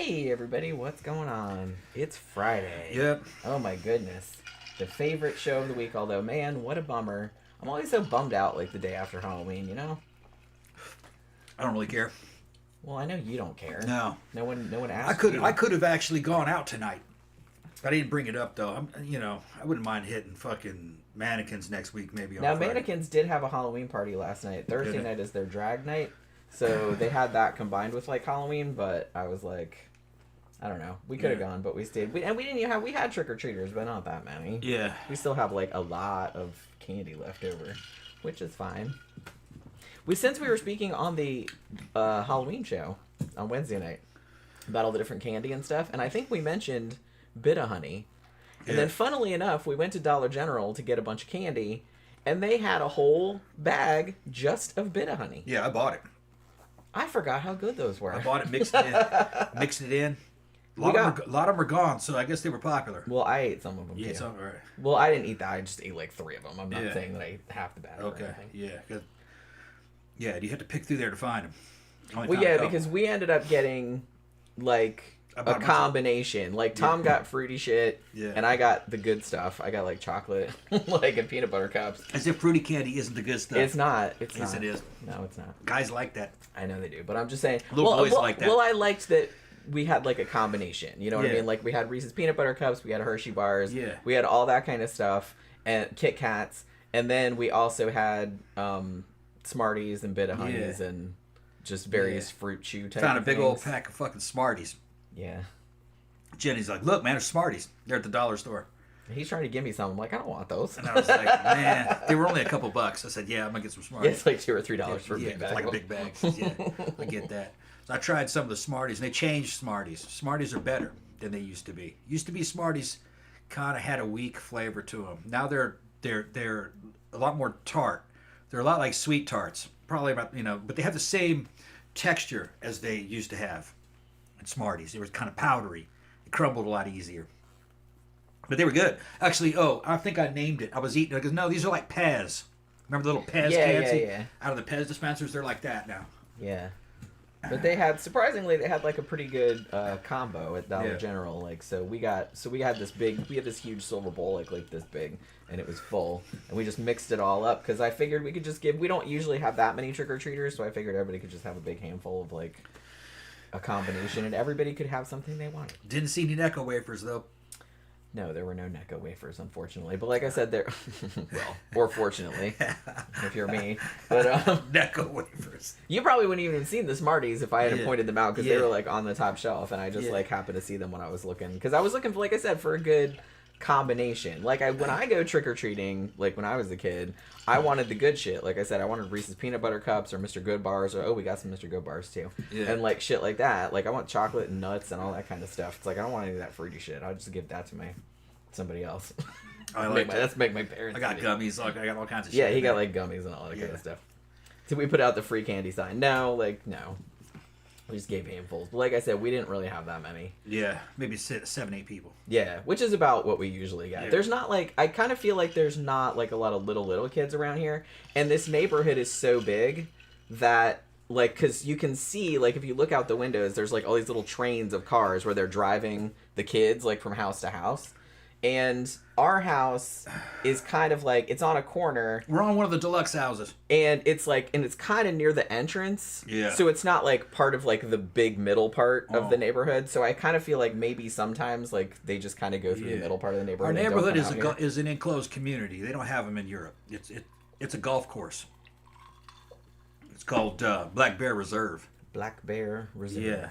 Hey everybody, what's going on? It's Friday. Yep. Oh my goodness. The favorite show of the week, although man, what a bummer. I'm always so bummed out like the day after Halloween, you know? I don't really care. Well, I know you don't care. No. No one asked I could have actually gone out tonight. I didn't bring it up though. I wouldn't mind hitting fucking mannequins next week maybe on Now Friday. Mannequins did have a Halloween party last night. Thursday night is their drag night. So they had that combined with like Halloween, but I was like, I don't know. We could have gone, but we stayed. We didn't even have. We had trick or treaters, but not that many. Yeah. We still have like a lot of candy left over, which is fine. Since we were speaking on the Halloween show on Wednesday night about all the different candy and stuff, and I think we mentioned Bit-O-Honey, and then funnily enough, we went to Dollar General to get a bunch of candy, and they had a whole bag just of Bit-O-Honey. Yeah, I bought it. I forgot how good those were. I bought it, mixed it in. A lot of them are gone, so I guess they were popular. Well, I ate some of them, too. All right. Well, I didn't eat that. I just ate like 3 of them. I'm not saying that I ate half the bag or anything. Yeah, you had to pick through there to find them. Because we ended up getting like a combination. Like Tom got fruity shit, and I got the good stuff. I got like chocolate, like and peanut butter cups. As if fruity candy isn't the good stuff. It's not. Yes, it is. No, it's not. Guys like that. I know they do, but I'm just saying. Little boys like that. Well, I liked that we had like a combination. You know what I mean? Like we had Reese's peanut butter cups, we had Hershey bars, we had all that kind of stuff, and Kit Kats, and then we also had Smarties and Bit-O-Honeys and just various fruit chew type. Found a of big things. old pack of fucking Smarties. Yeah. Jenny's like, look, man, there's Smarties. They're at the dollar store. He's trying to give me some. I'm like, I don't want those. And I was like, man, they were only a couple bucks. I said, yeah, I'm gonna get some Smarties. Yeah, it's like $2 or $3 for a big bag. Like a big bag. Yeah, I get that. So I tried some of the Smarties, and they changed Smarties. Smarties are better than they used to be. Used to be Smarties kind of had a weak flavor to them. Now they're a lot more tart. They're a lot like sweet tarts, probably about but they have the same texture as they used to have in Smarties. They were kind of powdery. It crumbled a lot easier. But they were good. Actually, I think I named it. I was eating it. I goes, no, these are like Pez. Remember the little Pez cans? Yeah. Out of the Pez dispensers, they're like that now. Yeah. But they had like a pretty good combo at Dollar General. Like we had this huge silver bowl like this big, and it was full, and we just mixed it all up because I figured we could just we don't usually have that many trick or treaters, so I figured everybody could just have a big handful of like a combination, and everybody could have something they wanted. Didn't see any Necco wafers though. No, there were no Necco wafers, unfortunately. But like I said, or fortunately, if you're me. But Necco wafers. You probably wouldn't even have seen the Smarties if I hadn't pointed them out because they were like on the top shelf, and I just like happened to see them when I was looking. Because I was looking for, like I said, for a good combination. Like when I go trick or treating, like when I was a kid, I wanted the good shit. Like I said, I wanted Reese's peanut butter cups or Mr. Good bars, or we got some Mr. Good bars too, and like shit like that. Like I want chocolate and nuts and all that kind of stuff. It's like I don't want any of that fruity shit. I'll just give that to somebody else. I like let's make my parents. I got gummies. I got all kinds of shit. Yeah, he got like gummies and all that kind of stuff. Did we put out the free candy sign? No. We just gave handfuls. But like I said, we didn't really have that many. Yeah, maybe 7, 8 people. Yeah, which is about what we usually get. Yeah. There's not like, I kind of feel like there's not like a lot of little kids around here. And this neighborhood is so big that like, because you can see, like if you look out the windows, there's like all these little trains of cars where they're driving the kids like from house to house. And our house is kind of like, it's on a corner. We're on one of the deluxe houses. And it's like, and it's kind of near the entrance. Yeah. So it's not like part of like the big middle part of the neighborhood. So I kind of feel like maybe sometimes like they just kind of go through the middle part of the neighborhood. Our neighborhood is an enclosed community. They don't have them in Europe. It's a golf course. It's called Black Bear Reserve. Black Bear Reserve. Yeah.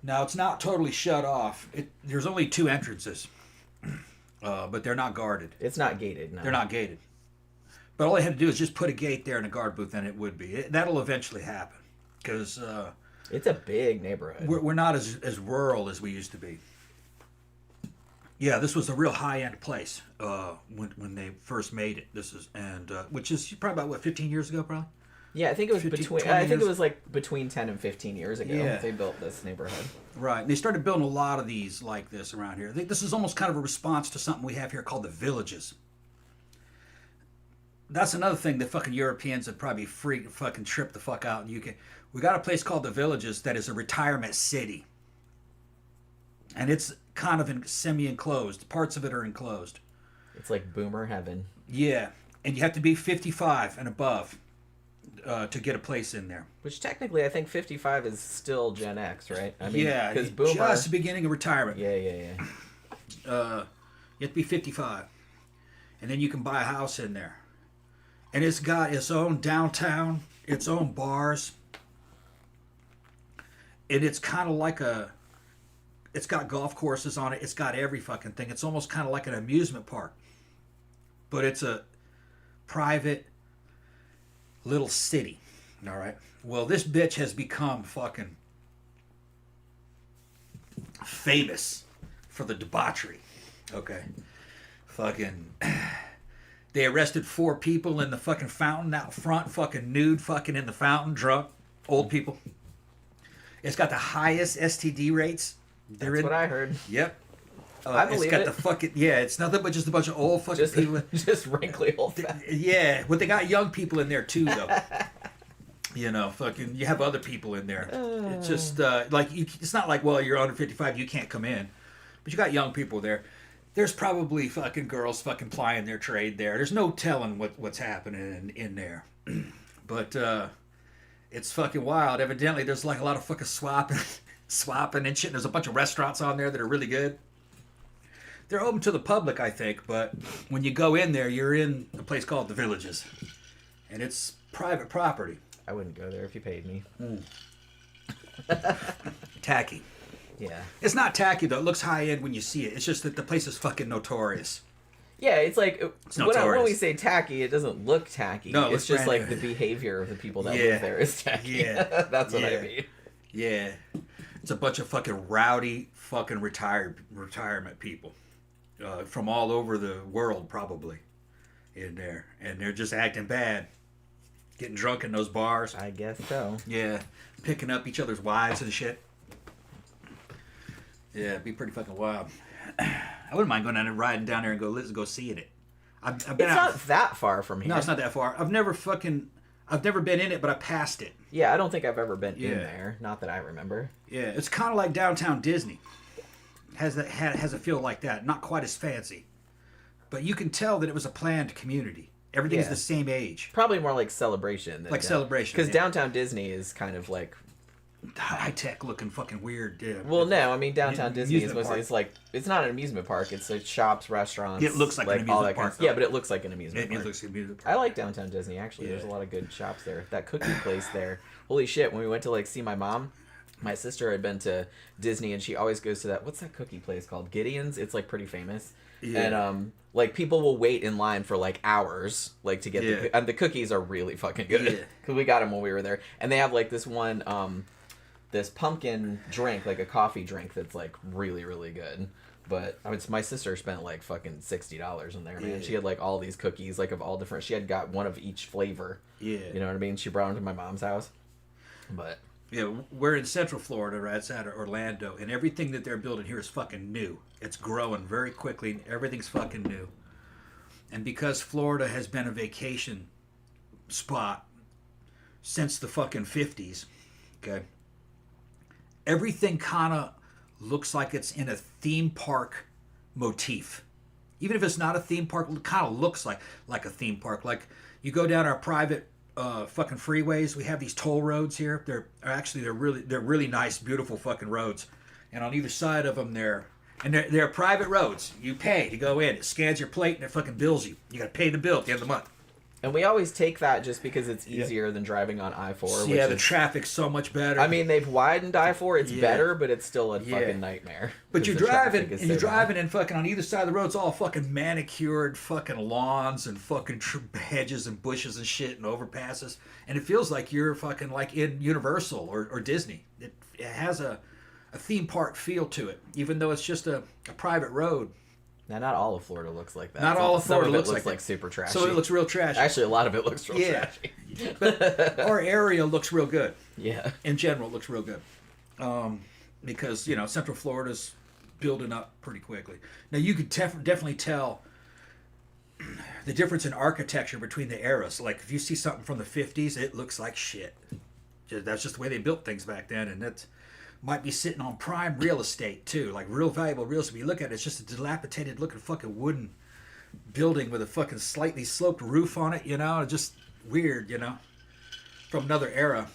Now it's not totally shut off. There's only 2 entrances. But they're not guarded. It's not gated, no. They're not gated. But all they had to do is just put a gate there and a guard booth, and it would be. That'll eventually happen. Because it's a big neighborhood. We're not as rural as we used to be. Yeah, this was a real high-end place when they first made it. Which is probably about, 15 years ago, probably? Yeah, I think it was between 10 and 15 years ago they built this neighborhood. Right. And they started building a lot of these like this around here. This is almost kind of a response to something we have here called the villages. That's another thing that fucking Europeans would probably fucking trip the fuck out in the UK. We got a place called the Villages that is a retirement city. And it's kind of semi-enclosed. Parts of it are enclosed. It's like boomer heaven. Yeah. And you have to be 55 and above to get a place in there. Which technically, I think 55 is still Gen X, right? I mean, yeah, because boomer... just the beginning of retirement. Yeah. You have to be 55. And then you can buy a house in there. And it's got its own downtown, its own bars. And it's kind of like it's got golf courses on it. It's got every fucking thing. It's almost kind of like an amusement park. But it's a private little city. All right. Well, this bitch has become fucking famous for the debauchery. Okay. Fucking... They arrested 4 people in the fucking fountain out front, fucking nude, fucking in the fountain, drunk, old people. It's got the highest STD rates. That's what I heard. Yep. I believe it's got it. the fucking, yeah, it's nothing but just a bunch of old fucking people. Just wrinkly old fat. Yeah, but they got young people in there too, though. You know, fucking, you have other people in there. It's just, it's not like, well, you're under 55, you can't come in. But you got young people there. There's probably fucking girls fucking plying their trade there. There's no telling what's happening in there. But it's fucking wild. Evidently, there's like a lot of fucking swapping and shit. There's a bunch of restaurants on there that are really good. They're open to the public, I think. But when you go in there, you're in a place called The Villages. And it's private property. I wouldn't go there if you paid me. Tacky. Yeah. It's not tacky, though. It looks high-end when you see it. It's just that the place is fucking notorious. Yeah, it's like, it's when we say tacky, it doesn't look tacky. No, it's just like the behavior of the people that live there is tacky. Yeah. That's what I mean. Yeah. It's a bunch of fucking rowdy fucking retirement people from all over the world, probably, in there. And they're just acting bad. Getting drunk in those bars. I guess so. Yeah. Picking up each other's wives and shit. Yeah, it'd be pretty fucking wild. I wouldn't mind going down and riding down there and go seeing it. I've been it's out. not that far from here. No, it's not that far. I've never been in it, but I passed it. Yeah, I don't think I've ever been in there. Not that I remember. Yeah, it's kind of like downtown Disney. Has a feel like that. Not quite as fancy, but you can tell that it was a planned community. Everything's the same age. Probably more like Celebration. Than Celebration. Because downtown Disney is kind of like high-tech looking fucking weird. Well, no, I mean downtown Disney is mostly, it's like, it's not an amusement park. It's like shops, restaurants. It looks like an amusement park. Yeah, but it looks like an amusement park. It looks like an amusement park. I like downtown Disney, actually. There's a lot of good shops there. That cookie place there. Holy shit, when we went to like see my mom, my sister had been to Disney and she always goes to that, what's that cookie place called? Gideon's? It's like pretty famous. Yeah. And like people will wait in line for like hours like to get and the cookies are really fucking good. Yeah. Cuz we got them when we were there. And they have like this one this pumpkin drink, like a coffee drink that's like really, really good. But my sister spent like fucking $60 in there, man. She had like all these cookies, like of all different. She had got one of each flavor. Yeah. You know what I mean? She brought them to my mom's house. But yeah, we're in Central Florida, right outside of Orlando, and everything that they're building here is fucking new. It's growing very quickly, and everything's fucking new. And because Florida has been a vacation spot since the fucking 50s, okay, everything kind of looks like it's in a theme park motif. Even if it's not a theme park, it kind of looks like a theme park. Like you go down our private fucking freeways. We have these toll roads here. They're really nice, beautiful fucking roads. And on either side of them, they're private roads. You pay to go in. It scans your plate and it fucking bills you. You got to pay the bill at the end of the month. And we always take that just because it's easier than driving on I-4. Yeah, the traffic's so much better. I mean, they've widened I-4. It's better, but it's still a fucking nightmare. But you're driving, and you're driving, and fucking on either side of the road, it's all fucking manicured fucking lawns and fucking hedges and bushes and shit and overpasses. And it feels like you're fucking like in Universal or Disney. It has a theme park feel to it, even though it's just a private road. Now, not all of Florida looks like that. Not all of Florida looks like super trashy. So it looks real trashy. Actually, a lot of it looks real trashy. But our area looks real good. Yeah. In general, it looks real good. Because, you know, Central Florida's building up pretty quickly. Now, you could definitely tell the difference in architecture between the eras. Like, if you see something from the 50s, it looks like shit. That's just the way they built things back then. And might be sitting on prime real estate too, like real valuable real estate. You look at it, it's just a dilapidated looking fucking wooden building with a fucking slightly sloped roof on it, you know, just weird, you know, from another era.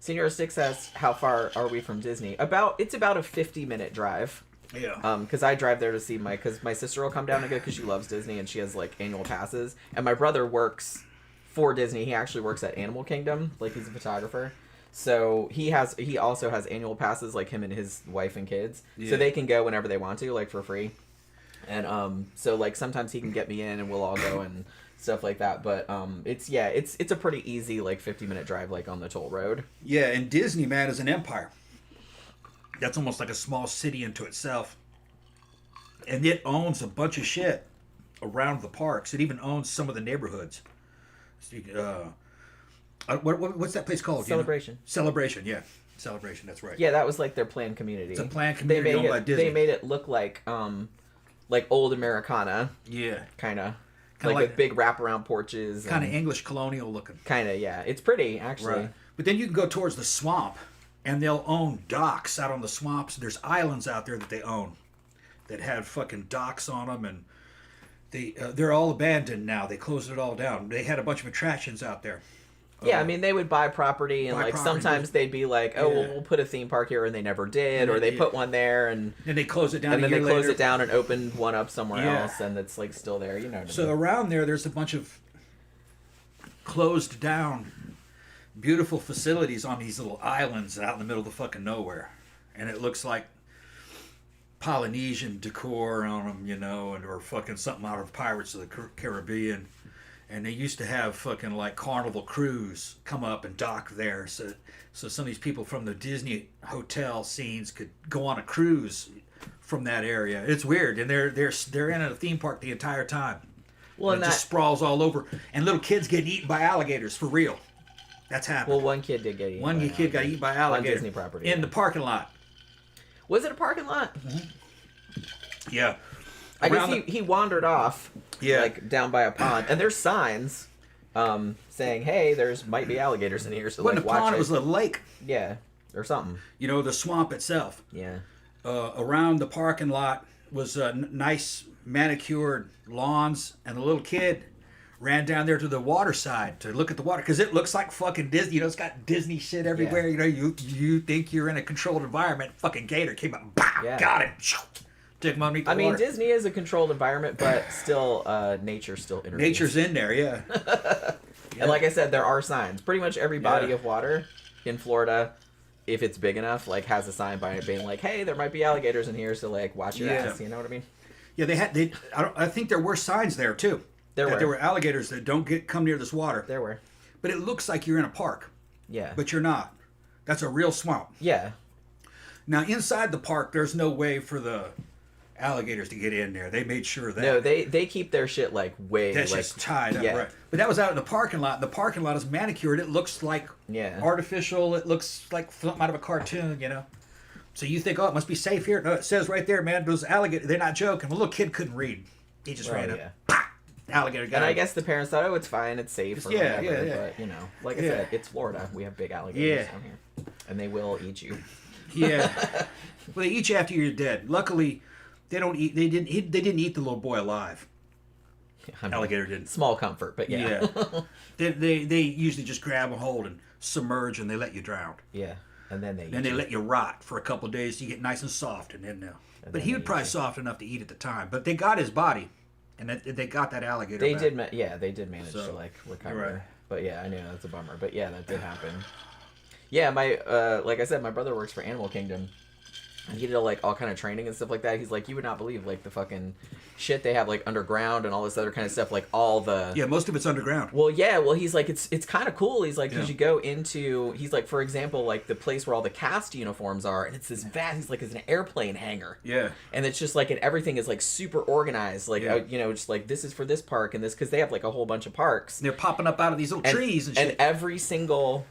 Senior 6 asks, how far are we from Disney? It's about a 50-minute drive. Yeah. Because I drive there to see because my sister will come down and go because she loves Disney and she has like annual passes. And my brother works for Disney. He actually works at Animal Kingdom, like he's a photographer. So he also has annual passes, like him and his wife and kids. Yeah. So they can go whenever they want to, like for free. And so like sometimes he can get me in and we'll all go and stuff like that. But it's a pretty easy like 50-minute drive, like on the toll road. Yeah, and Disney, man, is an empire. That's almost like a small city into itself. And it owns a bunch of shit around the parks. It even owns some of the neighborhoods. What's that place called? Celebration. You know? Celebration, yeah. Celebration, that's right. Yeah, that was like their planned community. It's a planned community owned by Disney. They made it look like old Americana. Yeah. Kind of. Like with big wraparound porches. Kind of English colonial looking. Kind of, yeah. It's pretty, actually. Right. But then you can go towards the swamp, and they'll own docks out on the swamps. There's islands out there that they own that have fucking docks on them, and they're all abandoned now. They closed it all down. They had a bunch of attractions out there. Yeah, I mean, they would buy property, and sometimes they'd be like, "Oh, well, we'll put a theme park here," and they never did, or they put one there, and then they close it down. And then they close it down and open one up somewhere else, and it's like still there. You know what I mean? So around there's a bunch of closed down, beautiful facilities on these little islands out in the middle of the fucking nowhere, and it looks like Polynesian decor on them, you know, or fucking something out of Pirates of the Caribbean. And they used to have fucking like Carnival Cruise come up and dock there, so some of these people from the Disney hotel scenes could go on a cruise from that area. It's weird, and they're in a theme park the entire time. Well, and it just sprawls all over, and little kids getting eaten by alligators for real. That's happening. Well, one kid did get eaten. One kid got eaten by alligators on Disney property in the parking lot. Was it a parking lot? Mm-hmm. Yeah. I guess he wandered off, like down by a pond, and there's signs saying, "Hey, there's might be alligators in here." So wasn't like, a pond; it was a lake. Yeah, or something. You know, the swamp itself. Yeah. Around the parking lot was nice manicured lawns, and the little kid ran down there to the water side to look at the water because it looks like fucking Disney. You know, it's got Disney shit everywhere. Yeah. You know, you think you're in a controlled environment. Fucking gator came up, got it. Took him underneath the water. I mean, Disney is a controlled environment, but still, nature's still intervenes. Nature's in there, yeah. And like I said, there are signs. Pretty much every body of water in Florida, if it's big enough, like has a sign by it being like, "Hey, there might be alligators in here, so like watch your ass." You know what I mean? Yeah, I think there were signs there too. There were alligators that don't come near this water. There were. But it looks like you're in a park. Yeah. But you're not. That's a real swamp. Yeah. Now inside the park, there's no way for the alligators to get in there. They made sure of that. No, they keep their shit like way that's like just tied up, right? But that was out in the parking lot. The parking lot is manicured. It looks like artificial. It looks like something out of a cartoon, you know. So you think, oh, it must be safe here. No, it says right there, man. Those alligators. They're not joking. The little kid couldn't read. He just ran up. Pah! Alligator got And him. I guess the parents thought, oh, it's fine, it's safe. Or whatever. But you know, like I said, it's Florida. We have big alligators down here, and they will eat you. Yeah. Well, they eat you after you're dead. Luckily, they don't eat. They didn't eat the little boy alive. I mean, alligator didn't. Small comfort, but yeah. They usually just grab a hold and submerge, and they let you drown. Yeah, and then they let you rot for a couple of days. So you get nice and soft, and then but he was probably soft enough to eat at the time. But they got his body, and they got that alligator. They back. they did manage to like recover. Right. But yeah, I know that's a bummer. But yeah, that did happen. Yeah, my like I said, my brother works for Animal Kingdom. And he did like all kind of training and stuff like that. He's like, you would not believe like the fucking shit they have like underground and all this other kind of stuff. Like all the most of it's underground. Well, yeah. Well, he's like, it's kind of cool. He's like, because you go into, he's like, for example, like the place where all the cast uniforms are, and it's this vast. He's like, it's an airplane hangar. Yeah. And it's just like, and everything is like super organized. Like you know, just like this is for this park and this because they have like a whole bunch of parks. And they're popping up out of these little trees and shit. And every single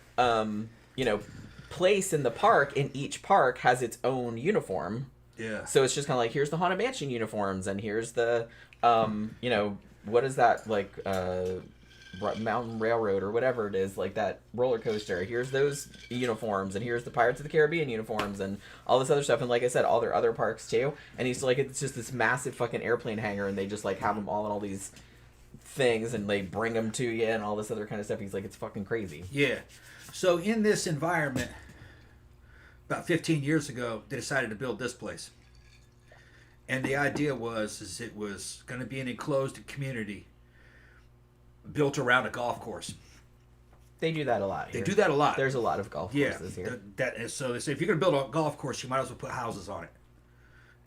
you know, place in the park, in each park has its own uniform. Yeah. So it's just kind of like, here's the Haunted Mansion uniforms, and here's the, you know, what is that, like, Mountain Railroad or whatever it is, like that roller coaster. Here's those uniforms, and here's the Pirates of the Caribbean uniforms, and all this other stuff. And like I said, all their other parks too. And he's like, it's just this massive fucking airplane hangar, and they just like have them all in all these things, and they bring them to you, and all this other kind of stuff. He's like, it's fucking crazy. Yeah. So in this environment, about 15 years ago, they decided to build this place. And the idea was it was going to be an enclosed community built around a golf course. They do that a lot here. They do that a lot. There's a lot of golf courses here. So they say if you're going to build a golf course, you might as well put houses on it.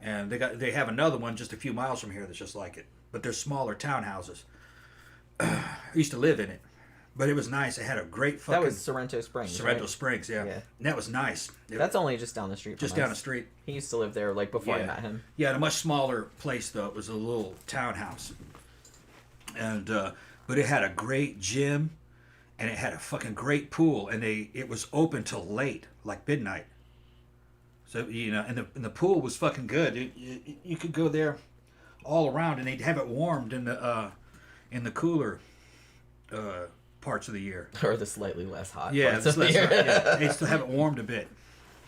And they have another one just a few miles from here that's just like it. But they're smaller townhouses. I used to live in it. But it was nice. It had a great fucking... That was Sorrento Springs, Sorrento right? Springs, yeah. And that was nice. That's only just down the street from Just us. down the street. He used to live there, like, before I met him. Yeah, in a much smaller place, though. It was a little townhouse. And, but it had a great gym, and it had a fucking great pool, and it was open till late, like midnight. So, you know, and the pool was fucking good. You could go there all around, and they'd have it warmed in the cooler parts of the year. Or the slightly less hot parts of the year. Yeah. They still have it warmed a bit.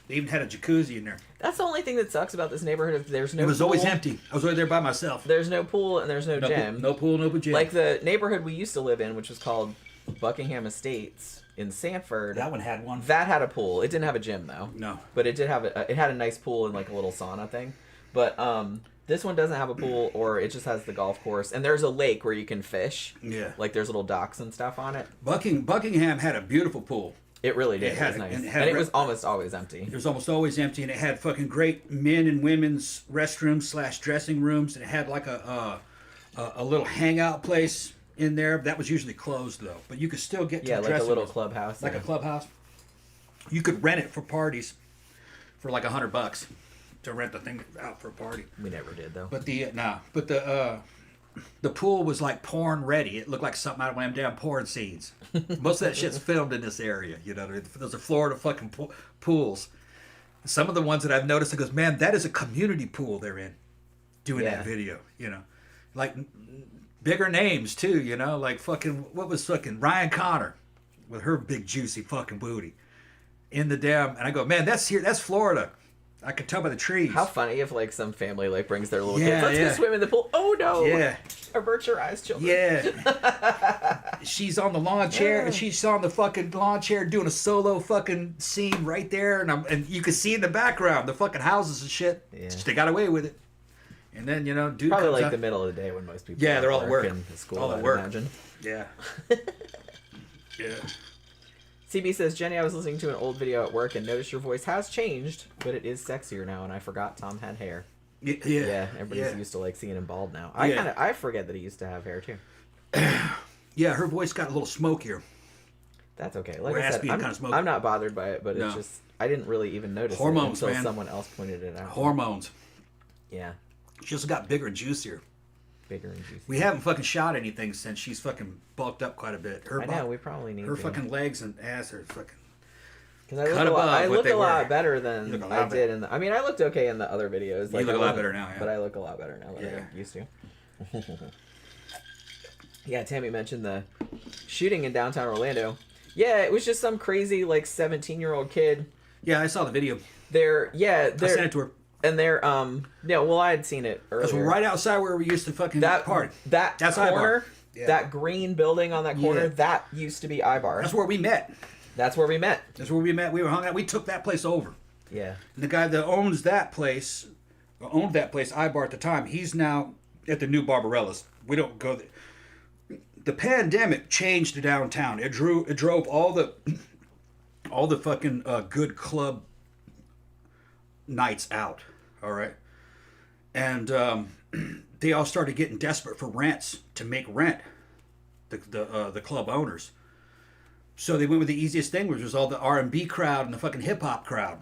They even had a jacuzzi in there. That's the only thing that sucks about this neighborhood. Is there's no. It was pool. Always empty. I was always there by myself. There's no pool and there's no gym. No pool, no gym. Like the neighborhood we used to live in, which was called Buckingham Estates in Sanford. That one had one. That had a pool. It didn't have a gym though. No. But it did have it had a nice pool and like a little sauna thing. But this one doesn't have a pool, or it just has the golf course, and there's a lake where you can fish. Yeah. Like there's little docks and stuff on it. Buckingham had a beautiful pool. It really did. It had was nice. and it was almost always empty. It was almost always empty, and it had fucking great men and women's restrooms / dressing rooms, and it had like a little hangout place in there. That was usually closed though, but you could still get to the like a dressing little room. clubhouse. Like a clubhouse. You could rent it for parties for like $100 to rent the thing out for a party. We never did though. But the pool was like porn ready. It looked like something out of one of them damn porn scenes. Most of that shit's filmed in this area. You know, those are Florida fucking pools. Some of the ones that I've noticed, it goes, man, that is a community pool they're in, doing that video. You know, like bigger names too. You know, like fucking what was fucking Ryan Connor with her big juicy fucking booty in the damn. And I go, man, that's Florida. I could tell by the trees. How funny if like some family like brings their little kids. Let's go swim in the pool. Oh no! Yeah. Avert your eyes, children. Yeah. She's on the lawn chair, and she's on the fucking lawn chair doing a solo fucking scene right there, and you can see in the background the fucking houses and shit. Yeah. They got away with it. And then dude probably comes like out. the middle of the day when most people. Yeah, they're all at work. In school, all at work. Imagine. Yeah. Yeah. CB says, Jenny, I was listening to an old video at work and noticed your voice has changed, but it is sexier now, and I forgot Tom had hair. Yeah, everybody's used to like seeing him bald now. I forget that he used to have hair too. Yeah, her voice got a little smokier. That's okay. Like I said, I'm not bothered by it, but it's just I didn't really even notice hormones, it until man. someone else pointed it out. Hormones. Yeah. She just got bigger and juicier. Bigger and juicier. We haven't fucking shot anything since she's fucking bulked up quite a bit. I know, we probably need her to. fucking legs and ass are fucking. Because I look a lot better than I did in the. I mean, I looked okay in the other videos. You look a lot better now, yeah. But I look a lot better now than I used to. Yeah, Tammy mentioned the shooting in downtown Orlando. Yeah, it was just some crazy like 17-year-old kid. Yeah, I saw the video. I sent it to her. And they're I had seen it earlier. That's right outside where we used to fucking party. That's corner, that green building on that corner, that used to be iBar. That's where we met. That's where we met. We were hung out. We took that place over. Yeah. And the guy that owned that place, iBar at the time, he's now at the new Barbarella's. We don't go there. The pandemic changed the downtown. It drove all the fucking good club nights out. All right. And they all started getting desperate for rents to make rent, the club owners. So they went with the easiest thing, which was all the R&B crowd and the fucking hip-hop crowd.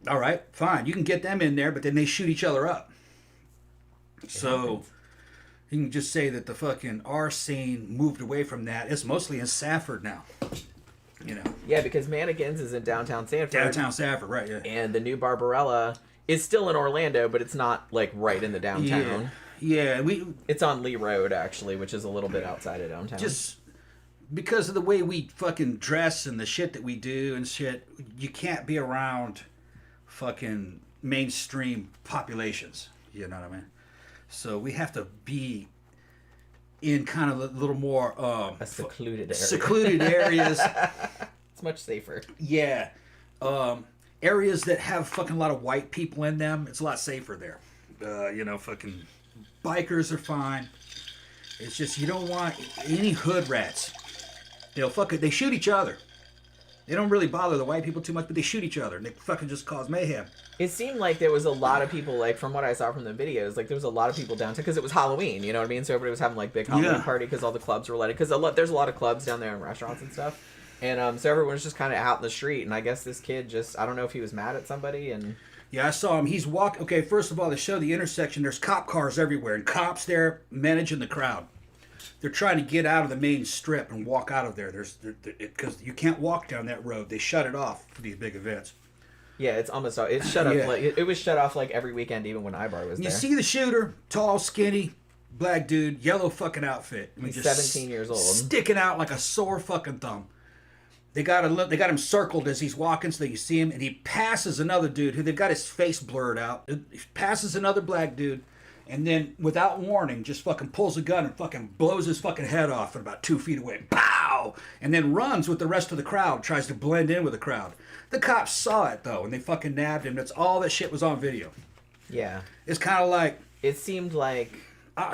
All right, fine. You can get them in there, but then they shoot each other up. So you can just say that the fucking R scene moved away from that. It's mostly in Safford now. Yeah, because Mannequins is in downtown Sanford. Downtown Sanford, right, yeah. And the new Barbarella is still in Orlando, but it's not, like, right in the downtown. Yeah, it's on Lee Road, actually, which is a little bit outside of downtown. because of the way we fucking dress and the shit that we do and shit, you can't be around fucking mainstream populations. You know what I mean? So we have to be in kind of a little more a secluded area. Secluded areas. It's much safer. Yeah. Areas that have fucking a lot of white people in them, it's a lot safer there. Fucking bikers are fine. It's just you don't want any hood rats. They shoot each other. They don't really bother the white people too much, but they shoot each other and they fucking just cause mayhem. It seemed like there was a lot of people, like, from what I saw from the videos, like, there was a lot of people downtown, because it was Halloween, you know what I mean? So everybody was having, like, big Halloween party, because all the clubs were let in, because there's a lot of clubs down there and restaurants and stuff. And so everyone was just kind of out in the street, and I guess this kid I don't know if he was mad at somebody, and... Yeah, I saw him. He's walking... Okay, first of all, they show the intersection. There's cop cars everywhere, and cops there managing the crowd. They're trying to get out of the main strip and walk out of there. Because you can't walk down that road. They shut it off for these big events. Yeah, it's almost... It's shut off, like... It was shut off, like, every weekend, even when Ibar was there. You see the shooter, tall, skinny, black dude, yellow fucking outfit. He's just 17 years old. Sticking out like a sore fucking thumb. They got him circled as he's walking so that you see him, and he passes another dude who they've got his face blurred out. He passes another black dude, and then, without warning, just fucking pulls a gun and fucking blows his fucking head off at about 2 feet away. Pow! And then runs with the rest of the crowd, tries to blend in with the crowd. The cops saw it, though, and they fucking nabbed him. That's all that shit was on video. Yeah. It's kind of like... It seemed like...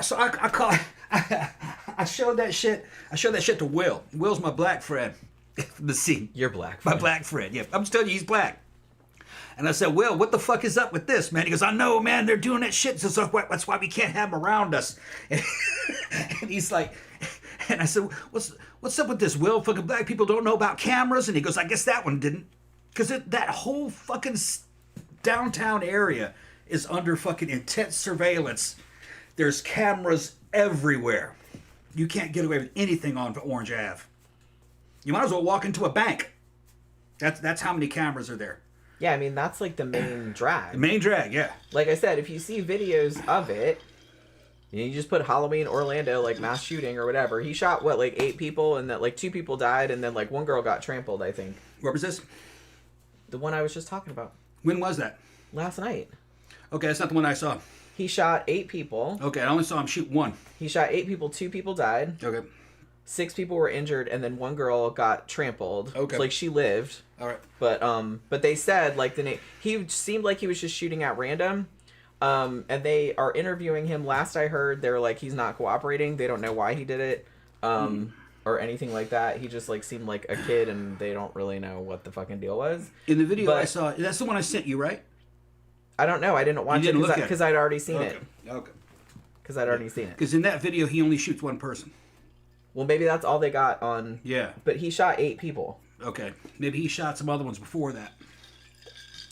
So I call... I showed that shit. I showed that shit to Will. Will's my black friend. The scene. Your black friend. My black friend, yeah. I'm just telling you, he's black. And I said, Will, what the fuck is up with this, man? He goes, I know, man, they're doing that shit. So that's why we can't have them around us. And he's like, and I said, what's up with this, Will? Fucking black people don't know about cameras. And he goes, I guess that one didn't. Because that whole fucking downtown area is under fucking intense surveillance. There's cameras everywhere. You can't get away with anything on Orange Ave. You might as well walk into a bank. That's how many cameras are there. Yeah, I mean, that's like the main drag. The main drag, yeah. Like I said, if you see videos of it, you just put Halloween Orlando, like mass shooting or whatever. He shot, like 8 people, and that like 2 people died, and then like 1 girl got trampled, I think. Where was this? The one I was just talking about. When was that? Last night. Okay, that's not the one I saw. He shot 8 people. Okay, I only saw him shoot 1. He shot 8 people, 2 people died. Okay. 6 people were injured, and then 1 girl got trampled. Okay. So, like, she lived. All right. But they said, like, he seemed like he was just shooting at random. And they are interviewing him. Last I heard, they're like, he's not cooperating. They don't know why he did it. Or anything like that. He just, like, seemed like a kid, and they don't really know what the fucking deal was. In the video I saw, that's the one I sent you, right? I don't know. I didn't watch it because I'd already seen it. Okay. Because I'd already seen it. Because in that video, he only shoots 1 person. Well, maybe that's all they got on... Yeah. But he shot 8 people. Okay. Maybe he shot some other ones before that.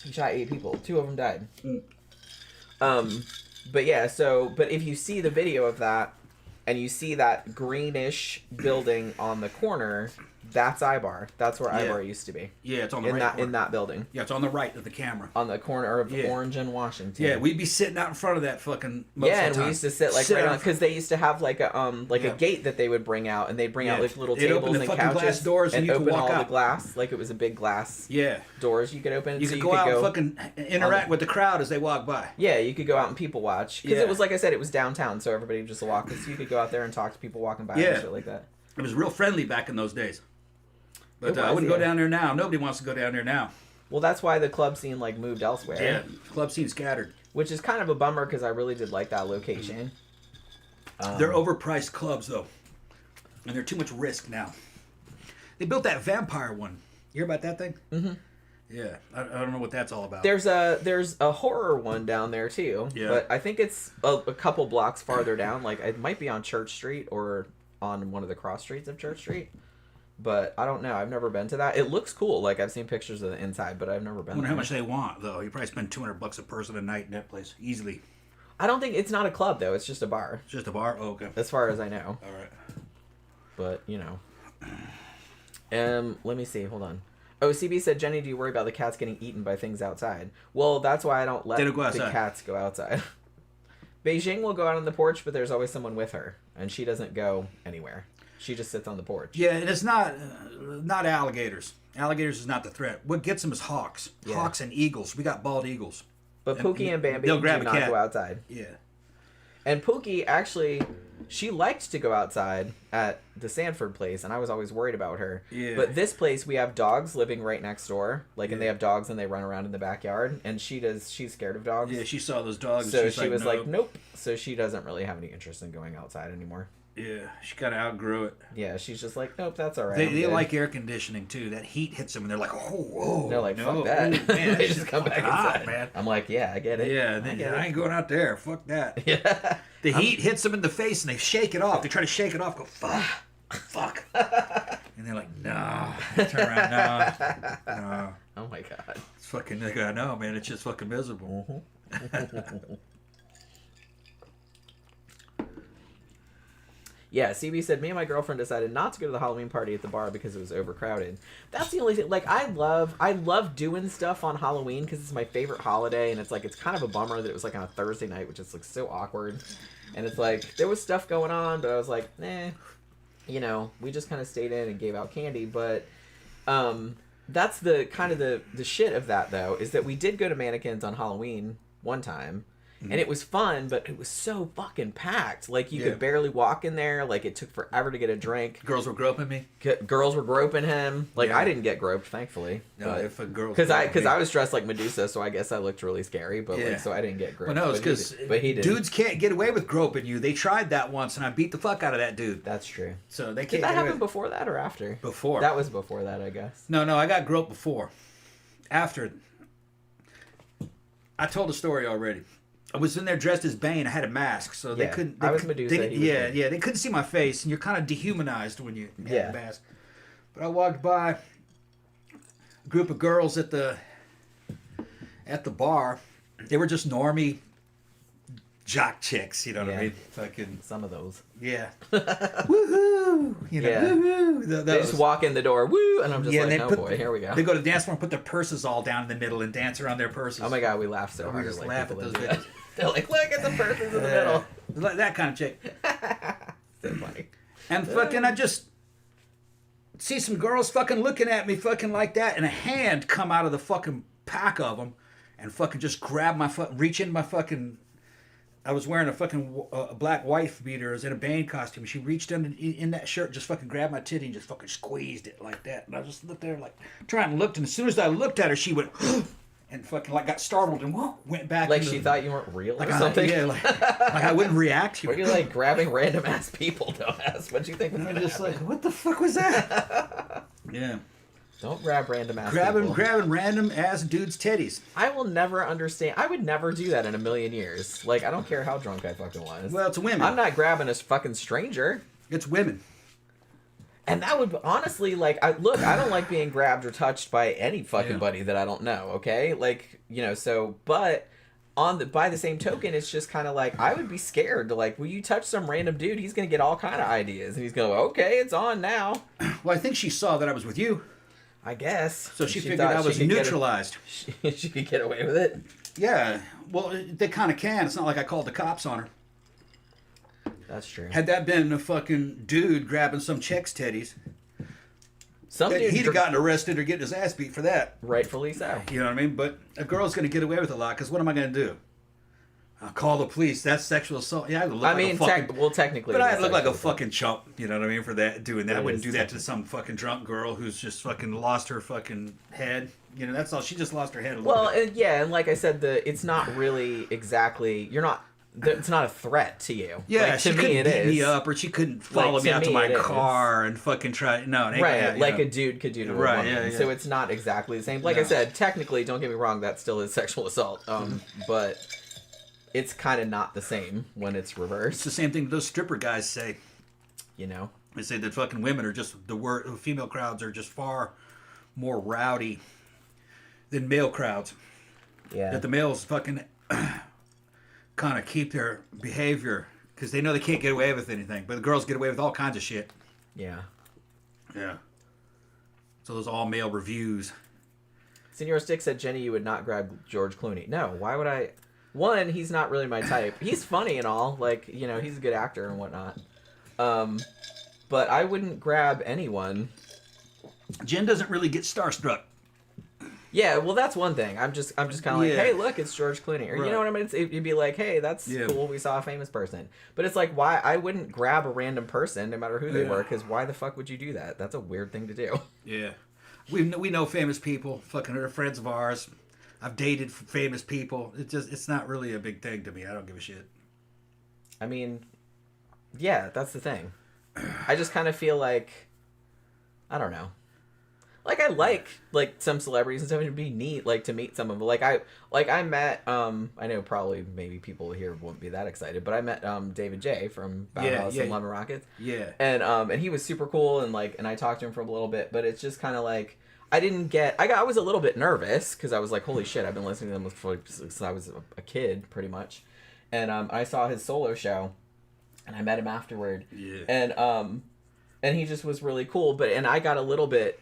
He shot 8 people. 2 of them died. But yeah, but if you see the video of that, and you see that greenish building on the corner... That's Ibar. That's where Ibar used to be. Yeah, it's on the right. In that building. Yeah, it's on the right of the camera. On the corner of Orange and Washington. Yeah, we'd be sitting out in front of that fucking. And we used to sit like right on because they used to have like a gate that they would bring out, and they'd bring out like little tables and couches glass doors and you open could walk all out. The glass like it was a big glass. Doors you could open. You could go out and fucking interact with the crowd as they walk by. Yeah, you could go out and people watch because it was like I said, it was downtown, so everybody would just walk. So you could go out there and talk to people walking by and shit like that. It was real friendly back in those days. But I wouldn't go down there now. Nobody wants to go down there now. Well, that's why the club scene like moved elsewhere. Yeah, club scene scattered. Which is kind of a bummer because I really did like that location. They're overpriced clubs though, and they're too much risk now. They built that vampire one. You hear about that thing? Mm-hmm. Yeah, I don't know what that's all about. There's a horror one down there too. Yeah. But I think it's a couple blocks farther down. Like it might be on Church Street or on one of the cross streets of Church Street. But I don't know. I've never been to that. It looks cool. Like I've seen pictures of the inside, but I've never been. I wonder how much they want though. You probably spend $200 a person a night in that place easily. I don't think it's not a club though. It's just a bar. It's just a bar. Oh, okay. As far as I know. All right. But you know. Let me see. Hold on. Oh, CB said, Jenny, do you worry about the cats getting eaten by things outside? Well, that's why I don't let the cats go outside. Beijing will go out on the porch, but there's always someone with her, and she doesn't go anywhere. She just sits on the porch. Yeah, and it's not alligators. Alligators is not the threat. What gets them is hawks. Yeah. Hawks and eagles. We got bald eagles. But Pookie and Bambi do not go outside. Yeah. And Pookie, actually, she liked to go outside at the Sanford place, and I was always worried about her. Yeah. But this place, we have dogs living right next door. And they have dogs, and they run around in the backyard. And she's scared of dogs. Yeah, she saw those dogs. So she was like, nope. So she doesn't really have any interest in going outside anymore. Yeah, she kind of outgrew it. Yeah, she's just like, nope, that's all right. They like air conditioning, too. That heat hits them, and they're like, whoa. They're like, fuck that. Man, they just come back inside. Man. I'm like, yeah, I get it. Yeah, I ain't going out there. Fuck that. Yeah. The heat hits them in the face, and they shake it off. They try to shake it off, go, fuck. And they're like, no. They turn around, no. Oh, my God. It's fucking, I know, man. It's just fucking miserable. Mm-hmm. Yeah, CB said, me and my girlfriend decided not to go to the Halloween party at the bar because it was overcrowded. That's the only thing. Like, I love doing stuff on Halloween because it's my favorite holiday, and it's like, it's kind of a bummer that it was like on a Thursday night, which is like so awkward. And it's like, there was stuff going on, but I was like, we just kind of stayed in and gave out candy. But that's the kind of the shit of that, though, is that we did go to Mannequins on Halloween one time. And it was fun, but it was so fucking packed. Like, you could barely walk in there. Like, it took forever to get a drink. Girls were groping me? Girls were groping him. Like, I didn't get groped, thankfully. No, if a girl... Because I was dressed like Medusa, so I guess I looked really scary. But, so I didn't get groped. Well, no, it's because dudes can't get away with groping you. They tried that once, and I beat the fuck out of that dude. That's true. So they can't Did that happen before that or after? Before. That was before that, I guess. No, I got groped before. After. I told the story already. I was in there dressed as Bane. I had a mask, so they couldn't. I was Medusa. They couldn't see my face, and you're kind of dehumanized when you have a mask. But I walked by a group of girls at the bar. They were just normie jock chicks, you know what I mean? Fucking some of those. Yeah. Woohoo! Woohoo! They just walk in the door, woo, and I'm just like, oh boy, here we go. They go to the dance floor and put their purses all down in the middle and dance around their purses. Oh my God, we laugh so hard. We just laugh at those videos. They're like, look at the purses in the middle. That kind of chick. So funny. And fucking, I just see some girls fucking looking at me fucking like that, and a hand come out of the fucking pack of them and fucking just grab my reach into my fucking... I was wearing a fucking black wife beater. I was in a Bane costume. She reached in that shirt, just fucking grabbed my titty and just fucking squeezed it like that. And I just looked there like, trying to look. And as soon as I looked at her, she went, and fucking like got startled and went back. Like she thought you weren't real or something? Like I wouldn't react. Were you like grabbing random ass people, dumbass? What'd you think was I'm just like, what the fuck was that? Yeah. Don't grab random ass people. Grabbing random ass dudes' titties. I will never understand. I would never do that in a million years. Like, I don't care how drunk I fucking was. Well, it's women. I'm not grabbing a fucking stranger. It's women. And that would, honestly, like, I don't like being grabbed or touched by any fucking buddy that I don't know, okay? Like, so, but... by the same token, it's just kind of like, I would be scared to like, will you touch some random dude? He's going to get all kind of ideas. And he's going, okay, it's on now. Well, I think she saw that I was with you. I guess. So she figured I was neutralized. She could get away with it? Yeah. Well, they kind of can. It's not like I called the cops on her. That's true. Had that been a fucking dude grabbing some chick's titties, he'd have gotten arrested or getting his ass beat for that. Rightfully so. You know what I mean? But a girl's going to get away with a lot, because what am I going to do? I'll call the police. That's sexual assault. Yeah, technically. But I'd look like a fucking chump, you know what I mean, for doing that. I wouldn't do that to some fucking drunk girl who's just fucking lost her fucking head. You know, that's all. She just lost her head a little bit. And like I said, it's not really exactly, it's not a threat to you. Yeah, like, she couldn't beat me up, or she couldn't follow me out to my car and fucking try. No, a dude could do to a woman. Yeah. So it's not exactly the same. Like I said, technically, don't get me wrong, that still is sexual assault. But it's kind of not the same when it's reversed. It's the same thing those stripper guys say. They say that fucking women are just female crowds are just far more rowdy than male crowds. Yeah. That the males fucking kind of keep their behavior because they know they can't get away with anything, but the girls get away with all kinds of shit. Yeah. Yeah. So those all male reviews. Senor Stick said, Jenny, you would not grab George Clooney. No, why would I? One, he's not really my type. He's funny and all. Like, he's a good actor and whatnot. but I wouldn't grab anyone. Jen doesn't really get starstruck. Yeah, well, that's one thing. I'm just kind of like, hey, look, it's George Clooney, or you know what I mean? You'd be like, hey, that's cool. We saw a famous person, but it's like, why? I wouldn't grab a random person, no matter who they were, because why the fuck would you do that? That's a weird thing to do. Yeah, we know famous people. Fucking, they're friends of ours. I've dated famous people. It's not really a big thing to me. I don't give a shit. I mean, yeah, that's the thing. I just kind of feel like, I don't know. Like, I like some celebrities and stuff. It'd be neat, like, to meet some of them. Like I met, I know probably maybe people here won't be that excited, but I met David J. from Bauhaus and Lemon Rockets. Yeah. And he was super cool, and I talked to him for a little bit, but it's just kind of like, I was a little bit nervous, because I was like, holy shit, I've been listening to them since I was a kid, pretty much. And I saw his solo show, and I met him afterward. Yeah. And he just was really cool, and I got a little bit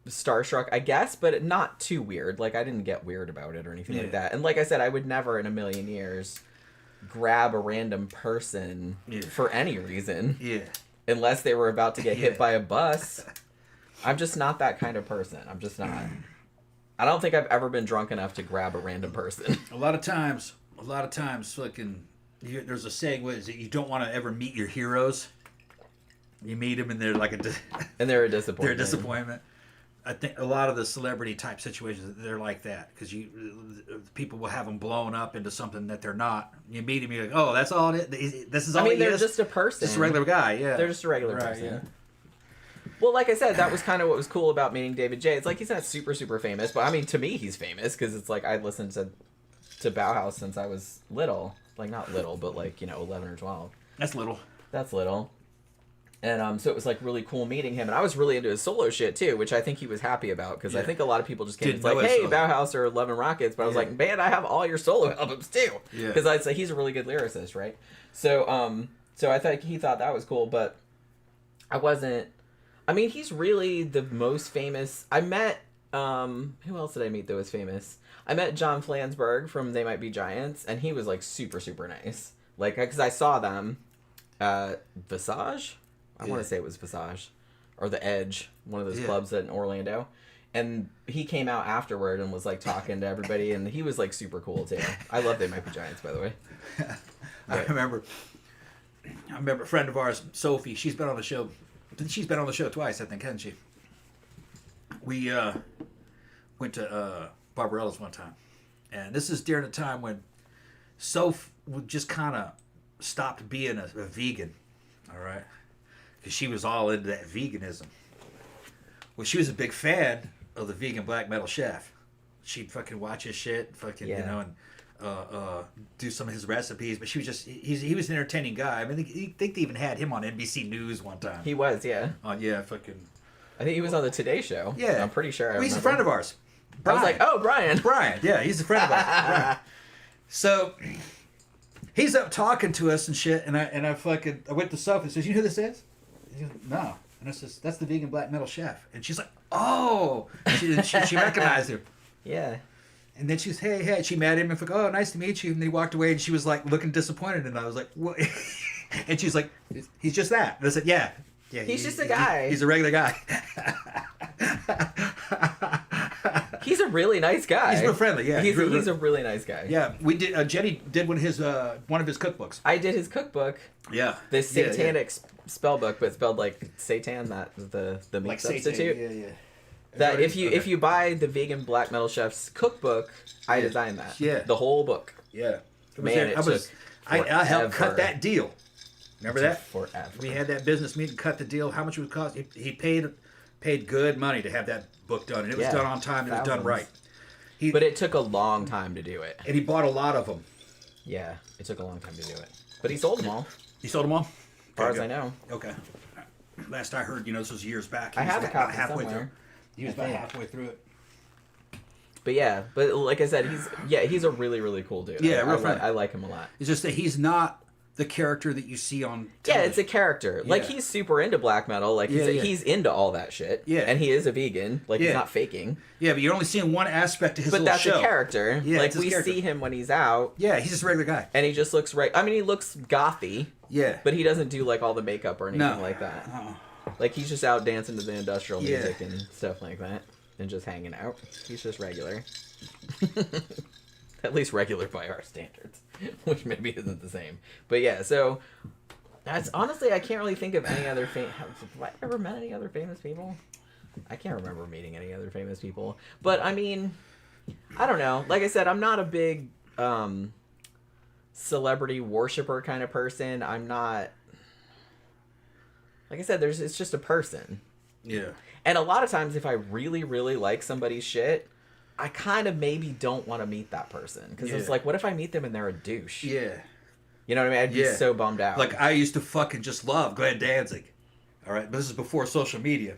starstruck, I guess, but not too weird. Like, I didn't get weird about it or anything like that. And like I said, I would never in a million years grab a random person for any reason. Yeah. Unless they were about to get hit by a bus. I'm just not that kind of person. I'm just not. I don't think I've ever been drunk enough to grab a random person. A lot of times, fucking, there's a saying, what is it? You don't want to ever meet your heroes. You meet them and they're like they're a disappointment. They're a disappointment. I think a lot of the celebrity type situations, they're like that, because people will have them blown up into something that they're not. You meet them, you're like, oh, that's all it is. This is all. I mean, they're just a person. Just a regular guy. Yeah, they're just a regular person. Yeah. Well, like I said, that was kind of what was cool about meeting David J. It's like, he's not super, super famous, but I mean, to me, he's famous, because it's like, I listened to Bauhaus since I was little. Like, not little, but 11 or 12. That's little. That's little. And so it was like really cool meeting him, and I was really into his solo shit too, which I think he was happy about, because I think a lot of people just came and like, hey, Bauhaus or Lemon Rockets, but I was like, man, I have all your solo albums too, because I'd say he's a really good lyricist, right? So so I thought he thought that was cool, but I wasn't. I mean, he's really the most famous. I met who else did I meet that was famous? I met John Flansburgh from They Might Be Giants, and he was like super, super nice, like, because I saw them Visage. I want to say it was Visage or The Edge, one of those clubs in Orlando. And he came out afterward and was like talking to everybody, and he was like super cool too. I love They Might Be Giants, by the way. I remember a friend of ours, Sophie, she's been on the show. She's been on the show twice, I think, hasn't she? We went to Barbarella's one time. And this is during a time when Soph just kind of stopped being a vegan, all right? Because she was all into that veganism. Well, she was a big fan of the vegan black metal chef. She'd fucking watch his shit, fucking, and do some of his recipes. But she was just, he was an entertaining guy. I mean, I think they even had him on NBC News one time. He was, yeah. Fucking. I think he was on the Today Show. Yeah. I'm pretty sure. He's a friend of ours. Brian. I was like, oh, Brian. Brian, yeah, he's a friend of ours. Brian. So he's up talking to us and shit, and I went to Sophie and says, you know who this is? He goes, no. And I says, that's the vegan black metal chef. And she's like, oh. She recognized him. Yeah. And then she's, hey. She met him and like, oh, nice to meet you. And then he walked away, and she was like looking disappointed. And I was like, what? And she's like, he's just that. And I said, yeah. He's just a guy. He's a regular guy. He's a really nice guy. He's real friendly, yeah. He's a really nice guy. Yeah, we did. Jenny did one of his cookbooks. I did his cookbook. Yeah. The satanic spell book, but spelled like Satan, that the meat like substitute. Satan, yeah. That if you buy the vegan black metal chef's cookbook, I designed that. Yeah. The whole book. Yeah. Man, I helped cut that deal. Remember that? Forever. We had that business meeting, cut the deal. How much it would cost? He paid good money to have that book done, and it was done on time. And it was done right. But it took a long time to do it. And he bought a lot of them. Yeah, it took a long time to do it. But he sold them all. He sold them all? As far as I know. Okay. Last I heard, this was years back. I have a copy somewhere. He was about halfway through it. But yeah, like I said, he's a really, really cool dude. Yeah, real friend. I like him a lot. It's just that he's not the character that you see on television. Yeah, it's a character. Yeah. Like, he's super into black metal. Like, he's into all that shit. Yeah. And he is a vegan. Like, he's not faking. Yeah, but you're only seeing one aspect of his little show. But that's a character. Yeah, like, we see him when he's out. Yeah, he's just a regular guy. And he just looks I mean, he looks gothy. Yeah. But he doesn't do, like, all the makeup or anything like that. Like, he's just out dancing to the industrial music and stuff like that. And just hanging out. He's just regular. At least regular by our standards. Which maybe isn't the same. But yeah, so... That's... Honestly, I can't really think of any other... Have I ever met any other famous people? I can't remember meeting any other famous people. But, I mean... I don't know. Like I said, I'm not a big... celebrity worshiper kind of person. I'm not... Like I said, it's just a person. Yeah. And a lot of times, if I really, really like somebody's shit, I kind of maybe don't want to meet that person. Because it's like, what if I meet them and they're a douche? Yeah. You know what I mean? I'd be so bummed out. Like, I used to fucking just love Glenn Danzig. All right? But this is before social media.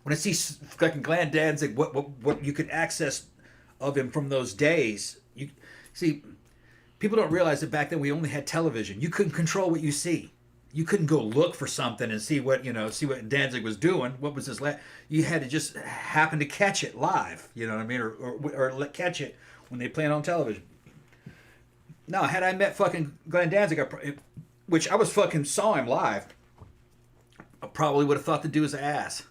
When I see fucking Glenn Danzig, what you could access of him from those days, you see, people don't realize that back then we only had television. You couldn't control what you see. You couldn't go look for something and see what Danzig was doing. What was his you had to just happen to catch it live. You know what I mean? Or catch it when they play it on television. No, had I met fucking Glenn Danzig, which I was fucking saw him live, I probably would have thought the dude was an ass.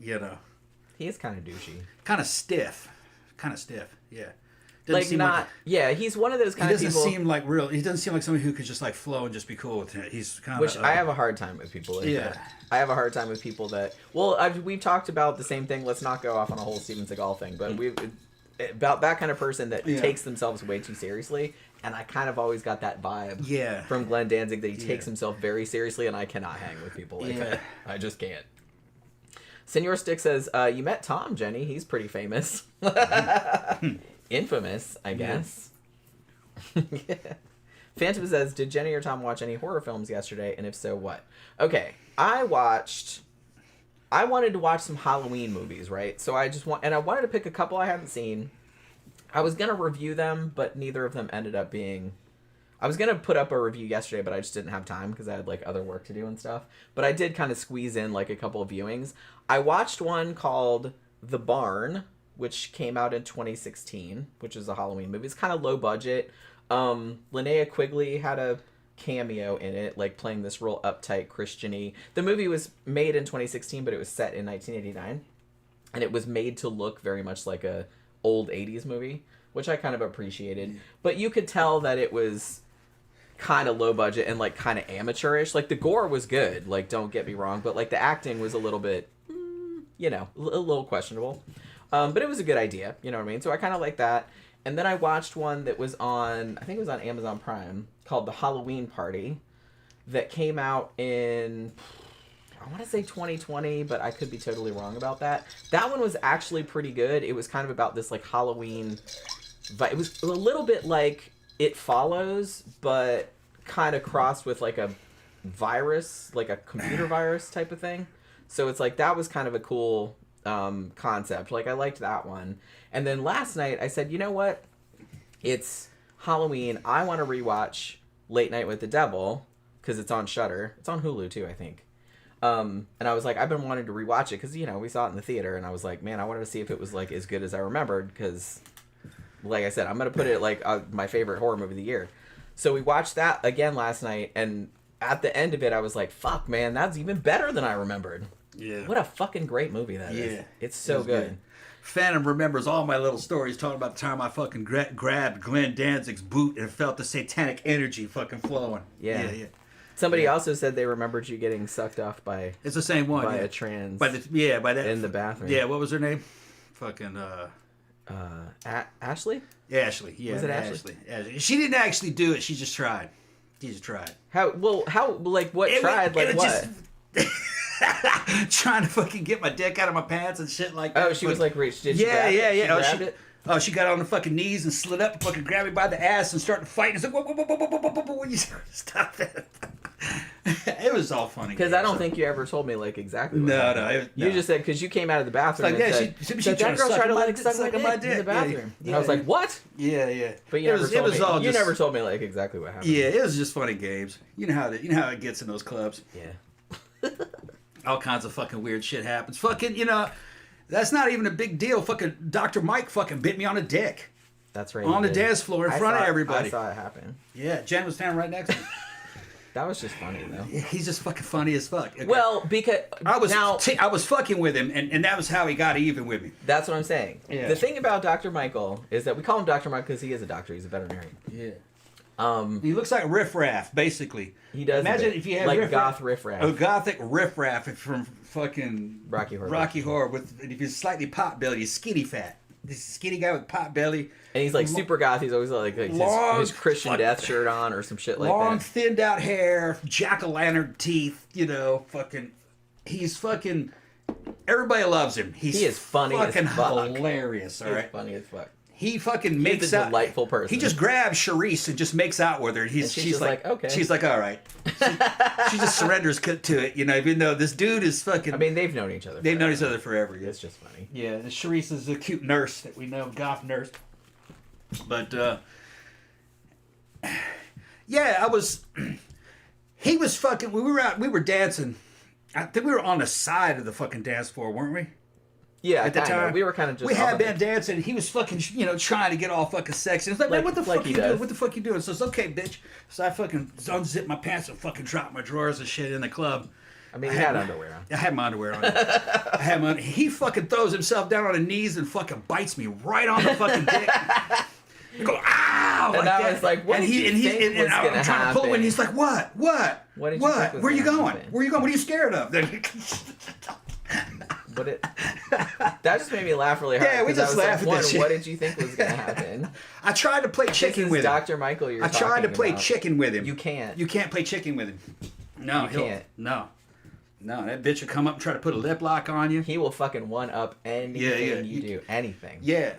You know. He is kind of douchey. Kind of stiff. Yeah. He's one of those kind of people. He doesn't seem like somebody who could just like flow and just be cool with it. He's kind of... Which I have a hard time with people like that. I have a hard time with people that... Well, we've talked about the same thing. Let's not go off on a whole Steven Seagal thing. But about that kind of person that takes themselves way too seriously. And I kind of always got that vibe from Glenn Danzig that he takes himself very seriously. And I cannot hang with people like that. I just can't. Senor Stick says, you met Tom, Jenny. He's pretty famous. Infamous, I guess. Yeah. Phantom says, did Jenny or Tom watch any horror films yesterday? And if so, what? Okay, I wanted to watch some Halloween movies, right? So I wanted to pick a couple I hadn't seen. I was going to review them, but neither of them ended up being... I was going to put up a review yesterday, but I just didn't have time because I had like other work to do and stuff. But I did kind of squeeze in like a couple of viewings. I watched one called The Barn, which came out in 2016, which is a Halloween movie. It's kind of low budget. Linnea Quigley had a cameo in it, like playing this real uptight Christian-y. The movie was made in 2016, but it was set in 1989. And it was made to look very much like a old 80s movie, which I kind of appreciated. But you could tell that it was kind of low budget and like kind of amateurish. Like the gore was good, like don't get me wrong, but like the acting was a little bit, a little questionable. But it was a good idea, you know what I mean? So I kind of like that. And then I watched one that was I think it was on Amazon Prime, called The Halloween Party, that came out in, I want to say 2020, but I could be totally wrong about that. That one was actually pretty good. It was kind of about this like Halloween, but it was a little bit like It Follows, but kind of crossed with like a virus, like a computer virus type of thing. So it's like, that was kind of a cool concept. Like I liked that one. And then last night I said, you know what? It's Halloween. I want to rewatch Late Night with the Devil because it's on Shudder. It's on Hulu too, I think. And I was like, I've been wanting to rewatch it because, we saw it in the theater and I was like, man, I wanted to see if it was like as good as I remembered because, like I said, I'm going to put it like my favorite horror movie of the year. So we watched that again last night, and at the end of it, I was like, fuck, man, that's even better than I remembered. Yeah. What a fucking great movie that is. It's so good. Phantom remembers all my little stories talking about the time I fucking grabbed Glenn Danzig's boot and felt the satanic energy fucking flowing. Yeah. Somebody also said they remembered you getting sucked off by... It's the same one. By a trans... by that... In the bathroom. Yeah, what was her name? Fucking... Ashley? Ashley, yeah. Was it Ashley? She didn't actually do it. She just tried. What tried? Trying to fucking get my dick out of my pants and shit like that. Oh, she was like, did she grab it? She grabbed it? Oh, she got on the fucking knees and slid up and fucking grabbed me by the ass and started fighting. It's like, whoa, you stop it. it was all funny. Because I don't think you ever told me like exactly. What happened. No. You just said because you came out of the bathroom. Like, and said, that girl tried to like suck my dick in the bathroom. Yeah. And I was like, what? Yeah. But you never told me like exactly what happened. Yeah, it was just funny games. You know how it gets in those clubs. Yeah. All kinds of fucking weird shit happens. Fucking, that's not even a big deal. Fucking Dr. Mike fucking bit me on the dick. That's right. On the dance floor in front of everybody. I saw it happen. Yeah, Jen was standing right next to me. That was just funny though. He's just fucking funny as fuck. Okay. Well, because I was fucking with him, and that was how he got even with me. That's what I'm saying. Yeah. The thing about Dr. Michael is that we call him Dr. Michael because he is a doctor. He's a veterinarian. Yeah. He looks like riffraff, basically. He does. Imagine if you had like goth riffraff. A gothic riffraff from fucking Rocky Horror. If he's slightly pot belly, he's skinny fat. This skinny guy with pot belly. And he's like super goth. He's always like his Christian Death shirt on or some shit like that. Long, thinned out hair, jack-o'-lantern teeth, fucking. He's fucking. Everybody loves him. He is funny fucking as fuck. Hilarious, all right? He's funny as fuck. He fucking makes He's a delightful person. He just grabs Charisse and just makes out with her. She's like, okay. She's like, all right. She just surrenders to it, even though this dude is fucking. I mean, they've known each other. They've known each other forever. Yeah. It's just funny. Yeah, Charisse is a cute nurse that we know, goth nurse. But yeah, he was fucking. We were dancing. I think we were on the side of the fucking dance floor, weren't we? Yeah, at the time we were kind of just. We had been dancing. He was fucking, trying to get all fucking sexy. It's like, man, what the fuck you doing? What the fuck you doing? So it's okay, bitch. So I fucking unzipped my pants and fucking dropped my drawers and shit in the club. I mean, he had underwear on. I had my underwear on. He fucking throws himself down on his knees and fucking bites me right on the fucking dick. I go, ow! And I was like, what did you think was going to happen? I'm trying to pull him, and he's like, what? What? Where are you going? Where are you going? What are you scared of? That just made me laugh really hard. Yeah, we just laughed at this shit. What did you think was going to happen? I tried to play chicken with him. Dr. Michael, I tried to play chicken with him. You can't. You can't play chicken with him. No, you can't. No, that bitch will come up and try to put a lip lock on you. He will fucking one up anything you do. Anything. Yeah.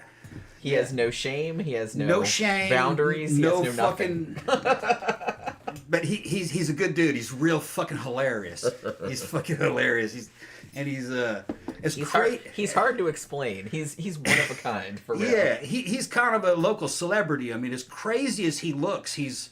He has no shame. He has no shame, boundaries. He has no fucking. But he's a good dude. He's real fucking hilarious. He's fucking hilarious. He's hard to explain. He's one of a kind for real. Yeah, he's kind of a local celebrity. I mean, as crazy as he looks, he's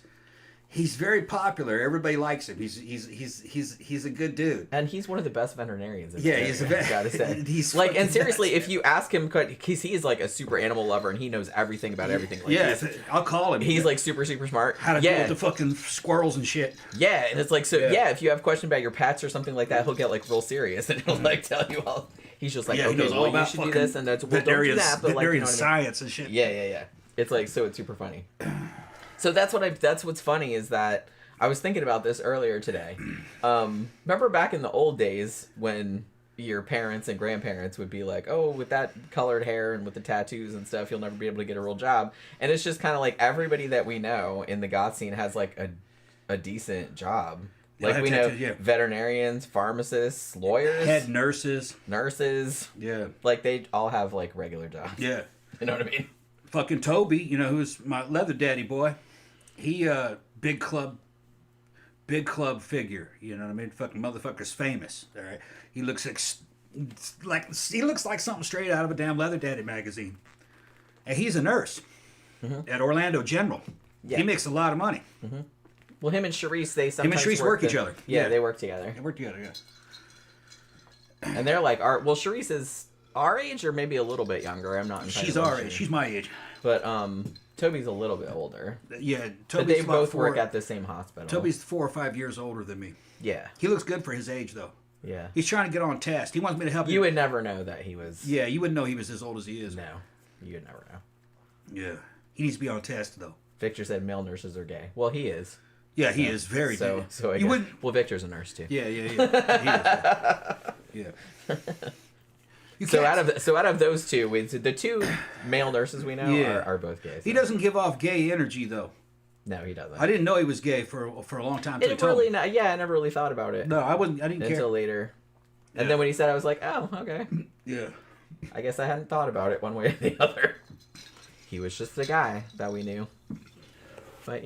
very popular. Everybody likes him. He's a good dude. And he's one of the best veterinarians. He's a vet. Gotta say. He's like, and seriously, if you ask him, because he is like a super animal lover and he knows everything about everything. Like, I'll call him. He's like super smart. How to deal with the fucking squirrels and shit. Yeah, and it's like if you have questions about your pets or something like that, he'll get like real serious and he'll like tell you all. He's just like, he knows all about you should do this and that's don't do that, but like science and shit. Yeah. It's like it's super funny. So that's what's funny is that I was thinking about this earlier today. Remember back in the old days when your parents and grandparents would be like, oh, with that colored hair and with the tattoos and stuff, you'll never be able to get a real job. And it's just kind of like everybody that we know in the goth scene has like a decent job. Like we know veterinarians, pharmacists, lawyers, head nurses. Yeah. Like they all have like regular jobs. Yeah. You know what I mean? Fucking Toby, who's my leather daddy boy. He big club figure, you know what I mean? Fucking motherfucker's famous. All right, he looks like something straight out of a damn Leather Daddy magazine. And he's a nurse at Orlando General. Yeah. He makes a lot of money. Mm-hmm. Well, him and Charisse, work each other. Yeah, they work together. Yeah. And they're like, Charisse is our age or maybe a little bit younger. I'm not entirely sure. She's our age. She's my age. But Toby's a little bit older. Yeah, but they both work at the same hospital. Toby's 4 or 5 years older than me. Yeah. He looks good for his age, though. Yeah. He's trying to get on test. He wants me to help him. You would never know that he was... Yeah, you wouldn't know he was as old as he is. No, you would never know. Yeah. He needs to be on test, though. Victor said male nurses are gay. Well, he is. Yeah, he is very gay. So I guess, well, Victor's a nurse, too. Yeah. He is. Yeah. So out of those two, the two male nurses we know are both gay. So. He doesn't give off gay energy though. No, he doesn't. I didn't know he was gay for a long time. I never really thought about it. No, I didn't care until later. And then when he said, I was like, oh, okay. Yeah. I guess I hadn't thought about it one way or the other. He was just a guy that we knew. But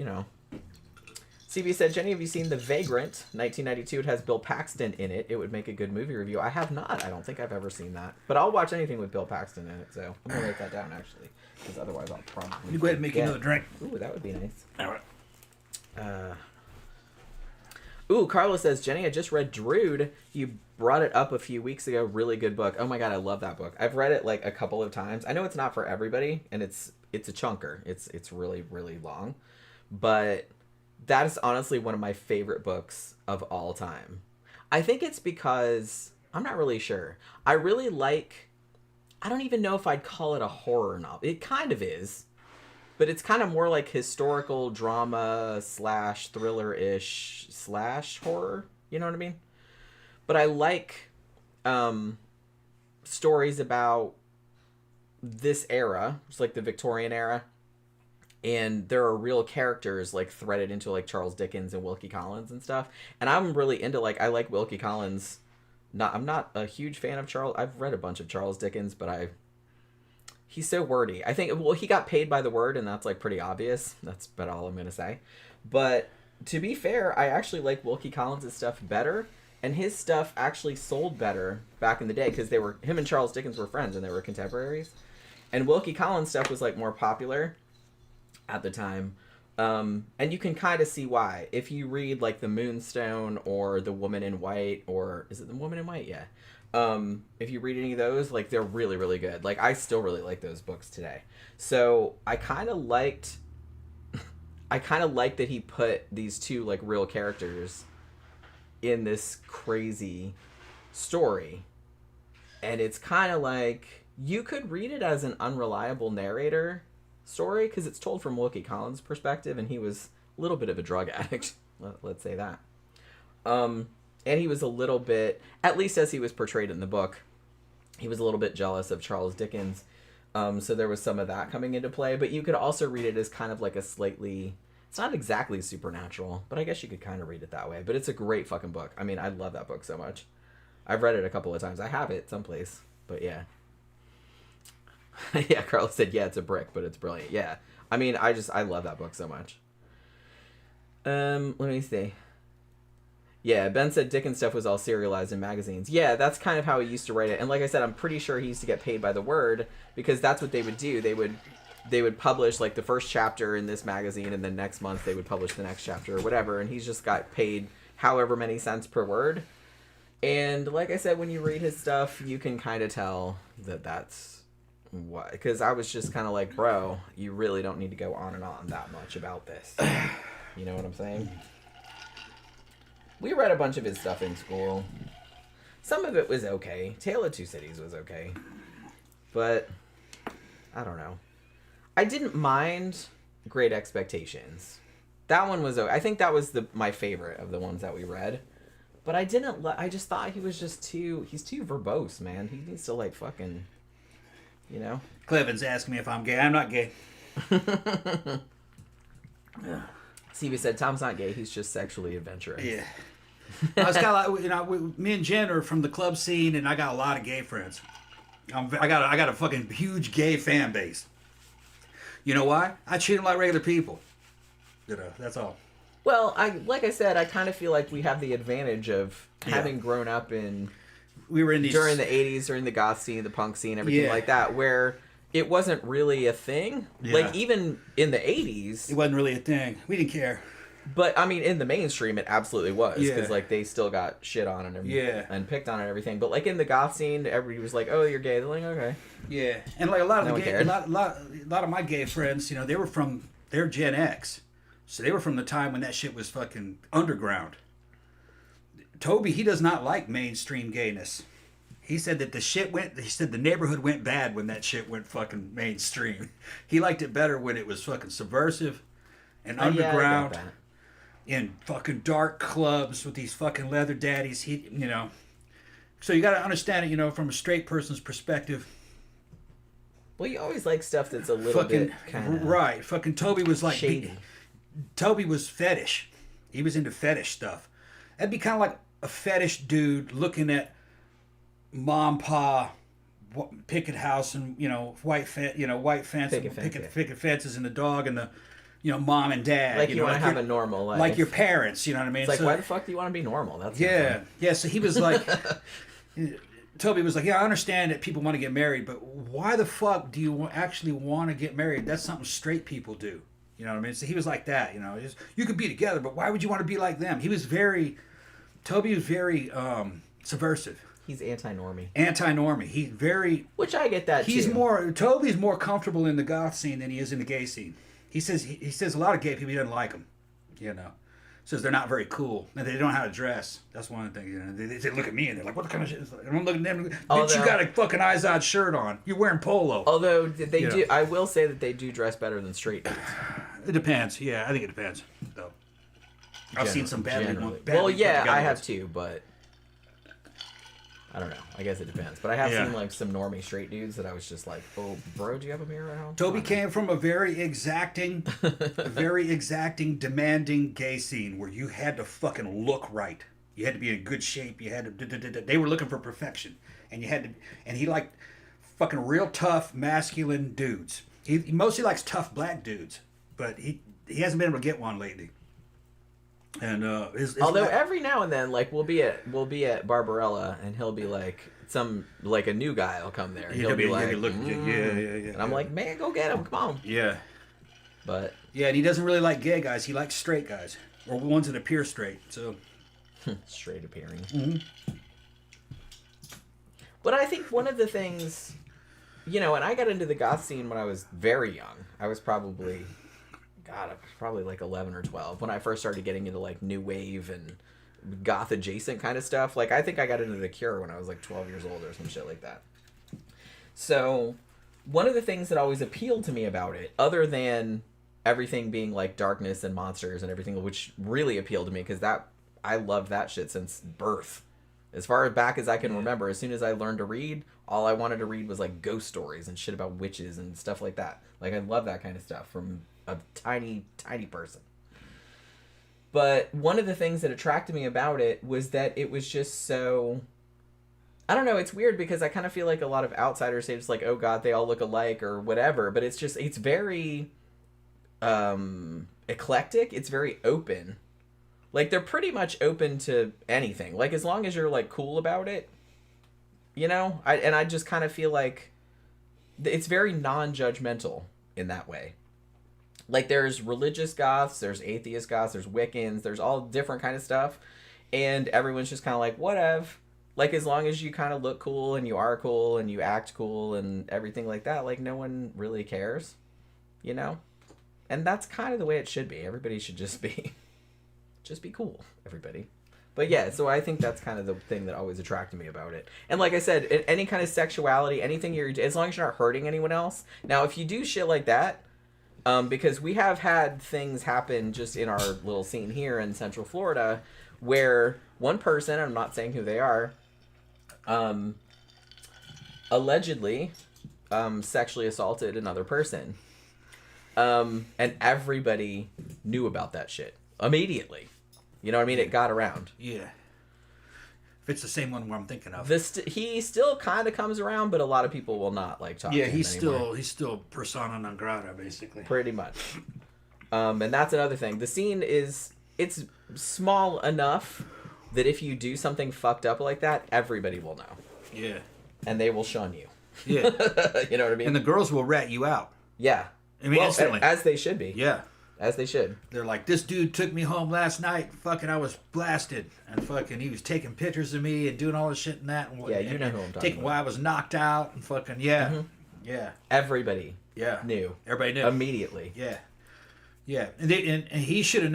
CB said, Jenny, have you seen The Vagrant? 1992. It has Bill Paxton in it. It would make a good movie review. I have not. I don't think I've ever seen that. But I'll watch anything with Bill Paxton in it, so I'm going to write that down, actually. Because otherwise I'll probably... You go ahead and make another drink. Ooh, that would be nice. All right. Carla says, Jenny, I just read Drood. You brought it up a few weeks ago. Really good book. Oh my god, I love that book. I've read it like a couple of times. I know it's not for everybody, and it's a chunker. It's really, really long. But that is honestly one of my favorite books of all time. I think it's because... I'm not really sure. I really like... I don't even know if I'd call it a horror novel. It kind of is. But it's kind of more like historical drama / thriller-ish / horror. You know what I mean? But I like stories about this era. It's like the Victorian era. And there are real characters like threaded into like Charles Dickens and Wilkie Collins and stuff. And I'm really into like, I like Wilkie Collins. I'm not a huge fan of Charles. I've read a bunch of Charles Dickens, but he's so wordy. I think, well, he got paid by the word, and that's like pretty obvious. That's about all I'm going to say. But to be fair, I actually like Wilkie Collins' stuff better. And his stuff actually sold better back in the day because him and Charles Dickens were friends and they were contemporaries. And Wilkie Collins' stuff was like more popular at the time. And you can kind of see why. If you read like The Moonstone or The Woman in White, or is it The Woman in White? Yeah. If you read any of those, like they're really, really good. Like I still really like those books today. So I kind of liked that he put these two like real characters in this crazy story. And it's kind of like you could read it as an unreliable narrator story because it's told from Wilkie Collins' perspective, and he was a little bit of a drug addict. Let's say that. And he was a little bit, at least as he was portrayed in the book, he was a little bit jealous of Charles Dickens. So there was some of that coming into play. But you could also read it as kind of like a slightly, it's not exactly supernatural, but I guess you could kind of read it that way. But it's a great fucking book. I mean, I love that book so much. I've read it a couple of times. I have it someplace, but yeah. Yeah, Carla said, yeah, it's a brick, but it's brilliant. Yeah. I mean, I love that book so much. Let me see. Yeah, Ben said Dickens stuff was all serialized in magazines. Yeah, that's kind of how he used to write it. And like I said, I'm pretty sure he used to get paid by the word because that's what they would do. They would publish like the first chapter in this magazine, and then next month they would publish the next chapter or whatever, and he's just got paid however many cents per word. And like I said, when you read his stuff, you can kind of tell that that's what, because I was just kind of like, bro, you really don't need to go on and on that much about this. You know what I'm saying? We read a bunch of his stuff in school. Some of it was okay. Tale of Two Cities was okay. But, I don't know. I didn't mind Great Expectations. That one was okay. I think that was my favorite of the ones that we read. But I didn't, I just thought he was just he's too verbose, man. He needs to like fucking, you know? Clevin's asking me if I'm gay. I'm not gay. Stevie said, Tom's not gay, he's just sexually adventurous. Yeah. I was kind of like, you know, me and Jen are from the club scene, and I got a lot of gay friends. I got a fucking huge gay fan base. You know why? I treat them like regular people. You know, that's all. Well, like I said, I kind of feel like we have the advantage of having grown up during the 80s, during the goth scene, the punk scene, everything like that, where it wasn't really a thing. Yeah. Like, even in the 80s... It wasn't really a thing. We didn't care. But, I mean, in the mainstream, it absolutely was. Because, like, they still got shit on and picked on and everything. But, like, in the goth scene, everybody was like, oh, you're gay. They're like, okay. Yeah. And, like, a lot of my gay friends, you know, they're Gen X. So they were from the time when that shit was fucking underground. Toby, he does not like mainstream gayness. He said that the neighborhood went bad when that shit went fucking mainstream. He liked it better when it was fucking subversive and underground in fucking dark clubs with these fucking leather daddies. You know. So you got to understand it, you know, from a straight person's perspective. Well, you always like stuff that's a little bit kind of right. Fucking Toby was like shady. Toby was fetish. He was into fetish stuff. That'd be kind of like a fetish dude looking at mom, pa, picket house, and you know white fences, and the dog, and mom and dad. Like you want to have a normal life. Like your parents, you know what I mean? It's like, why the fuck do you want to be normal? That's yeah. Yeah, so he was like, Toby was like, yeah, I understand that people want to get married, but why the fuck do you actually want to get married? That's something straight people do. You know what I mean? So he was like that, you could be together, but why would you want to be like them? Toby was very subversive. He's anti-normie. Anti-normie. He's very... Which I get that, too. Toby's more comfortable in the goth scene than he is in the gay scene. He says a lot of gay people, he doesn't like them, Says they're not very cool, and they don't know how to dress. That's one of the things, They look at me, and they're like, what kind of shit is that? And I'm looking at them, bitch, you got a fucking Izod shirt on. You're wearing polo. Although, they do... I will say that they do dress better than straight dudes. It depends. Yeah, I think it depends, though. I've seen some badly well, yeah, I have too, but... I don't know. I guess it depends. But I have seen like some normie straight dudes that I was just like, oh, bro, do you have a mirror at home? Toby came from a very exacting, demanding gay scene where you had to fucking look right. You had to be in good shape. You had to... They were looking for perfection. And you had to... And he liked fucking real tough, masculine dudes. He mostly likes tough black dudes. But he hasn't been able to get one lately. And although every now and then, like we'll be at Barbarella, and he'll be like a new guy will come there. And he'll be like, yeah. And I'm like, man, go get him, come on. Yeah. But and he doesn't really like gay guys. He likes straight guys or ones that appear straight. So straight appearing. Mm-hmm. But I think one of the things, and I got into the goth scene when I was very young. I was probably like 11 or 12 when I first started getting into like new wave and goth adjacent kind of stuff. Like I think I got into the Cure when I was like 12 years old or some shit like that. So one of the things that always appealed to me about it, other than everything being like darkness and monsters and everything, which really appealed to me because I loved that shit since birth. As far back as I can remember, as soon as I learned to read, all I wanted to read was like ghost stories and shit about witches and stuff like that. Like I love that kind of stuff from a tiny person. But one of the things that attracted me about it was that it was just so... I don't know, it's weird because I kind of feel like a lot of outsiders say just like, oh god, they all look alike or whatever, but it's very eclectic. It's very open. Like they're pretty much open to anything. Like as long as you're like cool about it, I just kind of feel like it's very non-judgmental in that way. Like, there's religious goths, there's atheist goths, there's Wiccans, there's all different kind of stuff. And everyone's just kind of like, whatever. Like, as long as you kind of look cool and you are cool and you act cool and everything like that, like, no one really cares, And that's kind of the way it should be. Everybody should just be cool, everybody. But yeah, so I think that's kind of the thing that always attracted me about it. And like I said, any kind of sexuality, anything as long as you're not hurting anyone else. Now, if you do shit like that, because we have had things happen just in our little scene here in Central Florida where one person, I'm not saying who they are, allegedly sexually assaulted another person. And everybody knew about that shit immediately. You know what I mean? It got around. Yeah. If it's the same one where I'm thinking of. He still kind of comes around, but a lot of people will not like talk to him anymore. he's still persona non grata, basically. Pretty much. And that's another thing. The scene it's small enough that if you do something fucked up like that, everybody will know. Yeah. And they will shun you. Yeah. You know what I mean? And the girls will rat you out. Yeah. I mean, instantly. As they should be. Yeah. As they should. They're like, this dude took me home last night. Fucking, I was blasted. And fucking, he was taking pictures of me and doing all this shit and that. And, yeah, you know who I'm talking about. Why I was knocked out and fucking, yeah. Mm-hmm. Yeah. Everybody knew. Everybody knew. Immediately. Yeah. Yeah. And he should have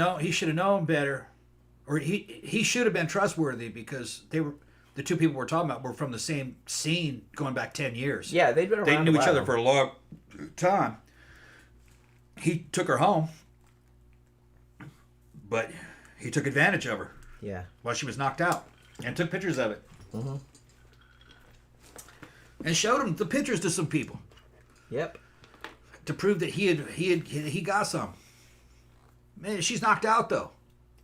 known better. Or he should have been trustworthy because the two people we're talking about were from the same scene going back 10 years. Yeah, they'd been around. They knew each other for a long time. He took her home. But he took advantage of her. Yeah. While she was knocked out. And took pictures of it. Mm-hmm. And showed him the pictures to some people. Yep. To prove that he got some. Man, she's knocked out though.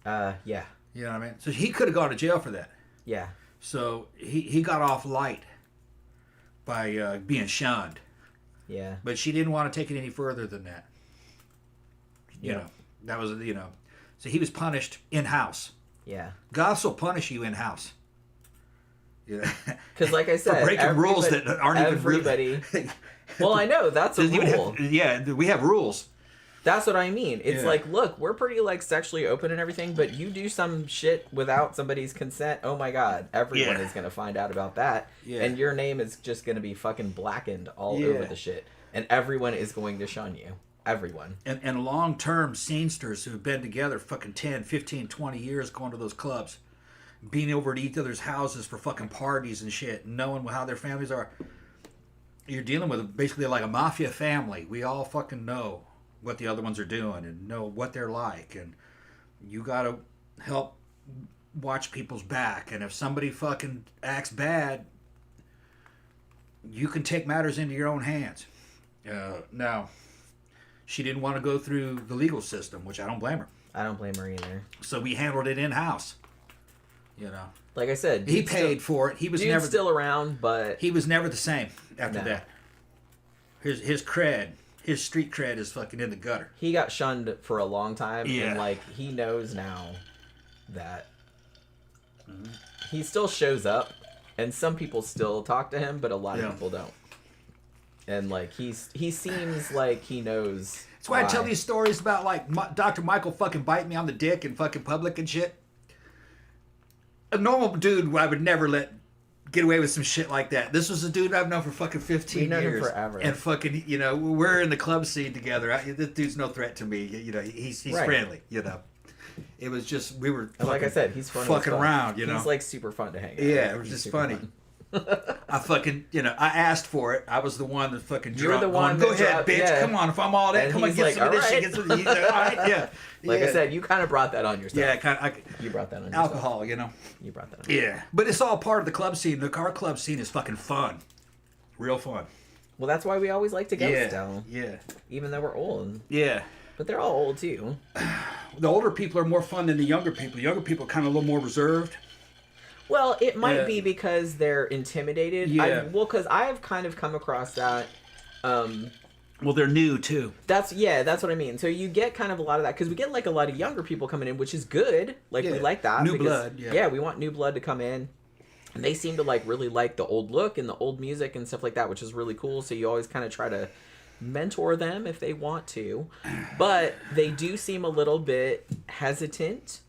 Yeah. You know what I mean? So he could have gone to jail for that. Yeah. So he got off light by being shunned. Yeah. But she didn't want to take it any further than that. You know, that was, so he was punished in-house. Yeah. Goths will punish you in-house. Yeah. Because like I said, for breaking rules that aren't everybody. Even really... Well, I know that's a rule. We have rules. That's what I mean. It's like, look, we're pretty like sexually open and everything, but you do some shit without somebody's consent. Oh my God, everyone is gonna find out about that, and your name is just gonna be fucking blackened all over the shit, and everyone is going to shun you. Everyone. And long-term scenesters who've been together fucking 10, 15, 20 years going to those clubs, being over at each other's houses for fucking parties and shit, knowing how their families are. You're dealing with basically like a mafia family. We all fucking know what the other ones are doing and know what they're like, and you gotta help watch people's back, and if somebody fucking acts bad, you can take matters into your own hands. Now, she didn't want to go through the legal system, which I don't blame her. I don't blame her either. So we handled it in-house. Like I said, he paid for it. He was never still around, but he was never the same after that. His cred. His street cred is fucking in the gutter. He got shunned for a long time, and like he knows now that he still shows up, and some people still talk to him, but a lot of people don't. And like he seems like he knows. That's why I tell these stories about like Dr. Michael fucking bite me on the dick in fucking public and shit. A normal dude I would never let get away with some shit like that. This was a dude I've known for fucking 15 years. We've known him forever. And fucking, we're in the club scene together. This dude's no threat to me. He's friendly, It was just, we were fucking, like I said, he's fun fucking around, He's like super fun to hang out with. Yeah, it was just funny. I fucking, I asked for it. I was the one that fucking drunk. You're the one going, go ahead, bitch. Come on, if I'm all that, come on, get some of this shit. Get some, all right, yeah. Like I said, you kind of brought that on yourself. Yeah, kind of. You brought that on yourself. Alcohol, You brought that on yourself. Yeah, but it's all part of the club scene. Our club scene is fucking fun. Real fun. Well, that's why we always like to go still. Yeah. Even though we're old. Yeah. But they're all old, too. The older people are more fun than the younger people. The younger people are kind of a little more reserved. Well, it might be because they're intimidated. Yeah. Because I've kind of come across that. Well, they're new too. That's what I mean. So you get kind of a lot of that because we get like a lot of younger people coming in, which is good. Like we like that. New blood. Yeah, we want new blood to come in. And they seem to like really like the old look and the old music and stuff like that, which is really cool. So you always kind of try to mentor them if they want to. But they do seem a little bit hesitant.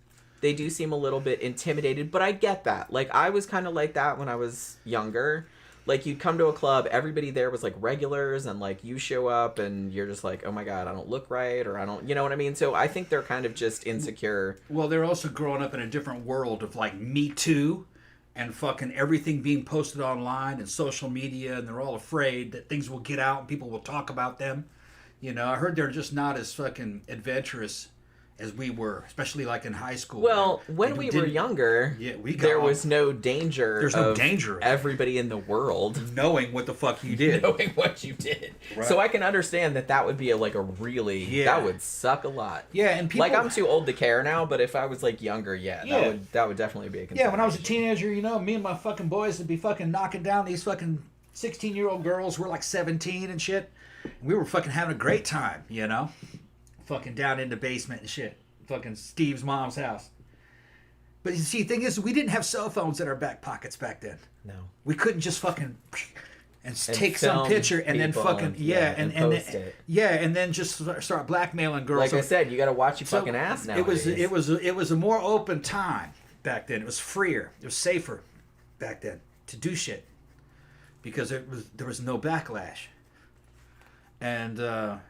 They do seem a little bit intimidated, but I get that. Like, I was kind of like that when I was younger. Like, you'd come to a club, everybody there was, like, regulars, and, like, you show up, and you're just like, oh, my God, I don't look right, or I don't, you know what I mean? So I think they're kind of just insecure. Well, they're also growing up in a different world of, like, Me Too, and fucking everything being posted online and social media, and they're all afraid that things will get out and people will talk about them. I heard they're just not as fucking adventurous as we were, especially like in high school. Well, when we were younger, there was no danger. There's no danger of everybody in the world knowing what the fuck you did. Knowing what you did. Right. So I can understand that would be a really that would suck a lot. Yeah, and people, like I'm too old to care now, but if I was like younger, that would definitely be a concern. Yeah, when I was a teenager, me and my fucking boys would be fucking knocking down these fucking 16-year-old girls. We're like 17 and shit. And we were fucking having a great time, fucking down in the basement and shit. Fucking Steve's mom's house. But you see, the thing is, we didn't have cell phones in our back pockets back then. No. We couldn't just fucking and take some picture and then fucking and post it. And then just start blackmailing girls. Like I said, you got to watch your fucking ass now. It was a more open time back then. It was freer. It was safer back then to do shit because there was no backlash. And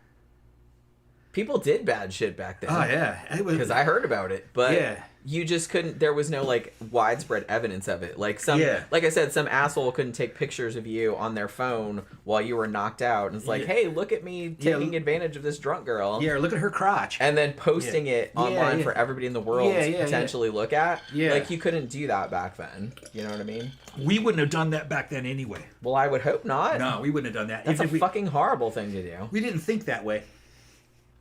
people did bad shit back then. Oh yeah, because I heard about it, but you just couldn't. There was no like widespread evidence of it. Like like I said, some asshole couldn't take pictures of you on their phone while you were knocked out, and it's like, hey, look at me taking advantage of this drunk girl. Yeah, or look at her crotch, and then posting it online for everybody in the world to potentially look at. Yeah, like you couldn't do that back then. You know what I mean? We wouldn't have done that back then anyway. Well, I would hope not. No, we wouldn't have done that. That's a fucking horrible thing to do. We didn't think that way.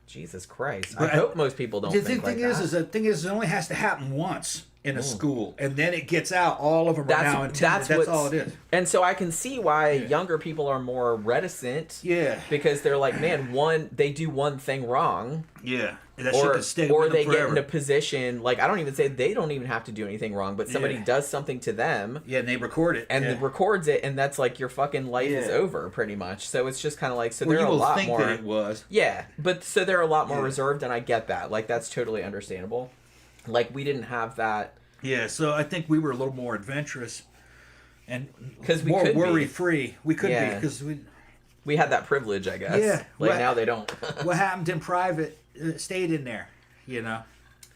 Jesus Christ! But I hope most people don't. The thing is, it only has to happen once in a school, and then it gets out. All of them are now intended. That's all it is. And so I can see why younger people are more reticent. Yeah. Because they're like, man, they do one thing wrong. Yeah. that shit could stay with them they forever. get in a position, like, I don't even say they don't even have to do anything wrong, but somebody does something to them. Yeah, and they record it. And records it, and that's like your fucking life is over, pretty much. So it's just kind of like, so there are a lot more. That it was. Yeah, but so they're a lot more reserved, and I get that. Like, that's totally understandable. Like, we didn't have that. Yeah, so I think we were a little more adventurous and we more could worry-free. We could be, because we had that privilege, I guess. Yeah. Like, now they don't. What happened in private stayed in there,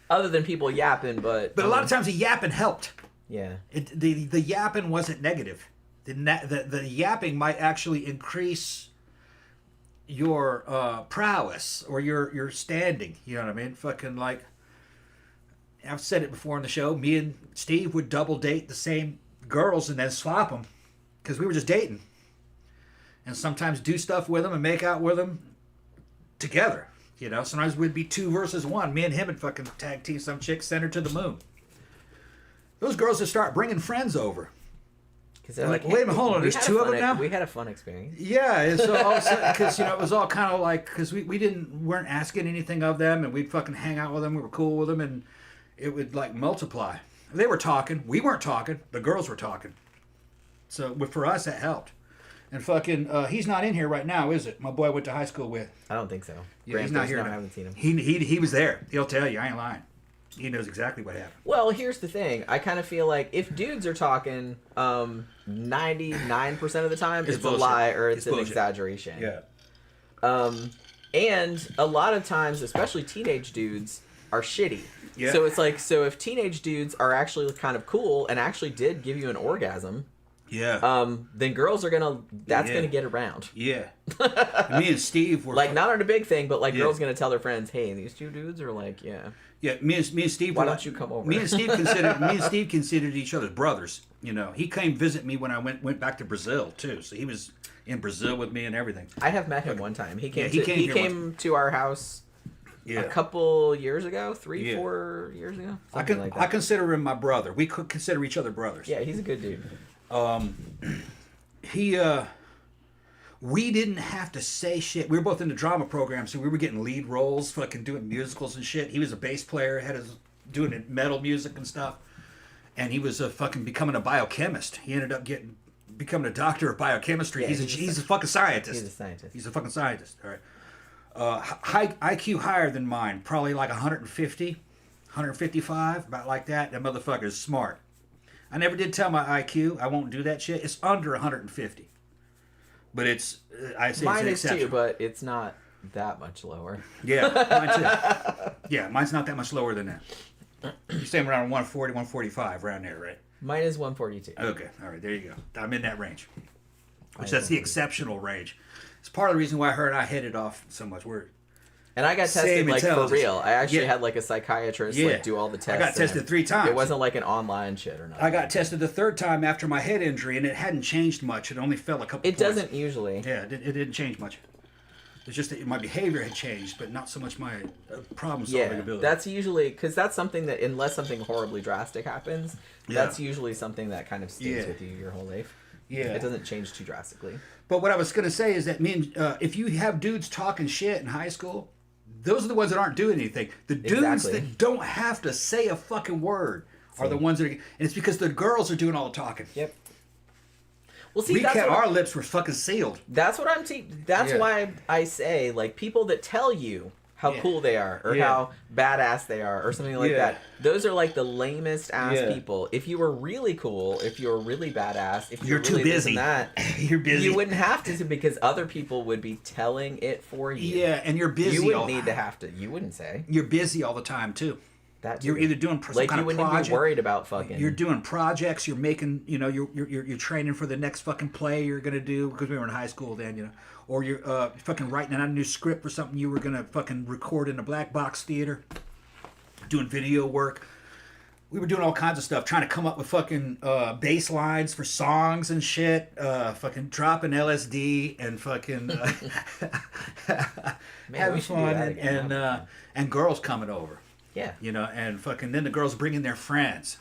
Other than people yapping, but a lot of times the yapping helped. Yeah. The yapping wasn't negative. The yapping might actually increase your prowess or your standing. You know what I mean? Fucking like, I've said it before on the show. Me and Steve would double date the same girls and then swap them because we were just dating. And sometimes do stuff with them and make out with them together. Sometimes we'd be 2 versus 1. Me and him would fucking tag team some chick, send her to the moon. Those girls would start bringing friends over. Because they're like, wait a minute, hold on, there's 2 of them now? We had a fun experience. Yeah, and so all of a sudden, because, it was all kind of like, because we weren't asking anything of them, and we'd fucking hang out with them, we were cool with them, and it would, like, multiply. They were talking, we weren't talking, the girls were talking. So, for us, that helped. And fucking, he's not in here right now, is it? My boy I went to high school with. I don't think so. Yeah, he's not here. I haven't seen him. He was there. He'll tell you. I ain't lying. He knows exactly what happened. Well, here's the thing. I kind of feel like if dudes are talking, 99% of the time, it's a lie or it's an exaggeration. Yeah. And a lot of times, especially teenage dudes, are shitty. Yeah. So it's like, so if teenage dudes are actually kind of cool and actually did give you an orgasm, then girls are gonna get around. Yeah. Me and Steve were like, not on a big thing, but like girls gonna tell their friends, hey, these 2 dudes are like, Yeah, me and Steve. Why don't you come over? Me and Steve considered each other brothers. He came visit me when I went back to Brazil too. So he was in Brazil with me and everything. I have met him one time. He came to our house a couple years ago, 4 years ago. I consider him my brother. We could consider each other brothers. Yeah, he's a good dude. We didn't have to say shit. We were both in the drama program, so we were getting lead roles, fucking doing musicals and shit. He was a bass player, doing metal music and stuff, and he was fucking becoming a biochemist. He ended up becoming a doctor of biochemistry. Yeah, he's a fucking scientist. He's a scientist. He's a fucking scientist. All right. High IQ higher than mine, probably like 150, 155, about like that. That motherfucker's smart. I never did tell my IQ. I won't do that shit. It's under 150. But I say mine it's is too, but it's not that much lower. Yeah, mine too. Yeah, mine's not that much lower than that. You're saying around 140, 145, around there, right? Mine is 142. Okay, all right, there you go. I'm in that range. That's the exceptional range. It's part of the reason why her and I hit it off so much. And I got tested, like, for real. I actually had, like, a psychiatrist, like, do all the tests. I got tested 3 times. It wasn't, like, an online shit or nothing. I got tested the 3rd time after my head injury, and it hadn't changed much. It only fell a couple points. It doesn't usually. Yeah, it didn't change much. It's just that my behavior had changed, but not so much my problem-solving ability. That's usually... Because that's something that, unless something horribly drastic happens, that's usually something that kind of stays with you your whole life. Yeah. It doesn't change too drastically. But what I was going to say is that if you have dudes talking shit in high school... Those are the ones that aren't doing anything. The dudes that don't have to say a fucking word are the ones that are... And it's because the girls are doing all the talking. Yep. Well, see, our lips were fucking sealed. That's what That's why I say, like, people that tell you how cool they are or how badass they are or something like that. Those are, like, the lamest ass people. If you were really cool, if you were really badass, if you're really too busy, you're busy. You wouldn't have to, because other people would be telling it for you. Yeah, and you're busy. You wouldn't need to have to. You wouldn't say. You're busy all the time too. You're either doing some kind of project. You wouldn't be worried about fucking. You're doing projects. You're making. You're training for the next fucking play you're gonna do, because we were in high school then. Or you're fucking writing out a new script for something you were gonna fucking record in a black box theater. Doing video work. We were doing all kinds of stuff, trying to come up with fucking bass lines for songs and shit. Fucking dropping LSD and fucking having fun and girls coming over. Yeah. And fucking then the girls bringing their friends.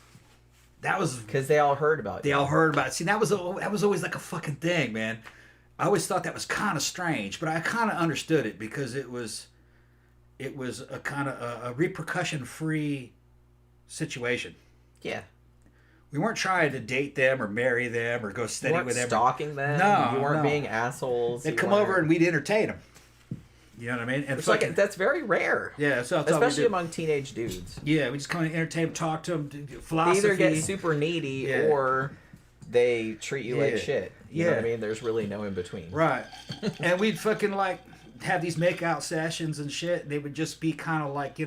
That was because they all heard about it. They all heard about it. See, that was always like a fucking thing, man. I always thought that was kind of strange, but I kind of understood it because it was it was a kind of a repercussion-free situation. Yeah. We weren't trying to date them or marry them or go steady with them. Stalking them. No, you weren't being assholes. They'd come over and we'd entertain them. You know what I mean? And like, that's very rare. Yeah, so especially among teenage dudes. Yeah, we just kind of entertain them, talk to them, philosophy. They either get super needy or they treat you like shit. You know what I mean? There's really no in between. Right. And we'd fucking like have these make-out sessions and shit. They would just be kind of like,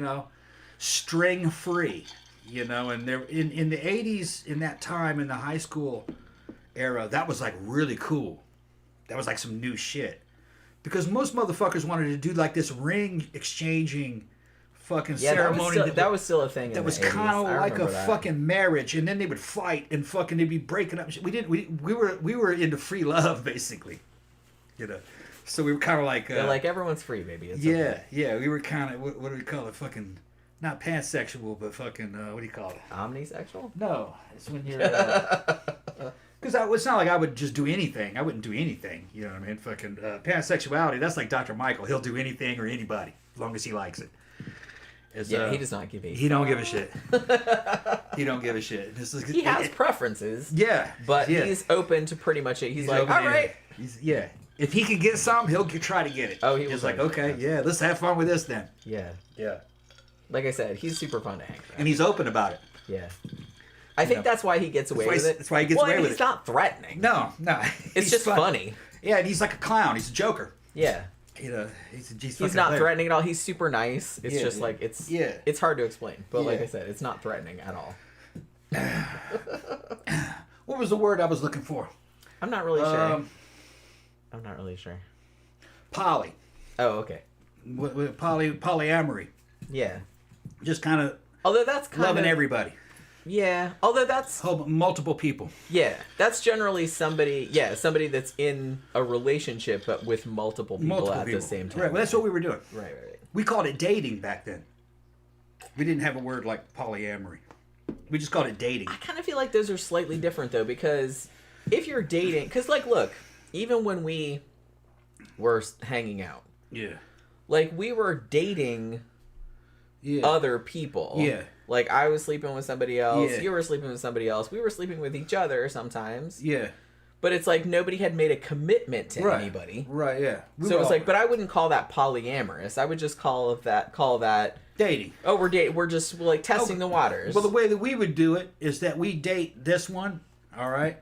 string free. And there in the 80s, in that time, in the high school era, that was like really cool. That was like some new shit. Because most motherfuckers wanted to do like this ring exchanging fucking ceremony. That was still a thing. That was kind of like a fucking marriage, and then they would fight and fucking they'd be breaking up. We were into free love basically, So we were kind of like like everyone's free, baby. It's okay. We were kind of what do we call it? Fucking not pansexual, but fucking what do you call it? Omnisexual? No, it's when you're. Because it's not like I would just do anything. I wouldn't do anything. You know what I mean? Fucking pansexuality, that's like Dr. Michael. He'll do anything or anybody as long as he likes it. He does not give a He don't give a shit. He don't give a shit. He has preferences. Yeah. But he's open to pretty much it. He's like, all right. If he can get some, he'll try to get it. Oh, he was like, okay, let's have fun with this then. Yeah. Yeah. Like I said, he's super fun to hang with. And he's open about it. Yeah. I think that's why he gets away with it. That's why he gets away with it. He's not threatening. No. It's just funny. Yeah, and he's like a clown. He's a joker. Yeah. He's not threatening at all. He's super nice. It's just like it's hard to explain. But like I said, it's not threatening at all. What was the word I was looking for? I'm not really sure. Poly. Oh, okay. Polyamory. Yeah. Just kind of. Although that's kind loving everybody. Yeah. Although that's multiple people. Yeah. That's generally somebody that's in a relationship but with multiple people the same time. Right. Well, that's what we were doing. Right. We called it dating back then. We didn't have a word like polyamory. We just called it dating. I kind of feel like those are slightly different though, because if you're dating, because like, look, even when we were hanging out, like we were dating other people. Yeah. Like I was sleeping with somebody else. You were sleeping with somebody else. We were sleeping with each other sometimes. Yeah. But it's like nobody had made a commitment to anybody. Right, yeah. So it was like, but I wouldn't call that polyamorous. I would just call that dating. Oh, we're dating. We're just like testing the waters. Well, the way that we would do it is that we date this one, all right,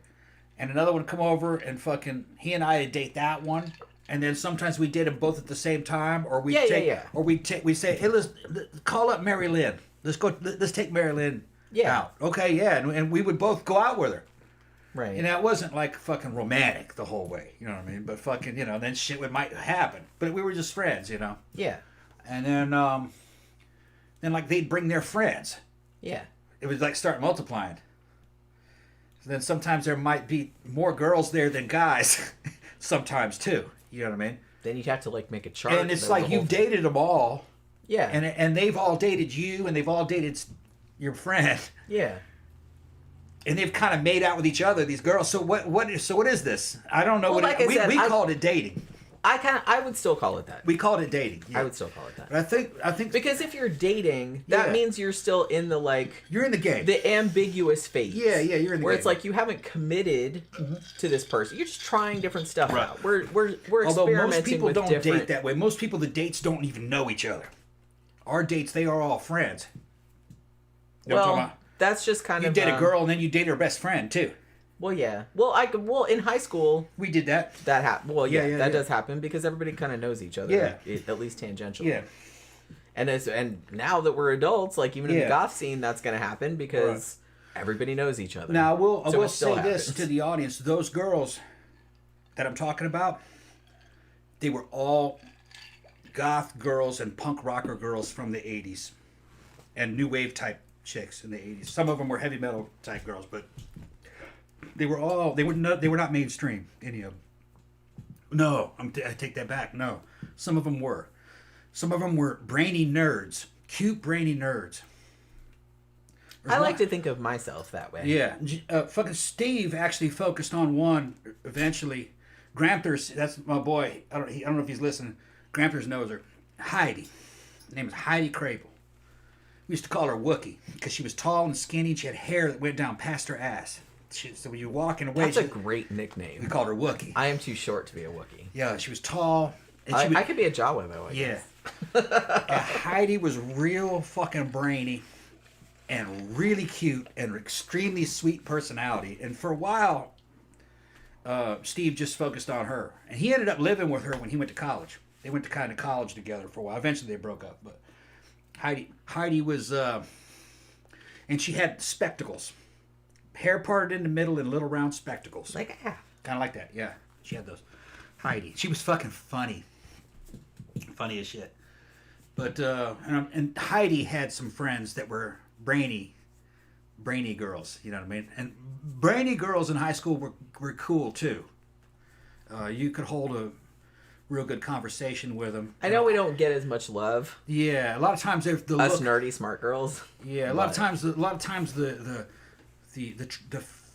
and another one come over and fucking he and I would date that one, and then sometimes we date them both at the same time, or we or we say, hey, let's call up Mary Lynn. Let's take Mary Lynn out. Okay, and we would both go out with her. Right. And it wasn't like fucking romantic the whole way, you know what I mean? But fucking, then shit might happen. But we were just friends, Yeah. And then like they'd bring their friends. Yeah. It would like start multiplying. So then sometimes there might be more girls there than guys. Sometimes too. You know what I mean? Then you'd have to like make a chart. And it's like you've dated them all. Yeah. And they've all dated you and they've all dated your friend. Yeah. And they've kind of made out with each other, these girls. So what is this? I don't know. Well, We called it dating. I would still call it that. We called it dating. Yeah. I would still call it that. But I think because if you're dating, that means you're still in the you're in the game. The ambiguous phase. Yeah, you're in the game. Where it's like you haven't committed to this person. You're just trying different stuff out. We're experimenting. Although most people don't different... date that way. Most people the dates don't even know each other. Our dates, they are all friends. You know what I'm talking about? That's just kind of... You date a girl and then you date her best friend, too. Well, yeah. Well, in high school... We did that. That happened. Well, that does happen because everybody kind of knows each other. Yeah. At least tangentially. Yeah. And now that we're adults, like even in the goth scene, that's going to happen because everybody knows each other. Now, I will say this to the audience. Those girls that I'm talking about, they were all goth girls and punk rocker girls from the 80s. And new wave type chicks in the 80s. Some of them were heavy metal type girls, but they were not mainstream, any of them. No, I take that back. No, some of them were. Some of them were brainy nerds, cute brainy nerds. I like to think of myself that way. Yeah, fucking Steve actually focused on one eventually. Gramthars, that's my boy. I don't know if he's listening. Gramthars knows her. Heidi. Her name was Heidi Crapel. We used to call her Wookie because she was tall and skinny. And she had hair that went down past her ass. So when you were walking away... That's a great nickname. We called her Wookie. I am too short to be a Wookie. Yeah, she was tall. And I could be a Jawa, though, I guess. And Heidi was real fucking brainy and really cute and extremely sweet personality. And for a while, Steve just focused on her. And he ended up living with her when he went to college. They went to kind of college together for a while. Eventually they broke up. But Heidi was... and she had spectacles. Hair parted in the middle and little round spectacles. Like, Kind of like that, yeah. She had those. Heidi. She was fucking funny. Funny as shit. But, and Heidi had some friends that were brainy girls, you know what I mean? And brainy girls in high school were cool, too. You could hold a real good conversation with them. I know we don't get as much love. Yeah, a lot of times they're the us nerdy smart girls. Yeah, a lot of times the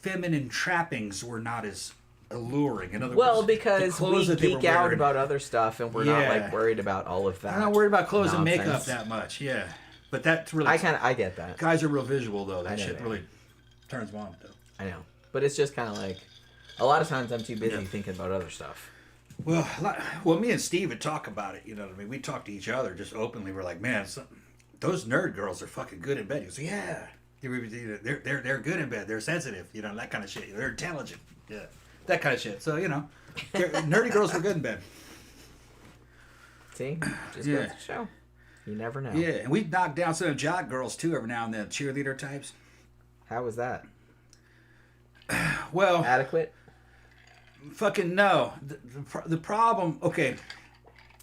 feminine trappings were not as alluring. In other words, because we geek out about other stuff and we're not like worried about all of that. I'm not worried about clothes and makeup that much. Yeah, but that's really. I get that. Guys are real visual though. That shit really turns them on though. I know, but it's just kind of like a lot of times I'm too busy thinking about other stuff. Well, me and Steve would talk about it. You know what I mean? We talk to each other just openly. We're like, man, those nerd girls are fucking good in bed. He goes, yeah, they're good in bed. They're sensitive. You know, that kind of shit. They're intelligent. Yeah. That kind of shit. So, you know, nerdy girls were good in bed. See? Just goes to show. You never know. Yeah, and we knocked down some jock girls, too, every now and then. Cheerleader types. How was that? Well... Adequate? Fucking no. The problem... Okay.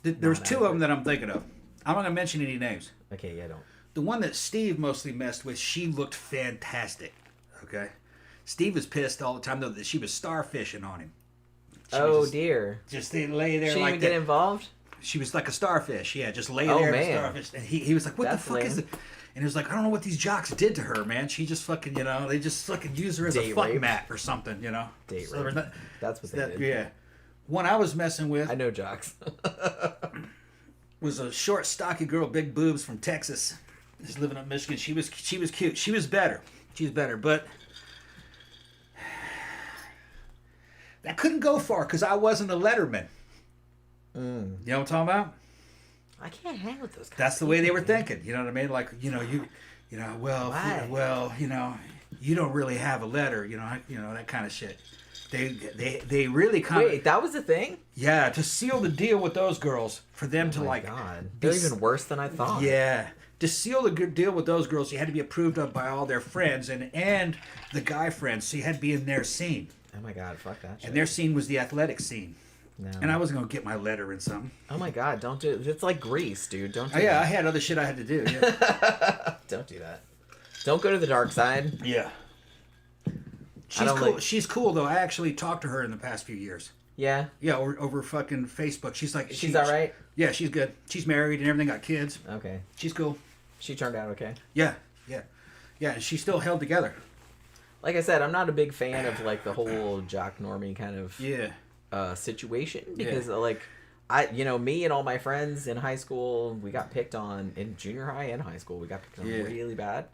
There's two of them that I'm thinking of. I'm not going to mention any names. Okay, yeah, don't. The one that Steve mostly messed with, she looked fantastic. Okay? Steve was pissed all the time, though, that she was starfishing on him. Dear. Just they lay there she like didn't get involved? She was like a starfish. Yeah, just lay there and starfish. And he was like, what the fuck is it? And he was like, I don't know what these jocks did to her, man. She just fucking, you know, they just fucking use her as a fuck mat or something, you know? Date rape. That's what they did. Yeah. One I was messing with. I know jocks. was a short, stocky girl, big boobs from Texas. She's living up in Michigan. She was cute. She was better. But... that couldn't go far because I wasn't a letterman. You know what I'm talking about? I can't hang with those guys. That's the way they were thinking. You know what I mean? Like, you know, you don't really have a letter. You know that kind of shit. They really kind of... Wait, that was the thing? Yeah, to seal the deal with those girls, for them to like... God. They're even worse than I thought. Yeah. To seal the good deal with those girls, you had to be approved of by all their friends and the guy friends, so you had to be in their scene. Oh my God, fuck that shit. And their scene was the athletic scene. No. And I wasn't going to get my letter in something. Oh my God, don't do it. It's like Grease, dude. Don't do that. Yeah, I had other shit I had to do. Yeah. Don't do that. Don't go to the dark side. Yeah. She's cool. She's cool, though. I actually talked to her in the past few years. Yeah? Yeah, over fucking Facebook. She's like... She's all right? Yeah, she's good. She's married and everything, got kids. Okay. She's cool. She turned out okay? Yeah, yeah. Yeah, and she's still held together. Like I said, I'm not a big fan of like the whole jock normie kind of situation because like me and all my friends in high school, we got picked on in junior high and high school. We got picked on really bad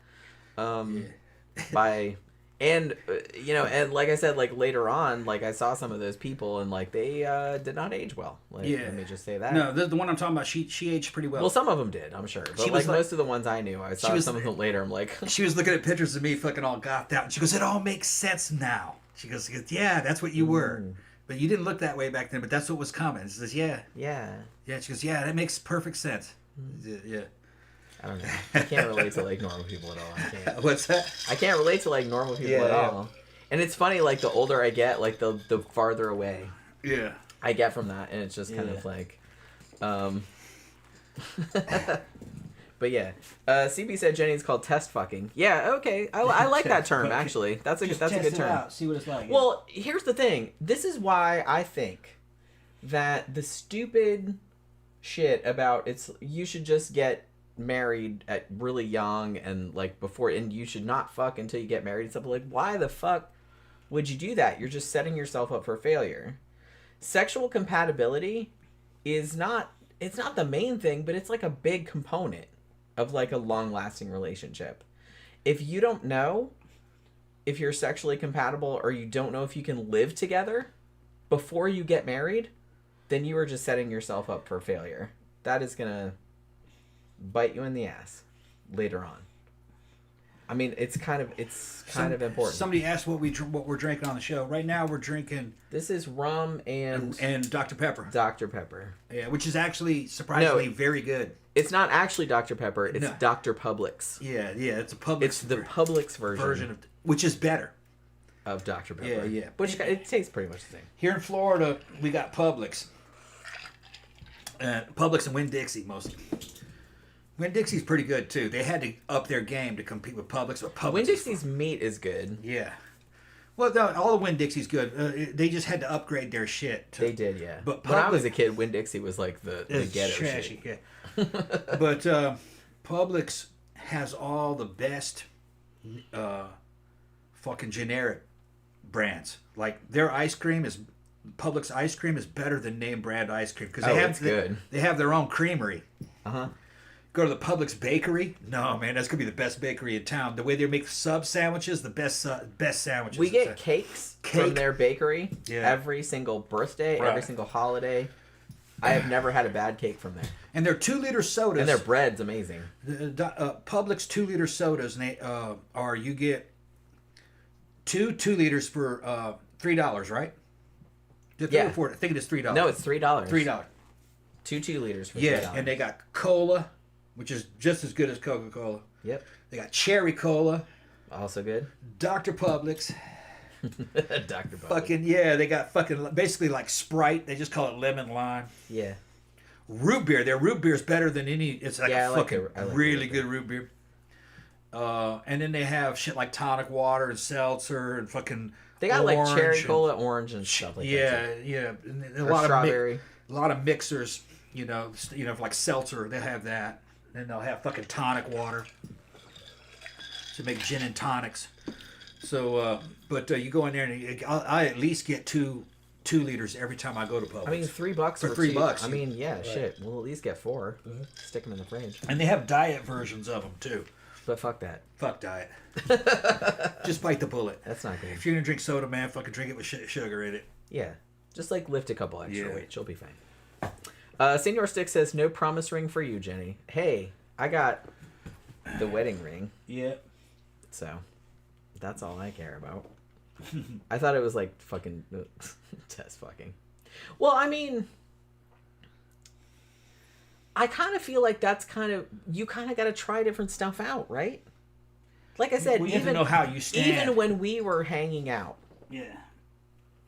by and and like I said, like later on, like I saw some of those people and like they did not age well. Like, let me just say that. No, the one I'm talking about, she aged pretty well. Well, some of them did, I'm sure. But like most of the ones I knew, I saw some of them later. I'm like, she was looking at pictures of me fucking all gothed out, and she goes, "It all makes sense now." She goes, "Yeah, that's what you were, but you didn't look that way back then. But that's what was coming." She says, "Yeah." She goes, "Yeah, that makes perfect sense." Yeah. I don't know. I can't relate to like normal people at all. I can't. What's that? I can't relate to like normal people at all. And it's funny, like the older I get, like the farther away I get from that, and it's just kind of like, but yeah. CB said Jenny's called test fucking. Yeah, okay. I like that term actually. That's a good term. Out, see what it's like. Well, here's the thing. This is why I think that the stupid shit about you should just get married at really young and like before, and you should not fuck until you get married and stuff. Like, why the fuck would you do that? You're just setting yourself up for failure. Sexual compatibility is not it's not the main thing, but it's like a big component of like a long-lasting relationship. If you don't know if you're sexually compatible or you don't know if you can live together before you get married, then you are just setting yourself up for failure. That is going to bite you in the ass later on. I mean, it's kind of important. Somebody asked what we're drinking on the show. Right now, we're drinking. This is rum and Dr. Pepper. Dr. Pepper. Yeah, which is actually surprisingly very good. It's not actually Dr. Pepper. It's Dr. Publix. Yeah, it's a Publix. It's the Publix version of, which is better. Of Dr. Pepper. Yeah. Which it tastes pretty much the same. Here in Florida, we got Publix. Publix and Winn-Dixie mostly. Winn-Dixie's pretty good too. They had to up their game to compete with Publix, but Publix. Winn-Dixie's meat is good. Yeah. Well, no, all the Winn-Dixie's good. They just had to upgrade their shit. They did, yeah. But when I was a kid, Winn-Dixie was like the ghetto trashy, shit. Yeah. But Publix has all the best fucking generic brands. Like their ice cream is Publix ice cream is better than name brand ice cream because they have their own creamery. Go to the Publix bakery. No, man, that's gonna be the best bakery in town. The way they make sub sandwiches, the best sandwiches. We get cakes from their bakery every single birthday, every single holiday. I have never had a bad cake from there. And their 2-liter sodas. And their bread's amazing. Publix 2-liter sodas, and they you get 2 liters for $3, right? Yeah. I think it is $3. No, it's $3. $3. 2 liters for $3. Yeah, and they got cola, which is just as good as Coca-Cola. Yep. They got cherry cola. Also good. Dr. Publix. Dr. Publix. They got basically like Sprite. They just call it lemon lime. Yeah. Root beer. Their root beer is better than any. It's like I like really good root beer. And then they have shit like tonic water and seltzer and fucking. They got like cherry cola, orange, and stuff like that. Yeah. And a lot of strawberry. A lot of mixers. Like seltzer, they have that. Then they'll have fucking tonic water to make gin and tonics. So, but you go in there and I at least get 2 liters every time I go to Publix. I mean, $3 for $3. I mean, shit. We'll at least get 4. Stick them in the fridge. And they have diet versions of them too. But fuck that. Fuck diet. Just bite the bullet. That's not good. If you're gonna drink soda, man, fucking drink it with sugar in it. Yeah, just like lift a couple extra weights. You'll be fine. Senior Stick says no promise ring for you, Jenny. Hey, I got the wedding ring. Yeah. So that's all I care about. I thought it was like fucking test fucking. Well, I mean, I kind of feel like that's you kind of got to try different stuff out, right? Like I said, you even know how you stand. Even when we were hanging out, yeah,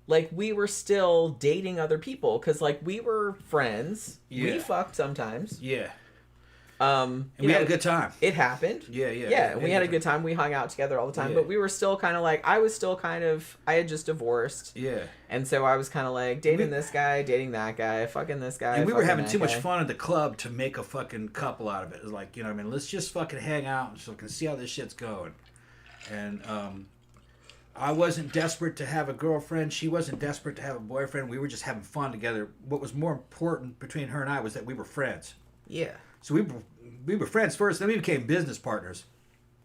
like we were still dating other people because like we were friends. Yeah. We fucked sometimes. Yeah. And we had a good time. It happened. Yeah. We had a good time. We hung out together all the time, but we were still kind of like, I had just divorced. Yeah. And so I was kind of like dating this guy, dating that guy, fucking this guy. And we were having too much fun at the club to make a fucking couple out of it. It was like, let's just fucking hang out and so we can see how this shit's going. And I wasn't desperate to have a girlfriend. She wasn't desperate to have a boyfriend. We were just having fun together. What was more important between her and I was that we were friends. Yeah. So we were friends first, then we became business partners.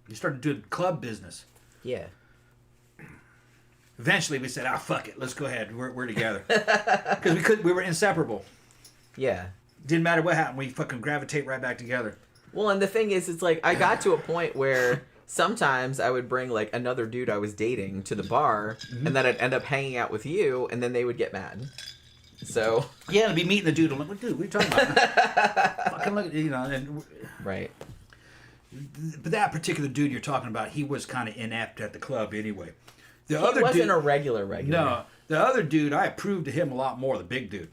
We started doing club business. Yeah. Eventually, we said, fuck it, let's go ahead. We're together because we were inseparable. Yeah. Didn't matter what happened, we fucking gravitate right back together. Well, and the thing is, it's like I got to a point where sometimes I would bring like another dude I was dating to the bar, and then I'd end up hanging out with you, and then they would get mad. So yeah, I'd be meeting the dude. I'm like, dude, what are you talking about? Fucking look, and right. But that particular dude you're talking about, he was kind of inept at the club anyway. He wasn't a regular. No, the other dude, I approved of him a lot more. The big dude,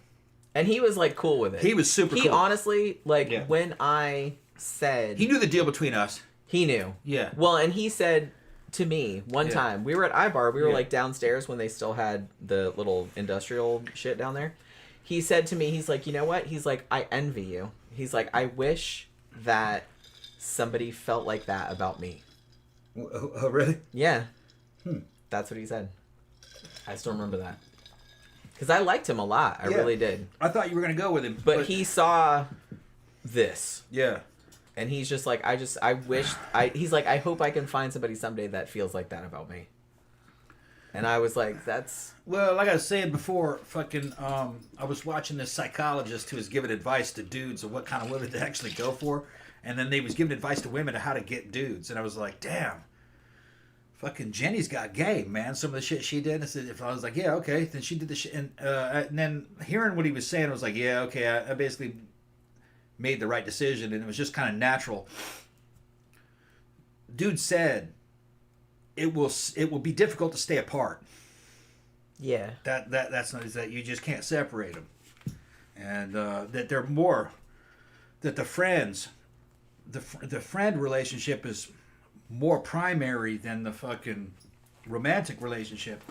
and he was like cool with it. He was super cool. He honestly, like when I said he knew the deal between us. He knew. Yeah. Well, and he said to me one time, we were at iBar, we were like downstairs when they still had the little industrial shit down there. He said to me, he's like, you know what? He's like, I envy you. He's like, I wish that somebody felt like that about me. Oh, really? Yeah. That's what he said. I still remember that. Because I liked him a lot. I really did. I thought you were going to go with him. But he saw this. Yeah. And he's just like, he's like, I hope I can find somebody someday that feels like that about me. And I was like, that's... Well, like I was saying before, fucking, I was watching this psychologist who was giving advice to dudes of what kind of women to actually go for. And then they was giving advice to women on how to get dudes. And I was like, damn. Fucking Jenny's got game, man. Some of the shit she did. If I was like, yeah, okay. Then she did the shit. And then hearing what he was saying, I was like, yeah, okay. I basically made the right decision. And it was just kind of natural. Dude said, it will be difficult to stay apart. Yeah. That's not, is that you just can't separate them. And that they're more, that the friends, the friend relationship is more primary than the fucking romantic relationship.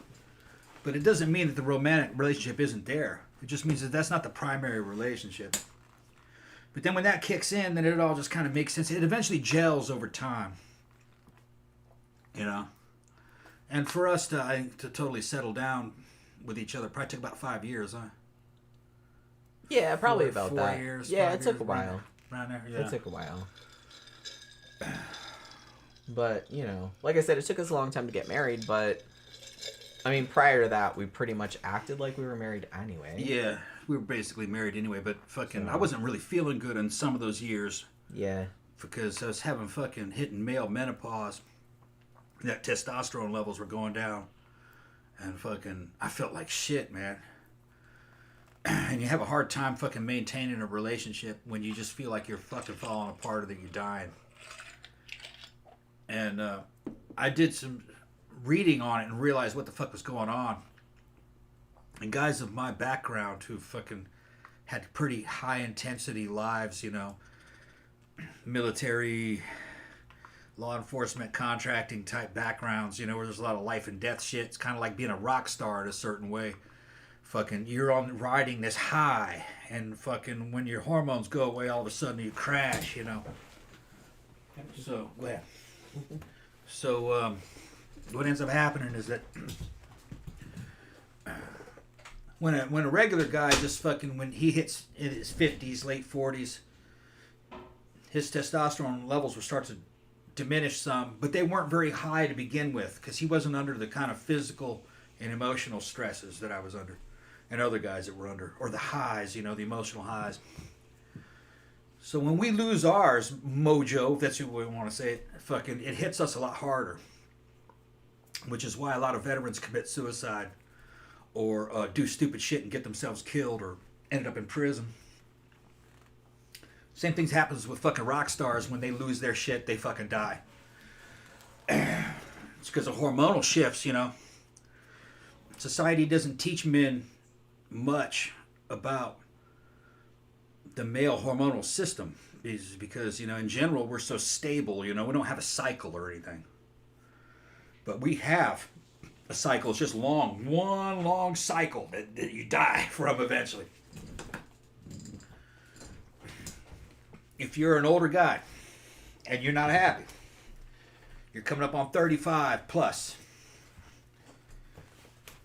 But it doesn't mean that the romantic relationship isn't there. It just means that that's not the primary relationship. But then when that kicks in, then it all just kind of makes sense. It eventually gels over time. You know? And for us to totally settle down with each other probably took about 5 years, huh? Yeah, probably about 4 that. years. Yeah, it took a while. Around there, yeah. It took a while. But, you know, like I said, it took us a long time to get married, but, I mean, prior to that, we pretty much acted like we were married anyway. Yeah, we were basically married anyway, but fucking, I wasn't really feeling good in some of those years. Yeah. Because I was hitting male menopause. That testosterone levels were going down. And fucking, I felt like shit, man. And you have a hard time fucking maintaining a relationship when you just feel like you're fucking falling apart or that you're dying. And I did some reading on it and realized what the fuck was going on. And guys of my background who fucking had pretty high intensity lives, you know, military, law enforcement, contracting type backgrounds, you know, where there's a lot of life and death shit. It's kind of like being a rock star in a certain way. Fucking, you're riding this high, and fucking when your hormones go away, all of a sudden you crash, you know. So, yeah. So, what ends up happening is that when a regular guy just fucking, when he hits in his 50s, late 40s, his testosterone levels will start to diminish some, but they weren't very high to begin with because he wasn't under the kind of physical and emotional stresses that I was under and other guys that were under, or the highs, you know, the emotional highs. So when we lose ours, mojo, if that's what we want to say it, fucking, it hits us a lot harder, which is why a lot of veterans commit suicide or do stupid shit and get themselves killed or end up in prison. Same things happens with fucking rock stars. When they lose their shit, they fucking die. It's because of hormonal shifts, you know. Society doesn't teach men much about the male hormonal system, is because, you know, in general, we're so stable, you know, we don't have a cycle or anything. But we have a cycle. It's just one long cycle that you die from eventually. If you're an older guy and you're not happy, you're coming up on 35 plus,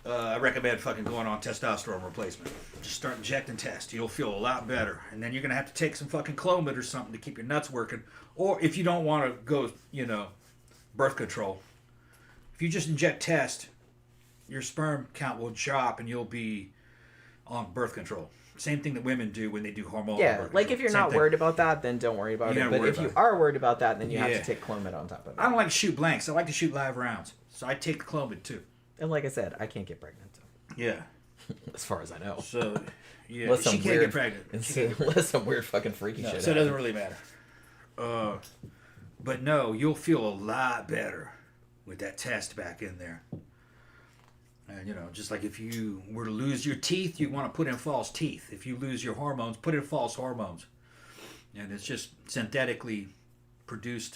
I recommend fucking going on testosterone replacement. Just start injecting test. You'll feel a lot better. And then you're going to have to take some fucking Clomid or something to keep your nuts working. Or if you don't want to go, you know, birth control, if you just inject test, your sperm count will drop and you'll be on birth control. Same thing that women do when they do hormonal birth control. Like if you're not worried about that, then don't worry about it. But if you are worried about that, then you have to take Clomid on top of it. I don't like to shoot blanks. I like to shoot live rounds. So I take the Clomid too. And like I said, I can't get pregnant. So. Yeah. As far as I know. So, yeah. Unless she can't get pregnant. Unless some weird fucking freaky shit So it doesn't really matter. But no, you'll feel a lot better with that test back in there. And, you know, just like if you were to lose your teeth, you want to put in false teeth. If you lose your hormones, put in false hormones. And it's just synthetically fucking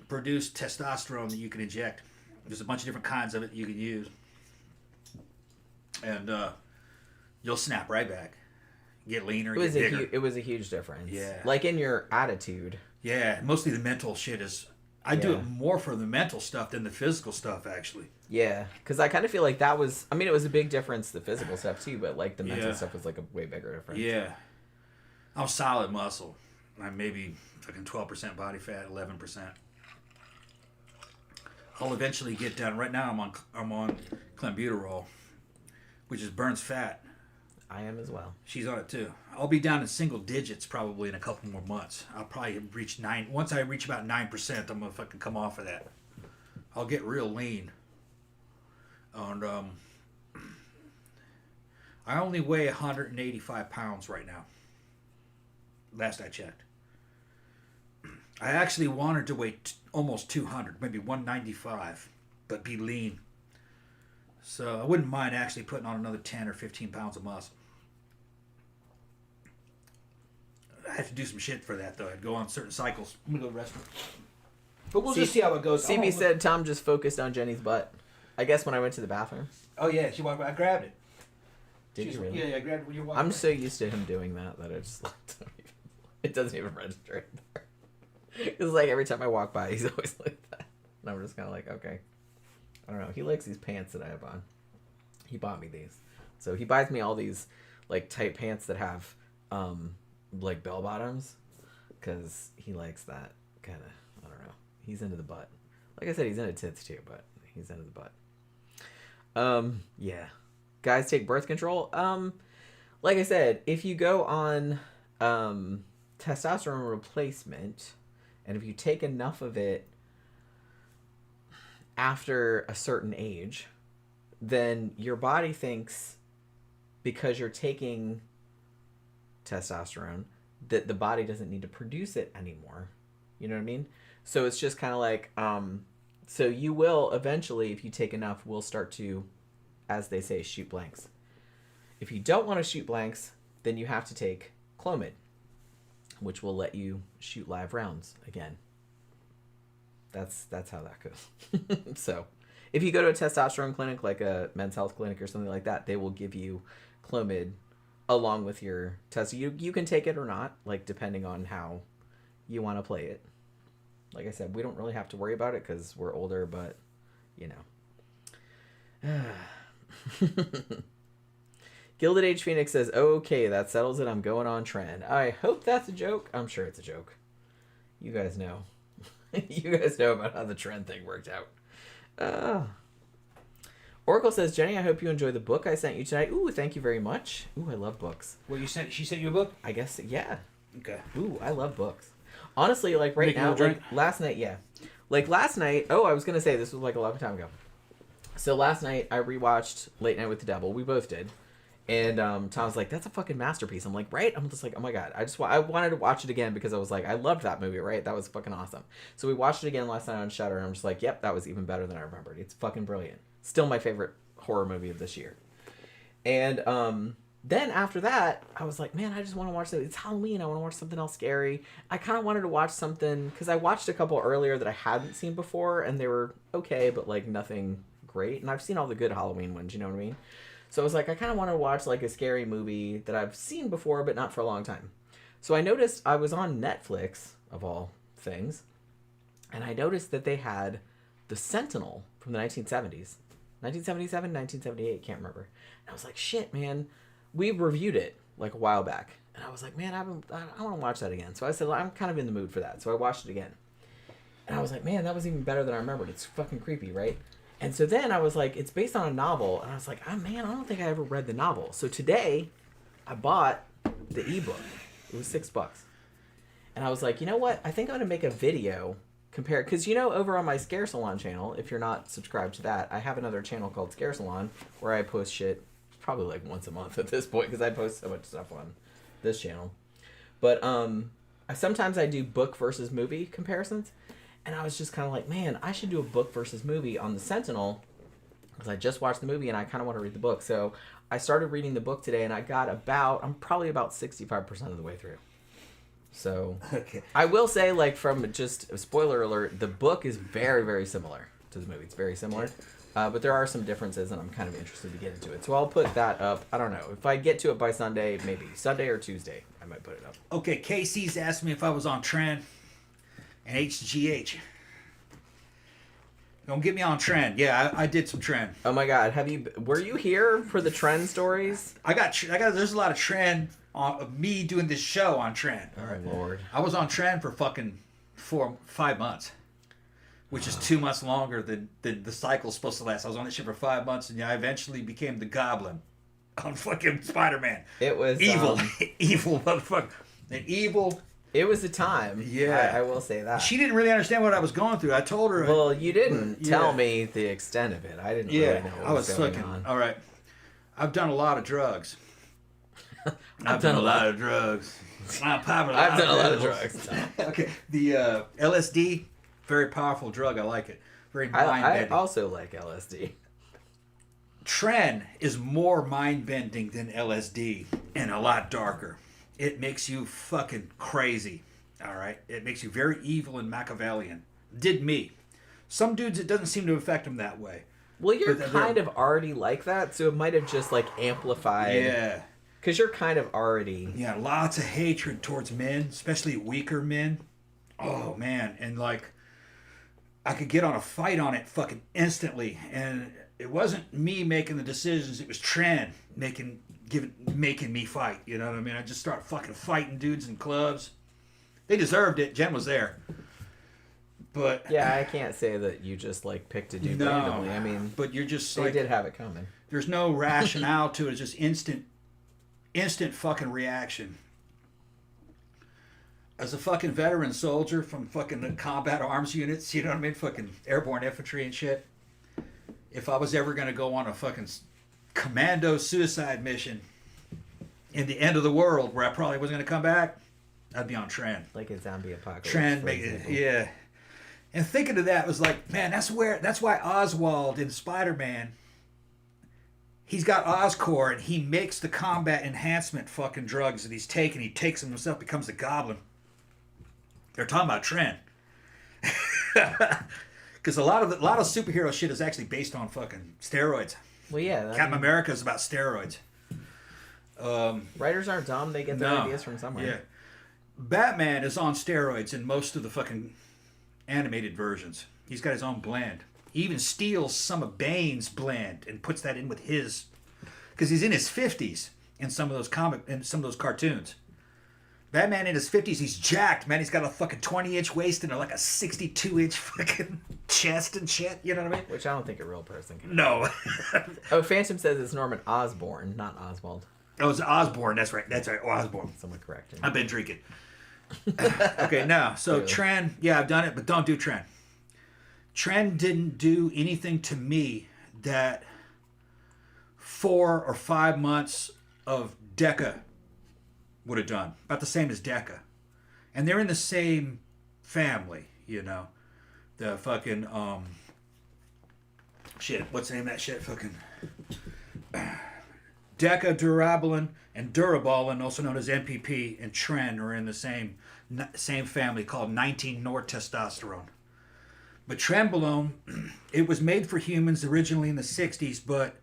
produced testosterone that you can inject. There's a bunch of different kinds of it you can use. And you'll snap right back. Get leaner, get bigger. It was a huge difference. Yeah. Like in your attitude. Yeah, mostly the mental shit is I do it more for the mental stuff than the physical stuff, actually. Yeah, because I kind of feel like that was... I mean, it was a big difference, the physical stuff, too, but, like, the mental stuff was, like, a way bigger difference. Yeah. I'm solid muscle. I'm maybe fucking 12% body fat, 11%. I'll eventually get down. Right now, I'm on clenbuterol, which is burns fat. I am as well. She's on it, too. I'll be down in single digits probably in a couple more months. I'll probably reach 9. Once I reach about 9%, I'm going to fucking come off of that. I'll get real lean. And I only weigh 185 pounds right now. Last I checked. I actually wanted to weigh almost 200, maybe 195, but be lean. So I wouldn't mind actually putting on another 10 or 15 pounds of muscle. I have to do some shit for that, though. I'd go on certain cycles. I'm going to go to the restaurant. But we'll just see how it goes. CB said Tom just focused on Jenny's butt. I guess when I went to the bathroom. Oh, yeah. She walked by. I grabbed it. Did you really? Yeah, I grabbed it when you walked I'm by. so used to him doing that I just... It doesn't even register anymore. It's like every time I walk by, he's always like that. And I'm just kind of like, okay. I don't know. He likes these pants that I have on. He bought me these. So he buys me all these, like, tight pants that have, like, bell bottoms. Because he likes that kind of, I don't know. He's into the butt. Like I said, he's into tits too, but he's into the butt. Yeah. Guys take birth control. Like I said, if you go on, testosterone replacement, and if you take enough of it after a certain age, then your body thinks, because you're taking testosterone, that the body doesn't need to produce it anymore. You know what I mean? So it's just kind of like, so you will eventually, if you take enough, will start to, as they say, shoot blanks. If you don't want to shoot blanks, then you have to take Clomid, which will let you shoot live rounds again. That's how that goes. So if you go to a testosterone clinic, like a men's health clinic or something like that, they will give you Clomid along with your test. You can take it or not, like, depending on how you want to play it. Like I said, we don't really have to worry about it because we're older, but, you know. Gilded Age Phoenix says, okay, that settles it. I'm going on trend. I hope that's a joke. I'm sure it's a joke. You guys know. You guys know about how the trend thing worked out. Oracle says, Jenny, I hope you enjoy the book I sent you tonight. Ooh, thank you very much. Ooh, I love books. Well, she sent you a book? I guess, yeah. Okay. Ooh, I love books. Honestly, like right now, like last night, yeah. Like last night, I was going to say, this was like a long time ago. So last night, I rewatched Late Night with the Devil. We both did. And Tom's like, that's a fucking masterpiece. I'm like, right? I'm just like, oh my God. I wanted to watch it again because I was like, I loved that movie, right? That was fucking awesome. So we watched it again last night on Shudder, and I'm just like, yep, that was even better than I remembered. It's fucking brilliant. Still my favorite horror movie of this year. And then after that, I was like, man, I just want to watch it's Halloween. I want to watch something else scary. I kind of wanted to watch something, because I watched a couple earlier that I hadn't seen before, and they were okay, but like nothing great. And I've seen all the good Halloween ones, you know what I mean? So I was like, I kind of want to watch like a scary movie that I've seen before, but not for a long time. So I noticed I was on Netflix, of all things, and I noticed that they had The Sentinel from the 1970s. 1977, 1978, can't remember. And I was like, shit, man. We reviewed it like a while back. And I was like, man, I want to watch that again. So I said, I'm kind of in the mood for that. So I watched it again. And I was like, man, that was even better than I remembered. It's fucking creepy, right? And so then I was like, it's based on a novel. And I was like, oh, man, I don't think I ever read the novel. So today, I bought the ebook. It was $6. And I was like, you know what? I think I'm going to make a video compare. Because, you know, over on my Scare Salon channel, if you're not subscribed to that, I have another channel called Scare Salon where I post shit probably like once a month at this point because I post so much stuff on this channel. But sometimes I do book versus movie comparisons. And I was just kind of like, man, I should do a book versus movie on The Sentinel because I just watched the movie and I kind of want to read the book. So I started reading the book today and I'm probably about 65% of the way through. So okay. I will say, like, from just a spoiler alert, the book is very, very similar to the movie. It's very similar. But there are some differences and I'm kind of interested to get into it. So I'll put that up. I don't know. If I get to it by Sunday, maybe Sunday or Tuesday, I might put it up. Okay, Casey's asked me if I was on Tran and HGH. Don't get me on Tren. Yeah, I did some Tren. Oh my God, were you here for the Tren stories? There's a lot of Tren of me doing this show on Tren. Oh Lord. I was on Tren for fucking 5 months, which is 2 months longer than the cycle's supposed to last. I was on that shit for 5 months, and I eventually became the Goblin on fucking Spider-Man. It was evil, evil motherfucker, an evil. It was a time. Yeah. I will say that. She didn't really understand what I was going through. I told her. Well, you didn't tell me the extent of it. I didn't really know what was going on. All right. I've done a lot of drugs. I've done a lot of drugs. I've done a lot of drugs. Okay. The LSD, very powerful drug. I like it. Very mind-bending. I also like LSD. Tren is more mind-bending than LSD and a lot darker. It makes you fucking crazy, all right? It makes you very evil and Machiavellian. Did me. Some dudes, it doesn't seem to affect them that way. Well, you're kind of already like that, so it might have just, like, amplified. Yeah. Because you're kind of already... Yeah, lots of hatred towards men, especially weaker men. Oh, man. And, like, I could get on a fight on it fucking instantly. And it wasn't me making the decisions. It was Tren making me fight, you know what I mean? I just start fucking fighting dudes in clubs. They deserved it. Jen was there. But yeah, I can't say that you just like picked a dude randomly. I mean, but you're just they did have it coming. There's no rationale to it. It's just instant fucking reaction. As a fucking veteran soldier from fucking combat arms units, you know what I mean? Fucking airborne infantry and shit. If I was ever going to go on a fucking commando suicide mission in the end of the world where I probably wasn't going to come back, I'd be on Tren. Like a zombie apocalypse. Tren, yeah. And thinking of that was like, man, that's why Oswald in Spider-Man, he's got Oscorp and he makes the combat enhancement fucking drugs that he's taking. He takes them himself, becomes the Goblin. They're talking about Tren. Because a lot of superhero shit is actually based on fucking steroids. Well, yeah. Captain America is about steroids. Writers aren't dumb. They get their ideas from somewhere. Yeah. Batman is on steroids in most of the fucking animated versions. He's got his own blend. He even steals some of Bane's blend and puts that in with his, because he's in his 50s in some of those cartoons. Batman in his 50s, he's jacked, man. He's got a fucking 20-inch waist and like a 62-inch fucking chest and shit. You know what I mean? Which I don't think a real person can. No. Oh, Phantom says it's Norman Osborn, not Oswald. Oh, it's Osborn. That's right. Osborn. Someone correct him. I've been drinking. Okay, now, so really? Tren, yeah, I've done it, but don't do Tren. Tren didn't do anything to me that 4 or 5 months of Deca would have done. About the same as Deca. And they're in the same family, you know. The fucking, shit, what's the name of that shit? Fucking Deca, Durabolin, and Durabolin, also known as MPP, and Tren are in the same family called 19-Nortestosterone. But Trenbolone, it was made for humans originally in the 60s, but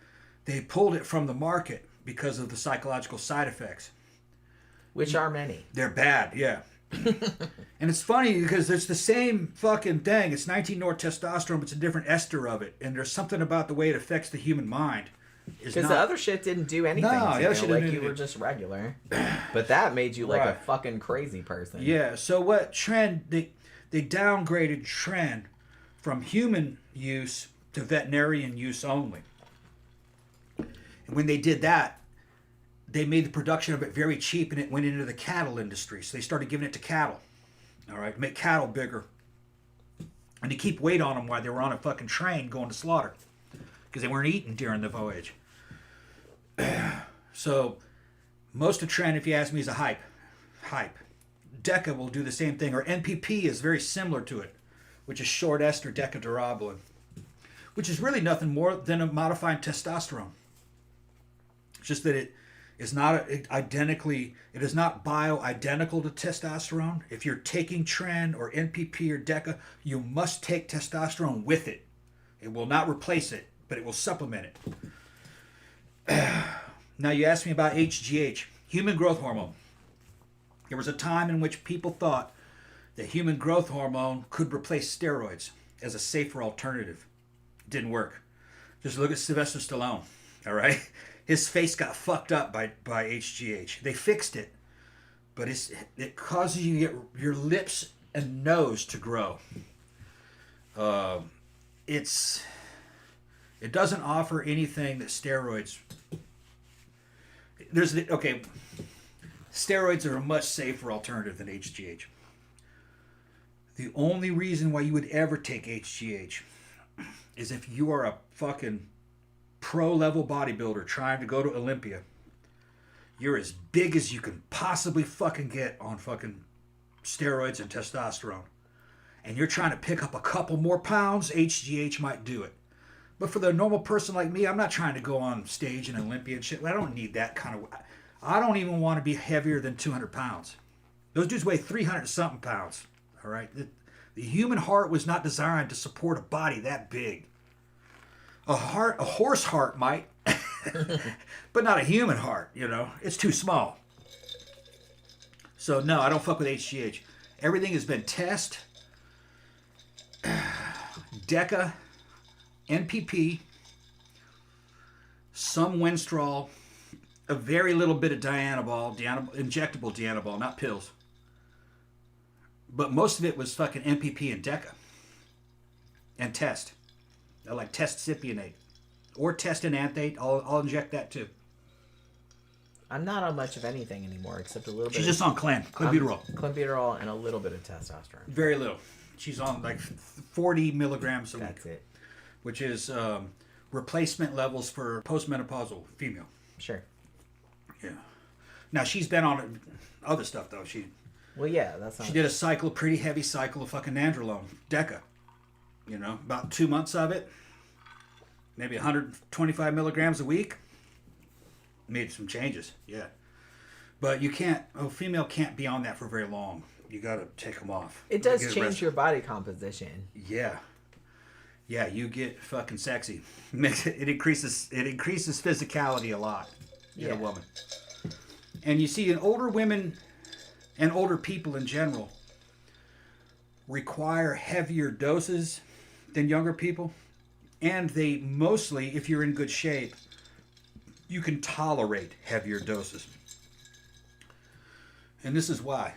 they pulled it from the market because of the psychological side effects. Which are many. They're bad, yeah. And it's funny because it's the same fucking thing. It's 19-Nortestosterone, but it's a different ester of it. And there's something about the way it affects the human mind. Because the other shit didn't do anything to you. Like, you were just regular. But that made you like a fucking crazy person. Yeah, so what Tren, they downgraded Tren from human use to veterinarian use only. And when they did that, they made the production of it very cheap and it went into the cattle industry. So they started giving it to cattle. All right, make cattle bigger. And to keep weight on them while they were on a fucking train going to slaughter. Because they weren't eating during the voyage. So most of Tren, if you ask me, is a hype. Deca will do the same thing. Or NPP is very similar to it, which is short ester decadurabolin, which is really nothing more than a modified testosterone. It's just that it is not bioidentical to testosterone. If you're taking Tren or NPP or Deca, you must take testosterone with it. It will not replace it, but it will supplement it. Now you asked me about HGH, human growth hormone. There was a time in which people thought that human growth hormone could replace steroids as a safer alternative. Didn't work. Just look at Sylvester Stallone. All right, his face got fucked up by HGH. They fixed it, but it causes you to get your lips and nose to grow. It doesn't offer anything that steroids. Steroids are a much safer alternative than HGH. The only reason why you would ever take HGH is if you are a fucking pro-level bodybuilder trying to go to Olympia. You're as big as you can possibly fucking get on fucking steroids and testosterone. And you're trying to pick up a couple more pounds, HGH might do it. But for the normal person like me, I'm not trying to go on stage in Olympia and shit. I don't need that kind of... I don't even want to be heavier than 200 pounds. Those dudes weigh 300-something pounds. All right? The human heart was not designed to support a body that big. A horse heart might, but not a human heart, you know? It's too small. So, no, I don't fuck with HGH. Everything has been test, Deca, NPP, some Winstrol, a very little bit of Dianabol, injectable Dianabol, not pills. But most of it was fucking NPP and Deca. And test. I like test cypionate. Or test enanthate. I'll inject that too. I'm not on much of anything anymore except a little bit. She's just on clenbuterol. Clenbuterol and a little bit of testosterone. Very little. She's on like 40 milligrams a week. That's it. Which is replacement levels for postmenopausal female. Sure. Yeah. Now she's been on other stuff though. Well, yeah, that's not... She did a pretty heavy cycle of fucking nandrolone, Deca. You know, about 2 months of it. Maybe 125 milligrams a week. Made some changes, yeah. But female can't be on that for very long. You got to take them off. It does change your body composition. Yeah. Yeah, you get fucking sexy. It increases physicality a lot in a woman. And you see in older women and older people in general require heavier doses than younger people. And they mostly, if you're in good shape, you can tolerate heavier doses. And this is why.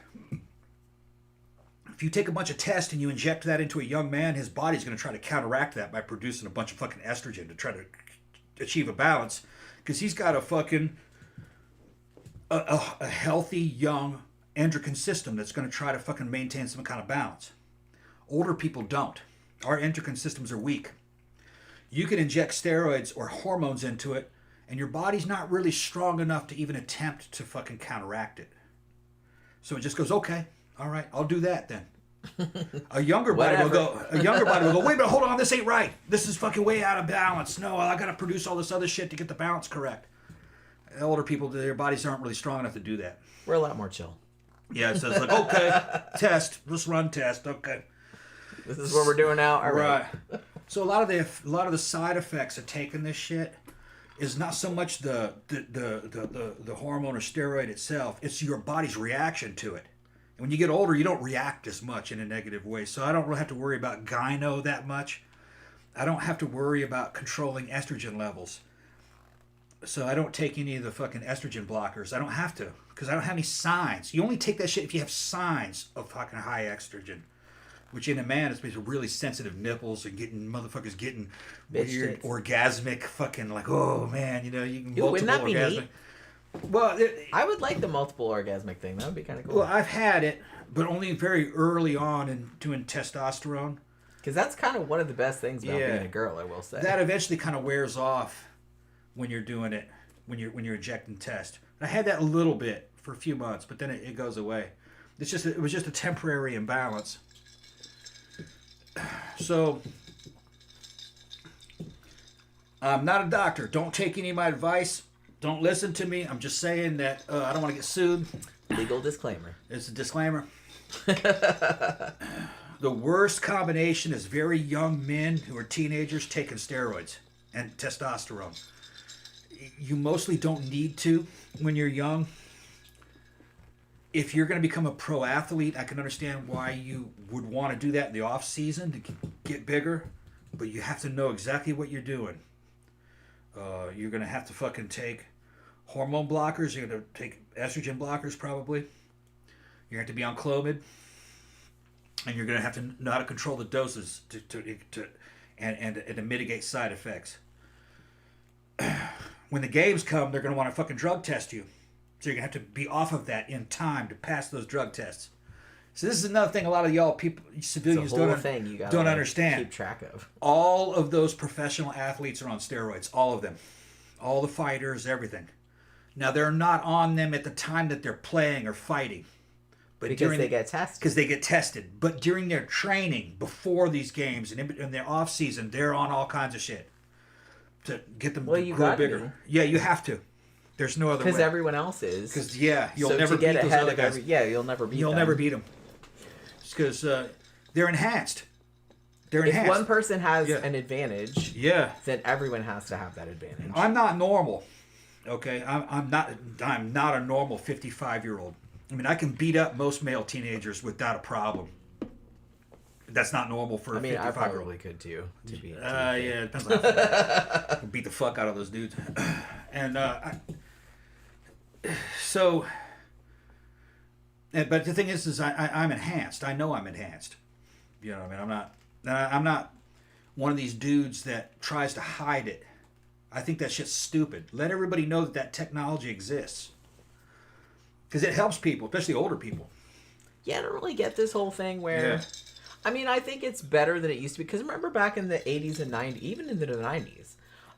If you take a bunch of tests and you inject that into a young man, his body's going to try to counteract that by producing a bunch of fucking estrogen to try to achieve a balance. Because he's got a fucking a healthy, young endocrine system that's going to try to fucking maintain some kind of balance. Older people don't. Our endocrine systems are weak. You can inject steroids or hormones into it, and your body's not really strong enough to even attempt to fucking counteract it. So it just goes, okay, all right, I'll do that then. A younger body will go, wait, but hold on, this ain't right. This is fucking way out of balance. No, I got to produce all this other shit to get the balance correct. Older people, their bodies aren't really strong enough to do that. We're a lot more chill. Yeah, so it's like, okay, test. Let's run test. Okay. This is what we're doing now. All right. So a lot of the side effects of taking this shit is not so much the hormone or steroid itself. It's your body's reaction to it. And when you get older, you don't react as much in a negative way. So I don't really have to worry about gyno that much. I don't have to worry about controlling estrogen levels. So I don't take any of the fucking estrogen blockers. I don't have to, because I don't have any signs. You only take that shit if you have signs of fucking high estrogen. Which in a man is basically really sensitive nipples and motherfuckers getting weird orgasmic fucking like, oh man, you know, you can multiple wouldn't that be orgasmic. Neat? Well, I would like the multiple orgasmic thing. That would be kind of cool. Well, I've had it, but only very early on in doing testosterone. Because that's kind of one of the best things about being a girl, I will say. That eventually kind of wears off when you're doing it, when you're injecting test. I had that a little bit for a few months, but then it goes away. It was just a temporary imbalance. So, I'm not a doctor. Don't take any of my advice. Don't listen to me. I'm just saying that I don't want to get sued. Legal disclaimer. It's a disclaimer. The worst combination is very young men who are teenagers taking steroids and testosterone. You mostly don't need to when you're young. If you're going to become a pro athlete, I can understand why you would want to do that in the off season to get bigger. but you have to know exactly what you're doing. You're going to have to fucking take hormone blockers. You're going to take estrogen blockers probably. You're going to have to be on Clomid. And you're going to have to know how to control the doses and to mitigate side effects. When the games come, they're going to want to fucking drug test you. So you're going to have to be off of that in time to pass those drug tests. So this is another thing a lot of y'all people, civilians, don't understand. Keep track of. All of those professional athletes are on steroids. All of them. All the fighters, everything. Now, they're not on them at the time that they're playing or fighting. But because they get tested. Because they get tested. But during their training, before these games, and in their off season, they're on all kinds of shit. To get them to grow bigger. Yeah, you have to. There's no other way. Because everyone else is. Because, you'll never beat those other guys. You'll never beat them. You'll never beat them. Because they're enhanced. If one person has an advantage, then everyone has to have that advantage. I'm not normal. Okay? I'm not a normal 55-year-old. I mean, I can beat up most male teenagers without a problem. That's not normal for a 55-year-old. I probably could too. Yeah, it depends on how beat the fuck out of those dudes. And but the thing is I'm enhanced. I know I'm enhanced. You know what I mean? I'm not one of these dudes that tries to hide it. I think that shit's stupid. Let everybody know that technology exists. Because it helps people, especially older people. Yeah, I don't really get this whole thing where... Yeah. I mean, I think it's better than it used to be. Because remember back in the 80s and 90s, even in the 90s,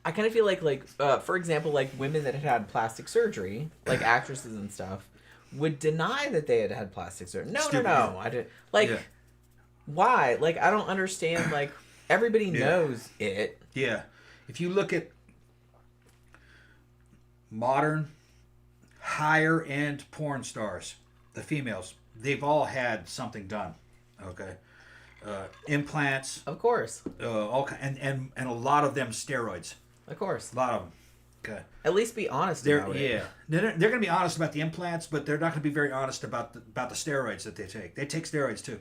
I kind of feel like for example, like women that had plastic surgery, like actresses and stuff, would deny that they had plastic surgery. No. I didn't. Why? Like, I don't understand. Like, everybody knows it. Yeah. If you look at modern, higher-end porn stars, the females, they've all had something done. Okay. Implants, of course, and a lot of them steroids, of course, a lot of them. Okay, at least be honest about it. Yeah, they're going to be honest about the implants, but they're not going to be very honest about the steroids that they take. They take steroids too.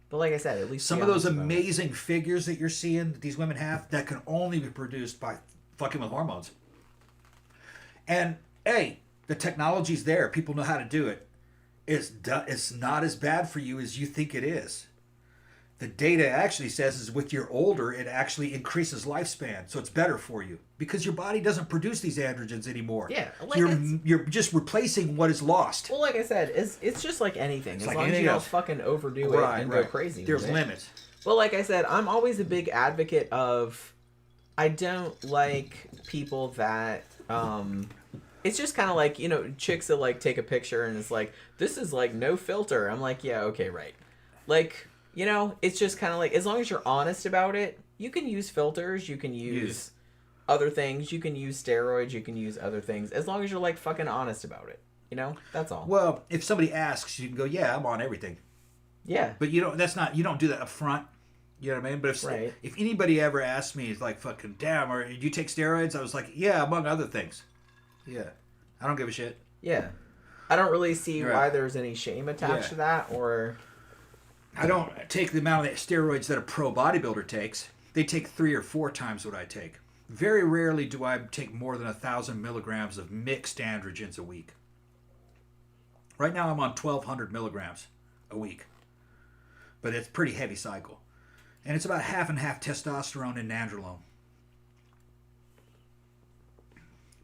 But like I said, at least some of those amazing figures that you're seeing that these women have that can only be produced by fucking with hormones. And hey, the technology's there. People know how to do it. It's not as bad for you as you think it is. The data actually says is with your older, it actually increases lifespan, so it's better for you because your body doesn't produce these androgens anymore. Yeah, like you're just replacing what is lost. Well, like I said, it's just like anything. As long as you don't fucking overdo it and go crazy. There's limits. Well, like I said, I'm always a big advocate of. I don't like people that. It's just kind of like, chicks that like take a picture and it's like, this is like no filter. I'm like, yeah, okay, right. Like. It's just kind of like, as long as you're honest about it, you can use filters, you can use other things, you can use steroids, you can use other things, as long as you're like fucking honest about it. That's all. Well, if somebody asks, you can go, yeah, I'm on everything. Yeah. But you don't do that up front. You know what I mean? But if anybody ever asked me, like, fucking, damn, or do you take steroids? I was like, yeah, among other things. Yeah. I don't give a shit. Yeah. I don't really see why there's any shame attached to that, or... I don't take the amount of steroids that a pro bodybuilder takes. They take 3 or 4 times what I take. Very rarely do I take more than 1,000 milligrams of mixed androgens a week. Right now I'm on 1,200 milligrams a week. But it's a pretty heavy cycle. And it's about half and half testosterone and nandrolone.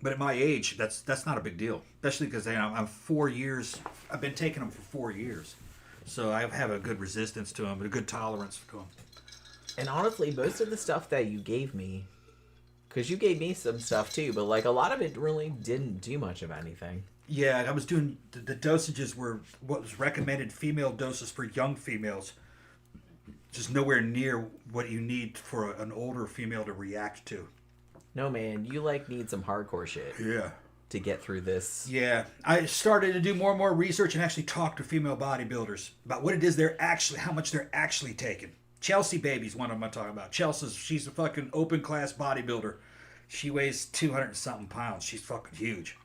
But at my age, that's not a big deal. Especially because I'm 4 years. I've been taking them for 4 years. So I have a good resistance to them, and a good tolerance to them. And honestly, most of the stuff that you gave me, because you gave me some stuff too, but like a lot of it really didn't do much of anything. Yeah, I was doing, the dosages were what was recommended female doses for young females. Just nowhere near what you need for an older female to react to. No, man, you need some hardcore shit. Yeah. To get through this. Yeah. I started to do more and more research and actually talk to female bodybuilders about what it is how much they're actually taking. Chelsea Baby's one of them I'm talking about. She's a fucking open class bodybuilder. She weighs 200 and something pounds. She's fucking huge.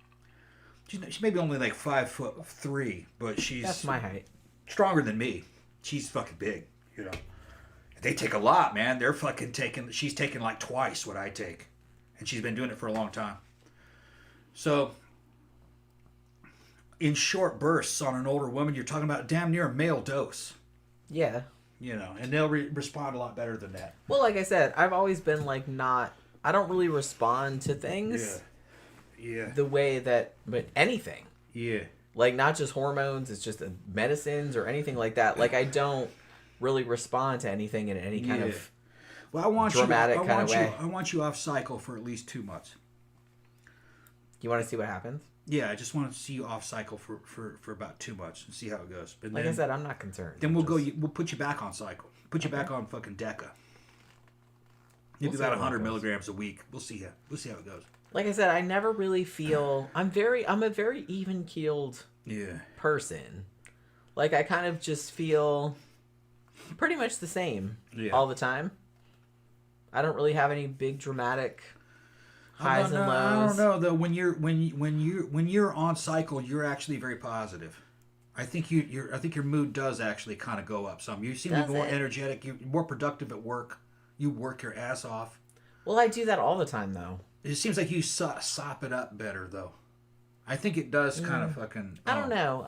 She's maybe only like 5'3", but she's... That's my height. Stronger than me. She's fucking big, They take a lot, man. They're fucking taking. She's taking like twice what I take, and she's been doing it for a long time. So, in short bursts on an older woman, you're talking about damn near a male dose. Yeah. You know, and they'll respond a lot better than that. Well, like I said, I've always been like not. I don't really respond to things. Yeah. The way that, but anything. Yeah. Like not just hormones, it's just medicines or anything like that. Like I don't really respond to anything in any kind of dramatic kind of way. I want you off cycle for at least 2 months. You want to see what happens? Yeah, I just want to see you off cycle for about 2 months and see how it goes. But like I said, I'm not concerned. Then we'll put you back on cycle. Put you back on fucking Deca. Maybe about 100 milligrams a week. We'll see how it goes. Like I said, I never really feel I'm a very even keeled person. Like I kind of just feel pretty much the same all the time. I don't really have any big dramatic highs and lows. I don't know though. When you're on cycle, you're actually very positive. I think your mood does actually kind of go up some. You seem to be more energetic. You're more productive at work. You work your ass off. Well, I do that all the time though. It seems like you sop it up better though. I think it does kind of fucking. I don't know.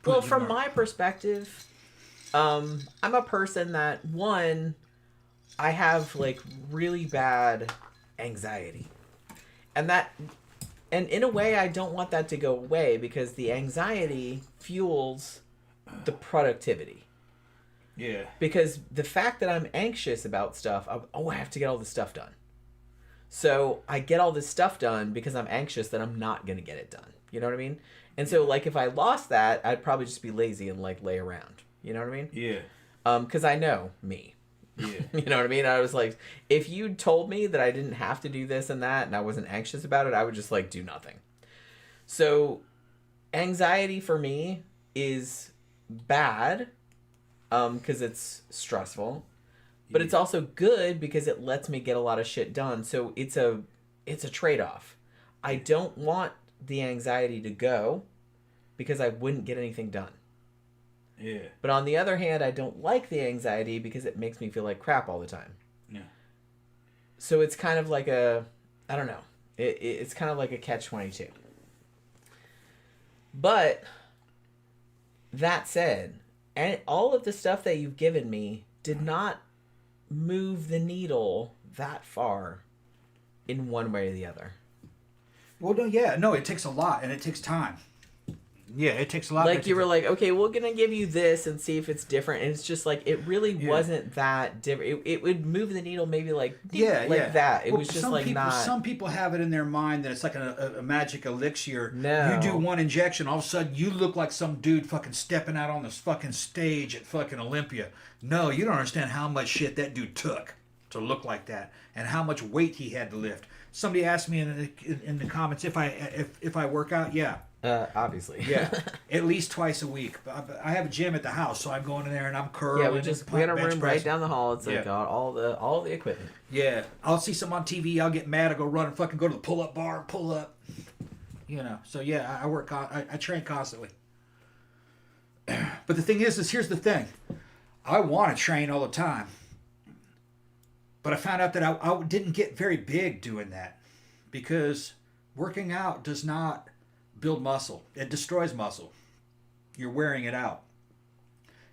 Well, from my perspective, I'm a person that I have like really bad anxiety, and in a way I don't want that to go away because the anxiety fuels the productivity. Yeah. Because the fact that I'm anxious about stuff, I have to get all this stuff done. So I get all this stuff done because I'm anxious that I'm not going to get it done. You know what I mean? And so like if I lost that, I'd probably just be lazy and like lay around. You know what I mean? Yeah. Because I know me. Yeah. You know what I mean? I was like, if you told me that I didn't have to do this and that and I wasn't anxious about it, I would just like do nothing. So anxiety for me is bad because it's stressful. But it's also good because it lets me get a lot of shit done. So it's a trade-off. I don't want the anxiety to go because I wouldn't get anything done. Yeah. But on the other hand, I don't like the anxiety because it makes me feel like crap all the time. Yeah. So it's kind of like I don't know. It's kind of like a catch-22. But that said, and all of the stuff that you've given me did not move the needle that far in one way or the other. Well, no, it takes a lot and it takes time. Yeah, it takes a lot. Like you were like, okay, we're gonna give you this and see if it's different, and it's just like it really wasn't that different. It would move the needle maybe like that. It was just like not. Some people have it in their mind that it's like a magic elixir. No, you do one injection, all of a sudden you look like some dude fucking stepping out on this fucking stage at fucking Olympia. No, you don't understand how much shit that dude took to look like that, and how much weight he had to lift. Somebody asked me in the comments if I work out. Yeah. Obviously. Yeah, at least twice a week. I have a gym at the house, so I'm going in there and I'm curling. Yeah, we got a room right down the hall. It's like got all the equipment. Yeah, I'll see something on TV. I'll get mad. I'll go run and fucking go to the pull-up bar and pull up. You know. So yeah, I work. I train constantly. But the thing is here's the thing. I want to train all the time. But I found out that I didn't get very big doing that because working out does not build muscle. It destroys muscle. You're wearing it out.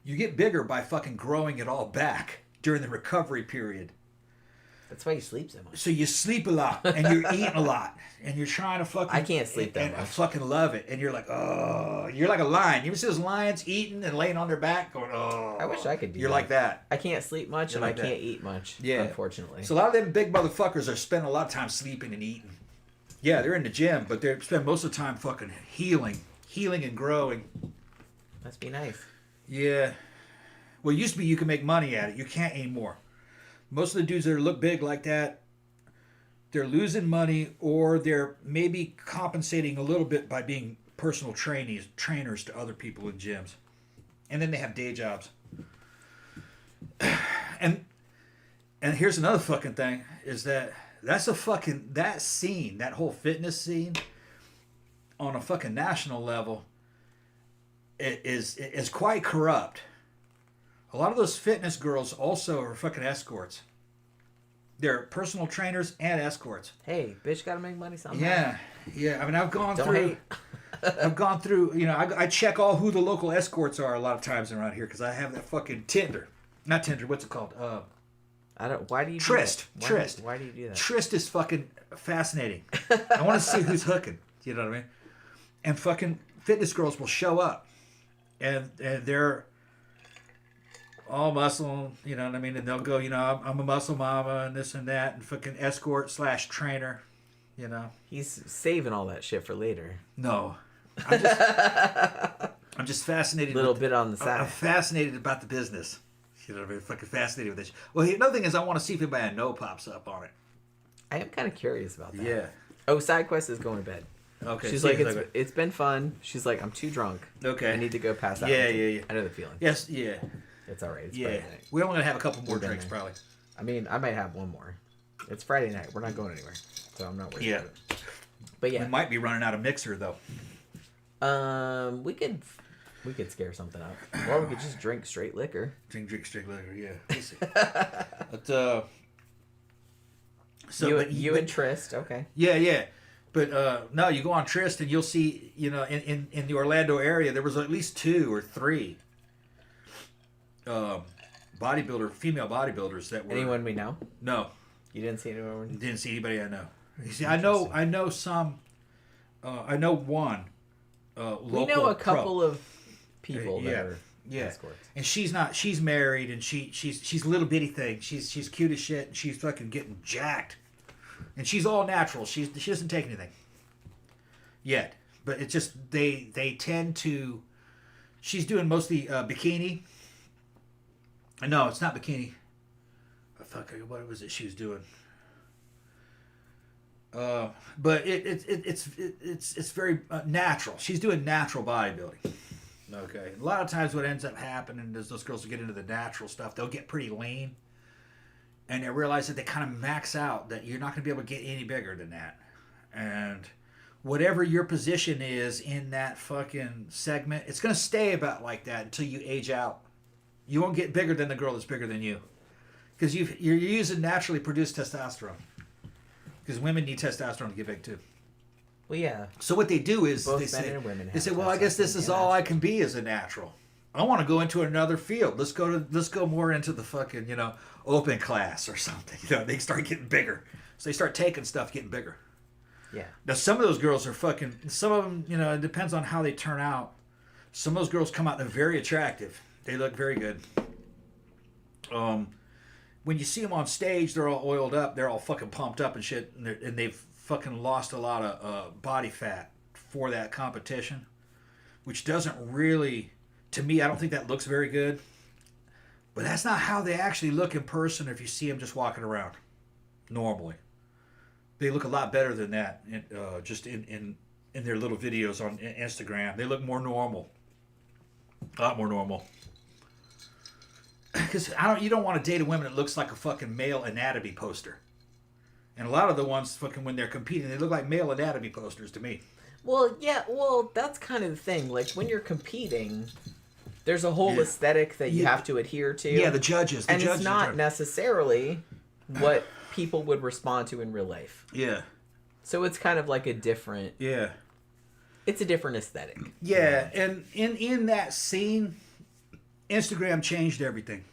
You get bigger by fucking growing it all back during the recovery period. That's why you sleep so much. So you sleep a lot and you're eating a lot and you're trying to fucking. I can't sleep that much. I fucking love it. And you're like, oh, you're like a lion. You ever see those lions eating and laying on their back going, oh. I wish I could do that. You're like that. I can't sleep much and I can't eat much. Yeah. Unfortunately. So a lot of them big motherfuckers are spending a lot of time sleeping and eating. Yeah, they're in the gym, but they spend most of the time fucking healing and growing. Must be nice. Yeah. Well, it used to be you could make money at it. You can't anymore. Most of the dudes that look big like that, they're losing money or they're maybe compensating a little bit by being personal trainers to other people in gyms. And then they have day jobs. And here's another fucking thing is that that scene, that whole fitness scene on a fucking national level is quite corrupt. A lot of those fitness girls also are fucking escorts. They're personal trainers and escorts. Hey, bitch, gotta make money somehow. Yeah. I mean, I've gone Don't through. hate. I've gone through. You know, I check all who the local escorts are a lot of times around here because I have that fucking Tinder. Not Tinder. What's it called? I don't. Why do you? Tryst. Do that? Tryst. Why do you do that? Tryst is fucking fascinating. I want to see who's hooking. You know what I mean? And fucking fitness girls will show up, and they're all muscle, you know what I mean? And they'll go, you know, I'm a muscle mama and this and that, and fucking escort / trainer, you know. He's saving all that shit for later. No, I'm just fascinated. Little bit on the side. I'm fascinated about the business. You know what I mean? Fucking fascinated with this. Well, another thing is I want to see if anybody I know pops up on it. I am kind of curious about that. Yeah. Oh, side quest is going to bed. Okay. She's like, it's been fun. She's like, I'm too drunk. Okay. I need to go pass out. Yeah. I know the feeling. Yes. Yeah. It's all right. It's Yeah. Friday night. We're only gonna have a couple more drinks there. probably. I mean, I might have one more. It's Friday night. We're not going anywhere, so I'm not worried about it. But yeah, We might be running out of mixer though. we could scare something up, or we could just drink straight liquor. Drink straight liquor. Yeah. We'll see. But so you and Tryst, okay. Yeah. But no, you go on Tryst and you'll see, you know, in the Orlando area, there was at least 2 or 3 female bodybuilders that were... Anyone we know? No. You didn't see anyone? Didn't see anybody I know. You see, I know some... I know one local We know a couple pro. of people that are escorts. And she's married and she's a little bitty thing. She's cute as shit and she's fucking getting jacked. And she's all natural. She doesn't take anything yet. But it's just they tend to. She's doing mostly bikini. No, it's not bikini. Fuck, what was it she was doing? But it's very natural. She's doing natural bodybuilding. Okay. A lot of times, what ends up happening is those girls will get into the natural stuff. They'll get pretty lean. And they realize that they kind of max out, that you're not going to be able to get any bigger than that. And whatever your position is in that fucking segment, it's going to stay about like that until you age out. You won't get bigger than the girl that's bigger than you. Because you're using naturally produced testosterone. Because women need testosterone to get big too. Well, yeah. So what they do is Both they men say, and women they say, well, I guess this is all I can be as a natural. I want to go into another field. Let's go more into the fucking, you know, open class or something. You know, they start getting bigger. So they start taking stuff, getting bigger. Yeah. Now, some of those girls are fucking, some of them, you know, it depends on how they turn out. Some of those girls come out, they're very attractive. They look very good. When you see them on stage, they're all oiled up. They're all fucking pumped up and shit. And they've fucking lost a lot of body fat for that competition, which doesn't really, to me, I don't think that looks very good. But that's not how they actually look in person if you see them just walking around normally. They look a lot better than that just in their little videos on Instagram. They look more normal. A lot more normal. Because you don't want to date a woman that looks like a fucking male anatomy poster. And a lot of the ones fucking when they're competing, they look like male anatomy posters to me. Well, yeah, that's kind of the thing. Like, when you're competing, there's a whole aesthetic that you have to adhere to. Yeah, the judges. It's not necessarily what people would respond to in real life. Yeah. So it's kind of like a different... Yeah. It's a different aesthetic. Yeah, and in that scene, Instagram changed everything.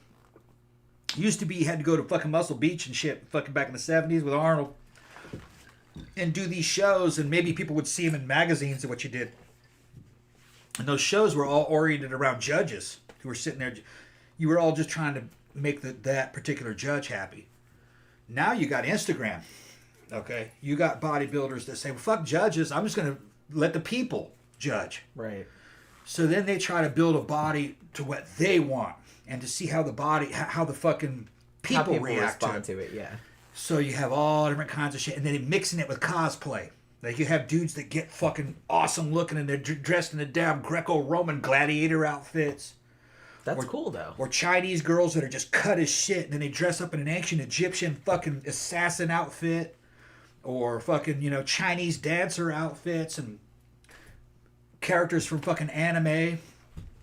Used to be you had to go to fucking Muscle Beach and shit fucking back in the 70s with Arnold and do these shows, and maybe people would see them in magazines of what you did. And those shows were all oriented around judges who were sitting there. You were all just trying to make that particular judge happy. Now you got Instagram. Okay? You got bodybuilders that say, well, fuck judges. I'm just going to let the people judge. Right. So then they try to build a body to what they want and to see how the fucking people react respond to it. Yeah. So you have all different kinds of shit, and then they're mixing it with cosplay. Like you have dudes that get fucking awesome looking, and they're dressed in the damn Greco-Roman gladiator outfits. That's cool though. Or Chinese girls that are just cut as shit, and then they dress up in an ancient Egyptian fucking assassin outfit, or fucking, you know, Chinese dancer outfits, and characters from fucking anime.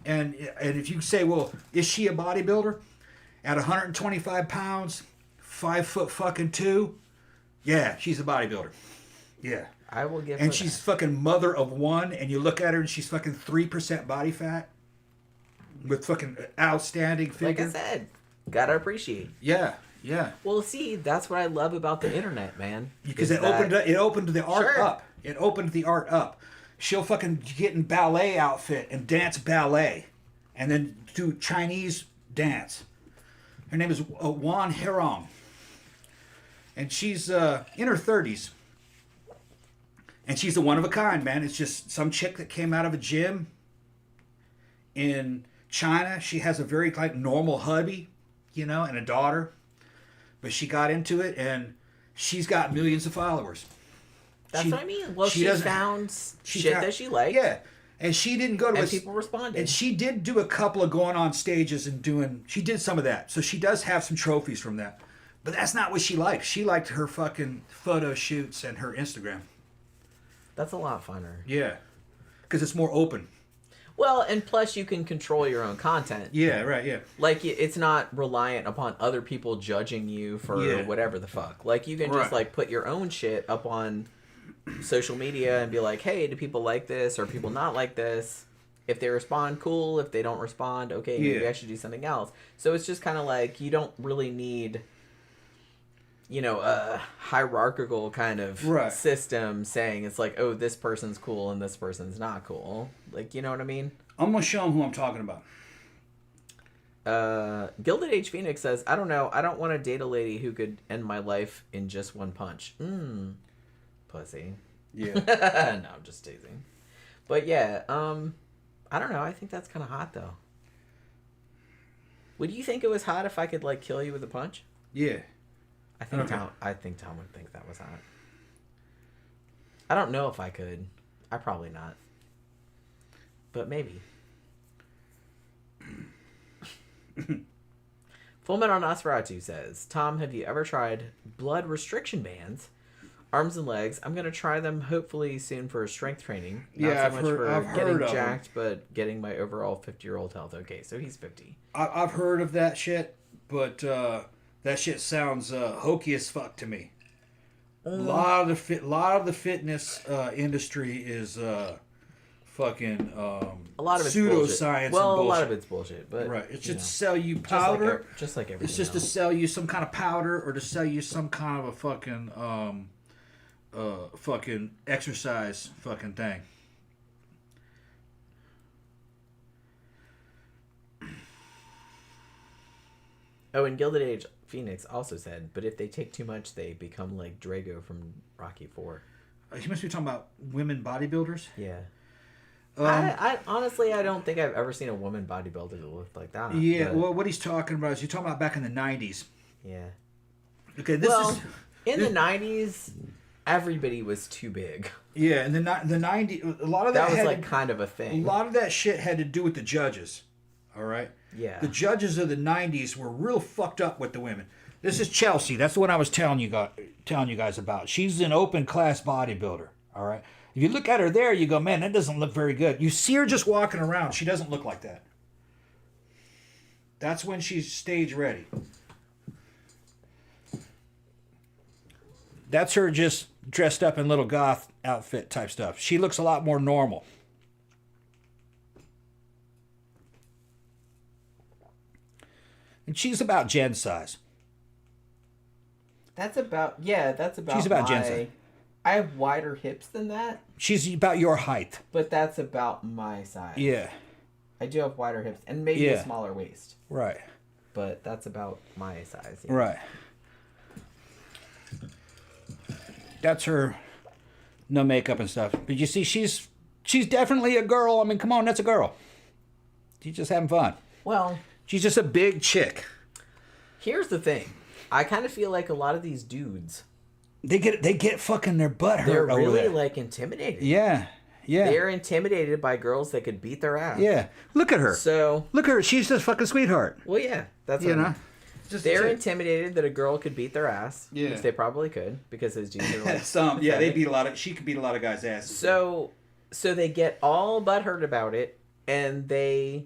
And if you say, well, is she a bodybuilder? At 125 pounds, 5'2", yeah, she's a bodybuilder. Yeah. I will give her And she's fucking mother of one, and you look at her and she's fucking 3% body fat with fucking outstanding figure. Like I said, gotta appreciate. Yeah, yeah. Well, see, that's what I love about the internet, man. Because it opened the art up. It opened the art up. She'll fucking get in ballet outfit and dance ballet, and then do Chinese dance. Her name is Wan Herong, and she's in her 30s. And she's a one of a kind, man. It's just some chick that came out of a gym in China. She has a very like normal hubby, you know, and a daughter. But she got into it, and she's got millions of followers. That's what I mean. Well, she found shit that she liked. Yeah. And she didn't go to and people responded. And she did do a couple of going on stages and doing... She did some of that. So she does have some trophies from that. But that's not what she liked. She liked her fucking photo shoots and her Instagram. That's a lot funner. Yeah. Because it's more open. Well, and plus you can control your own content. Yeah, right, yeah. Like, it's not reliant upon other people judging you for whatever the fuck. Like, you can just, like, put your own shit up on social media and be like, hey, do people like this or people not like this? If they respond, cool. If they don't respond, okay, maybe I should do something else. So it's just kind of like, you don't really need... you know, a hierarchical kind of system saying it's like, oh, this person's cool and this person's not cool. Like, you know what I mean? I'm going to show them who I'm talking about. Gilded Age Phoenix says, I don't know. I don't want to date a lady who could end my life in just one punch. Pussy. Yeah. No, I'm just teasing. But yeah, I don't know. I think that's kind of hot, though. Would you think it was hot if I could, like, kill you with a punch? Yeah. I think Tom would think that was hot. I don't know if I could. I probably not. But maybe. Full Metal Nosferatu says, Tom, have you ever tried blood restriction bands? Arms and legs. I'm going to try them hopefully soon for strength training. Not so much for getting jacked, but getting my overall 50-year-old health. Okay, so he's 50. I've heard of that shit, but... that shit sounds hokey as fuck to me. A lot of the fitness industry is fucking a lot of it's pseudoscience. Well, and bullshit. a lot of it's bullshit, but right, it's just to sell you powder. Just like everything. It's just else. to sell you some kind of powder or to sell you some kind of a fucking exercise fucking thing. Oh, and Gilded Age Phoenix also said, but if they take too much, they become like Drago from Rocky IV. You must be talking about women bodybuilders? Yeah. I honestly, I don't think I've ever seen a woman bodybuilder that looked like that. Yeah, well, what he's talking about is you're talking about back in the 90s. Yeah. Okay, in the 90s, everybody was too big. Yeah, and the 90s, a lot of that was like kind of a thing. A lot of that shit had to do with the judges. All right? Yeah. The judges of the 90s were real fucked up with the women. This is Chelsea. That's the one I was telling you guys about. She's an open class bodybuilder. All right? If you look at her there, you go, man, that doesn't look very good. You see her just walking around. She doesn't look like that. That's when she's stage ready. That's her just dressed up in little goth outfit type stuff. She looks a lot more normal. And she's about Jen's size. She's about Jen's size. I have wider hips than that. She's about your height. But that's about my size. Yeah. I do have wider hips and maybe a smaller waist. Right. But that's about my size. Yeah. Right. That's her, no makeup and stuff. But you see, she's definitely a girl. I mean, come on, that's a girl. She's just having fun. Well, she's just a big chick. Here's the thing. I kind of feel like a lot of these dudes, they get fucking their butt hurt. They're really over like intimidated. Yeah. Yeah. They're intimidated by girls that could beat their ass. Yeah. Look at her. So look at her. She's just fucking sweetheart. Well, yeah. That's what I mean. They're intimidated that a girl could beat their ass. Yeah. Which they probably could because those dudes are like they beat a lot of. She could beat a lot of guys' asses. So they get all butthurt about it, and they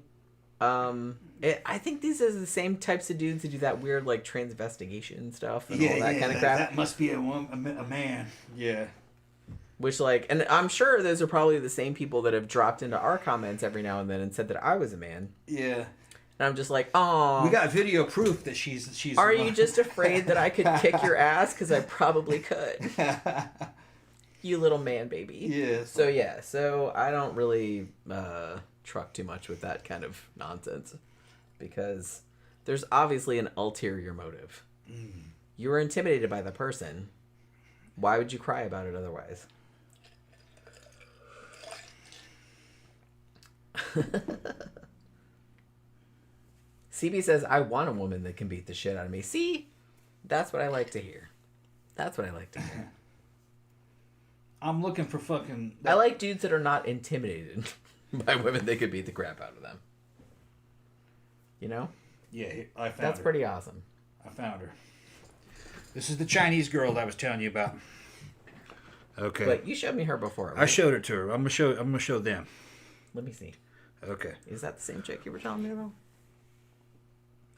I think these are the same types of dudes who do that weird like transvestigation stuff and all that kind of crap. That must be a man. Yeah. Which like, and I'm sure those are probably the same people that have dropped into our comments every now and then and said that I was a man. Yeah. And I'm just like, oh. We got video proof that she's. Are you just afraid that I could kick your ass? Because I probably could. You little man baby. Yeah. So I don't really truck too much with that kind of nonsense, because there's obviously an ulterior motive. You were intimidated by the person. Why would you cry about it otherwise? CB says, I want a woman that can beat the shit out of me. See? That's what I like to hear. That's what I like to hear. I'm looking for fucking... I like dudes that are not intimidated by women that could beat the crap out of them. You know? Yeah, I found her. That's pretty awesome. I found her. This is the Chinese girl that I was telling you about. Okay. But you showed me her before. Right? I showed it to her. I'm gonna show them. Let me see. Okay. Is that the same chick you were telling me about?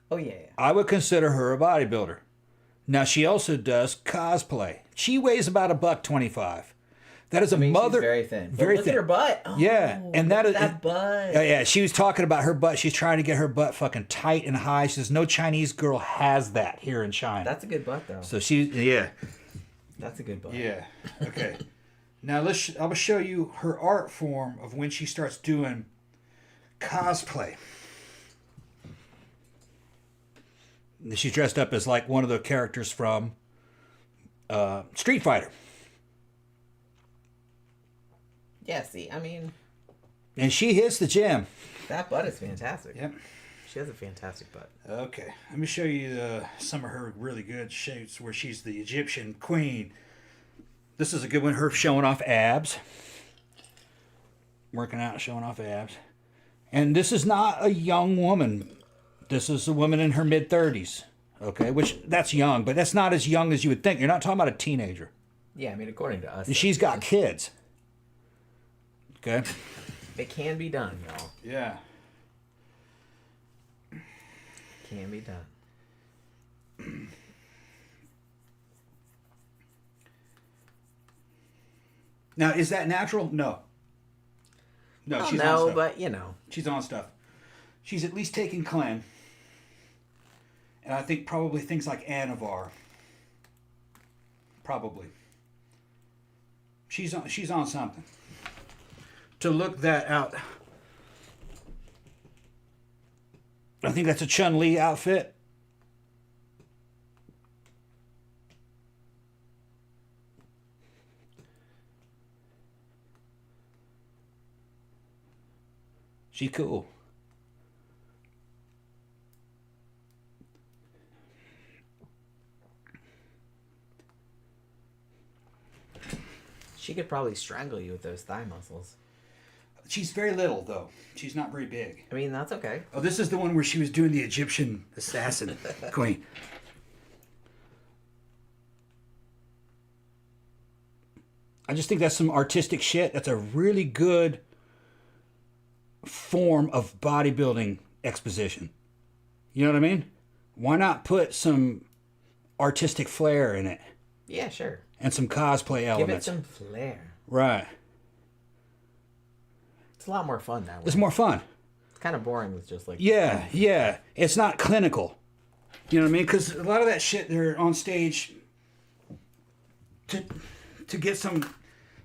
Oh yeah. I would consider her a bodybuilder. Now she also does cosplay. She weighs about $125. That is mother. She's very thin. Very look thin. at her butt. Oh, yeah, and that butt. Yeah. She was talking about her butt. She's trying to get her butt fucking tight and high. She says no Chinese girl has that here in China. That's a good butt though. So That's a good butt. Yeah. Okay. Now I'm gonna show you her art form of when she starts doing cosplay. She's dressed up as like one of the characters from Street Fighter. Yeah, see, I mean... And she hits the gym. That butt is fantastic. Yep. She has a fantastic butt. Okay. Let me show you some of her really good shapes where she's the Egyptian queen. This is a good one. Her showing off abs. Working out, showing off abs. And this is not a young woman. This is a woman in her mid-30s. Okay, which that's young, but that's not as young as you would think. You're not talking about a teenager. Yeah, I mean, according to us. And she's got kids. Okay. It can be done, y'all. Yeah. Can be done. Now, is that natural? No. No, she's on no, stuff. but you know. She's on stuff. She's at least taking Clem. And I think probably things like Anavar. Probably. She's on something. To look that out. I think that's a Chun-Li outfit. She's cool. She could probably strangle you with those thigh muscles. She's very little, though. She's not very big. I mean, that's okay. Oh, this is the one where she was doing the Egyptian assassin queen. I just think that's some artistic shit. That's a really good form of bodybuilding exposition. You know what I mean? Why not put some artistic flair in it? Yeah, sure. And some cosplay elements. Give it some flair. Right. It's a lot more fun that way. It's more fun. It's kind of boring with just like... Yeah. It's not clinical. You know what I mean? Because a lot of that shit, they're on stage to get some...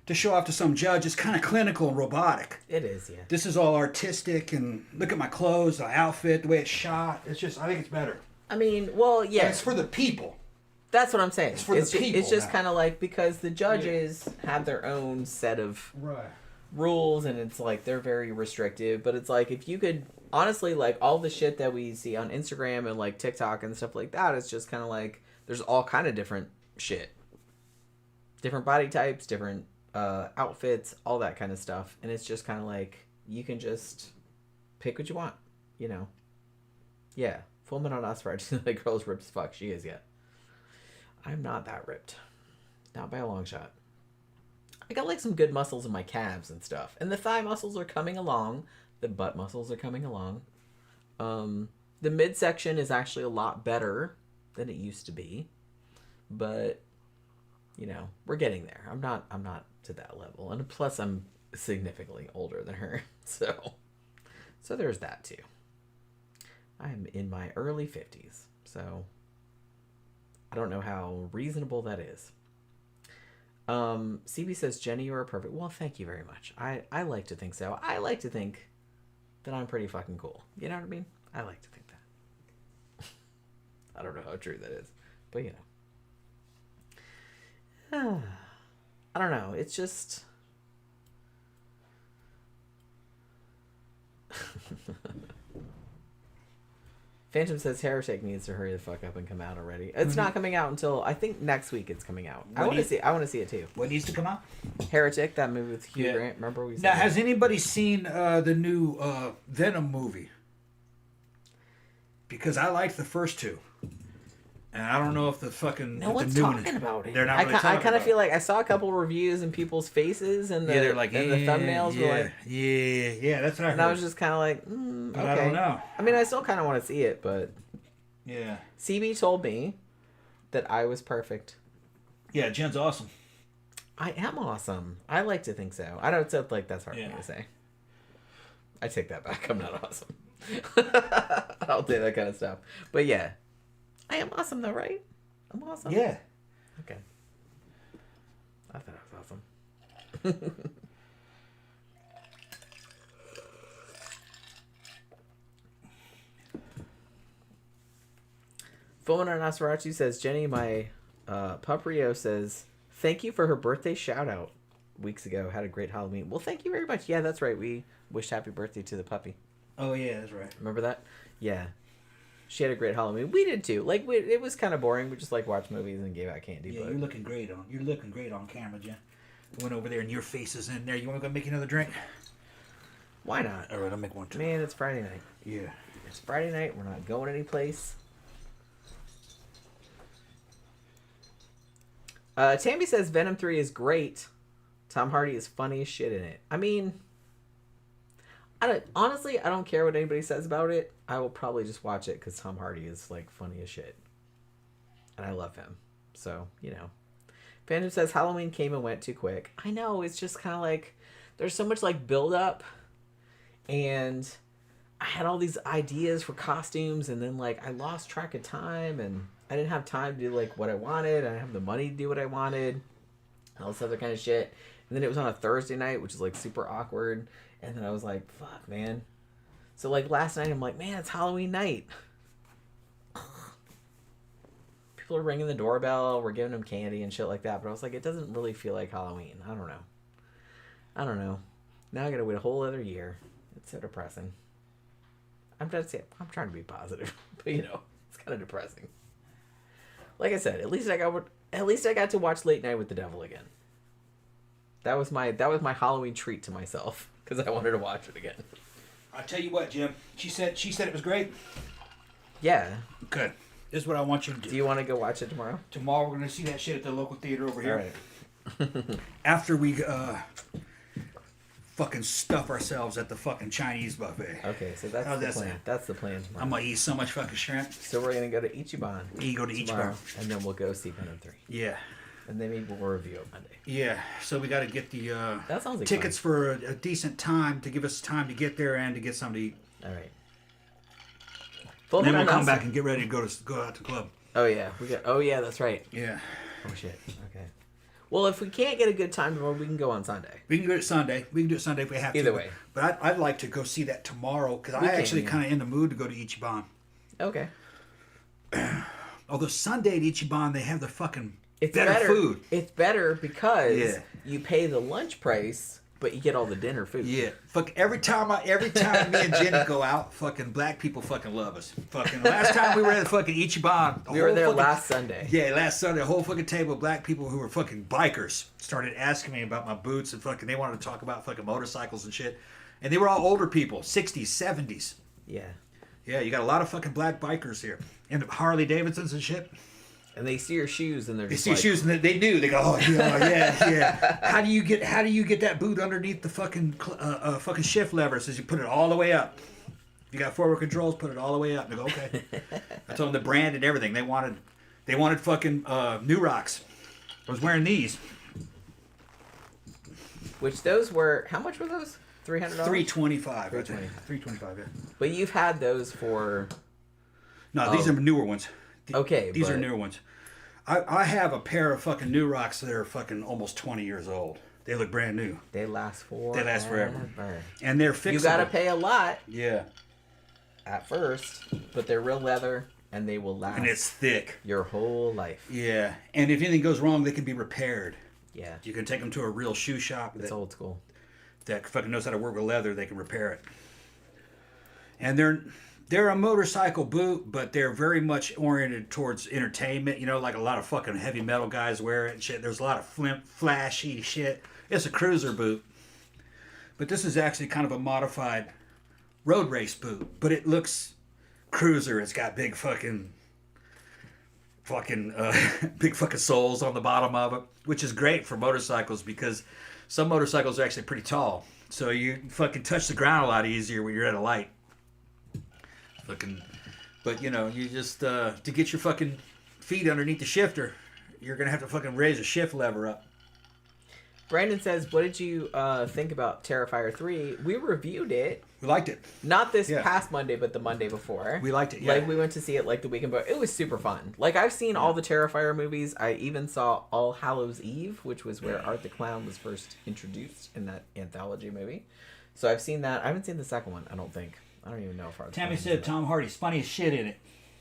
to show off to some judge. It's kind of clinical and robotic. It is, yeah. This is all artistic, and look at my clothes, the outfit, the way it's shot. It's just, I think it's better. I mean, well, yeah. And it's for the people. That's what I'm saying. It's for the people. It's just kind of like, because the judges have their own set of rules, and it's like they're very restrictive. But it's like, if you could, honestly, like all the shit that we see on Instagram and like TikTok and stuff like that, it's just kind of like, there's all kind of different shit. Different body types, different outfits, all that kind of stuff. And it's just kind of like, you can just pick what you want, you know? Yeah. Full men on us for like girls ripped as fuck. She is, yeah. I'm not that ripped. Not by a long shot. I got like some good muscles in my calves and stuff. And the thigh muscles are coming along. The butt muscles are coming along. The midsection is actually a lot better than it used to be, but you know, we're getting there. I'm not to that level, and plus I'm significantly older than her, so there's that too. I'm in my early 50s, so I don't know how reasonable that is. CB says, Jenny, you are perfect. Well, thank you very much. I like to think so. I like to think that I'm pretty fucking cool. You know what I mean? I like to think that. I don't know how true that is, but you know. I don't know. It's just... Phantom says Heretic needs to hurry the fuck up and come out already. It's not coming out until I think next week. It's coming out. I want to see it too. What needs to come out? Heretic, that movie with Hugh Grant. Remember we said now, has anybody seen the new Venom movie? Because I liked the first two, and I don't know if the fucking no one's talking about it. They're not. Really I kind of feel like I saw a couple of reviews and people's faces and the like, and the thumbnails were like that's what I heard. And I was just kind of like, okay. I don't know. I mean, I still kind of want to see it, but yeah. CB told me that I was perfect. Yeah, Jen's awesome. I am awesome. I like to think so. I don't sound like that's hard for me to say. I take that back. I'm not awesome. I'll say that kind of stuff. But yeah, I am awesome though, right? I'm awesome. Yeah. Okay. I thought I was awesome. Fulminant Nosferatu says, Jenny, my pup Rio says, thank you for her birthday shout out weeks ago. Had a great Halloween. Well, thank you very much. Yeah, that's right. We wished happy birthday to the puppy. Oh, yeah, that's right. Remember that? Yeah. She had a great Halloween. We did too. Like, it was kind of boring. We just like watched movies and gave out candy. Yeah, but... you're looking great on camera, Jen. I went over there and your face is in there. You want to go make another drink? Why not? All right, I'll make one too. Man, it's Friday night. Yeah. It's Friday night. We're not going anyplace. Tammy says Venom 3 is great. Tom Hardy is funny as shit in it. I mean, honestly, I don't care what anybody says about it. I will probably just watch it because Tom Hardy is like funny as shit. And I love him. So, you know. Phantom says Halloween came and went too quick. I know, it's just kind of like, there's so much like build up. And I had all these ideas for costumes and then like I lost track of time and I didn't have time to do like what I wanted. I didn't have the money to do what I wanted. All this other kind of shit. And then it was on a Thursday night, which is like super awkward. And then I was like, fuck, man. So like last night, I'm like, man, it's Halloween night. People are ringing the doorbell. We're giving them candy and shit like that. But I was like, it doesn't really feel like Halloween. I don't know. Now I gotta wait a whole other year. It's so depressing. I'm trying to be positive. But you know, it's kind of depressing. Like I said, at least I got to watch Late Night with the Devil again. That was my Halloween treat to myself because I wanted to watch it again. I'll tell you what, Jim. She said it was great. Yeah. Good. This is what I want you to do. Do you want to go watch it tomorrow? Tomorrow we're gonna see that shit at the local theater over here. All right. After we fucking stuff ourselves at the fucking Chinese buffet. Okay, so that's the plan. Sound? That's the plan tomorrow. I'm gonna eat so much fucking shrimp. So we're gonna go to Ichiban. You go to tomorrow, Ichiban, and then we'll go see Venom 3. Yeah. And then maybe we'll review it Monday. Yeah, so we got to get the that sounds like tickets fun. for a decent time to give us time to get there and to get something to eat. All right. Then we'll come back and get ready to go out to the club. Oh yeah, Oh yeah, that's right. Yeah. Oh shit. Okay. Well, if we can't get a good time tomorrow, we can go on Sunday. We can do it Sunday. We can do it Sunday if we have to. Either way. But I'd like to go see that tomorrow because I actually kind of in the mood to go to Ichiban. Okay. Although Sunday at Ichiban they have the fucking it's better food. It's better because you pay the lunch price, but you get all the dinner food. Yeah. Fuck every time me and Jenny go out, fucking black people fucking love us. Fucking last time we were at fucking Ichiban. We were there last Sunday. Yeah, last Sunday, a whole fucking table of black people who were fucking bikers started asking me about my boots and fucking they wanted to talk about fucking motorcycles and shit. And they were all older people, 60s, 70s. Yeah. Yeah, you got a lot of fucking black bikers here. And Harley Davidsons and shit. And they see your shoes and they're just they see your shoes and they knew. They go, oh yeah. How do you get that boot underneath the fucking fucking shift lever? Says you put it all the way up. If You got forward controls, put it all the way up. And they go, okay. I told them the brand and everything. They wanted fucking new rocks. I was wearing these. Which those were, how much were those? $300? $325. $325, yeah. But you've had those for... No, these are newer ones. Okay, These are newer ones. I have a pair of fucking new rocks that are fucking almost 20 years old. They look brand new. They last forever. They last forever. And they're fixable. You gotta pay a lot. Yeah. At first, but they're real leather, and they will last. And it's thick. Your whole life. Yeah. And if anything goes wrong, they can be repaired. Yeah. You can take them to a real shoe shop. It's old school. That fucking knows how to work with leather. They can repair it. And they're a motorcycle boot, but they're very much oriented towards entertainment. You know, like a lot of fucking heavy metal guys wear it and shit. There's a lot of flashy shit. It's a cruiser boot. But this is actually kind of a modified road race boot. But it looks cruiser. It's got big fucking big fucking soles on the bottom of it, which is great for motorcycles because some motorcycles are actually pretty tall. So you fucking touch the ground a lot easier when you're at a light. But you know, you just to get your fucking feet underneath the shifter, you're gonna have to fucking raise the shift lever up. Brandon says, "What did you think about Terrifier 3? We reviewed it. We liked it. Not this past Monday, but the Monday before. We liked it. Yeah. Like we went to see it like the weekend, but it was super fun. Like I've seen all the Terrifier movies. I even saw All Hallows Eve, which was where Art the Clown was first introduced in that anthology movie. So I've seen that. I haven't seen the second one. I don't think. I don't even know if Art. Tammy said Tom Hardy's funny as shit in it.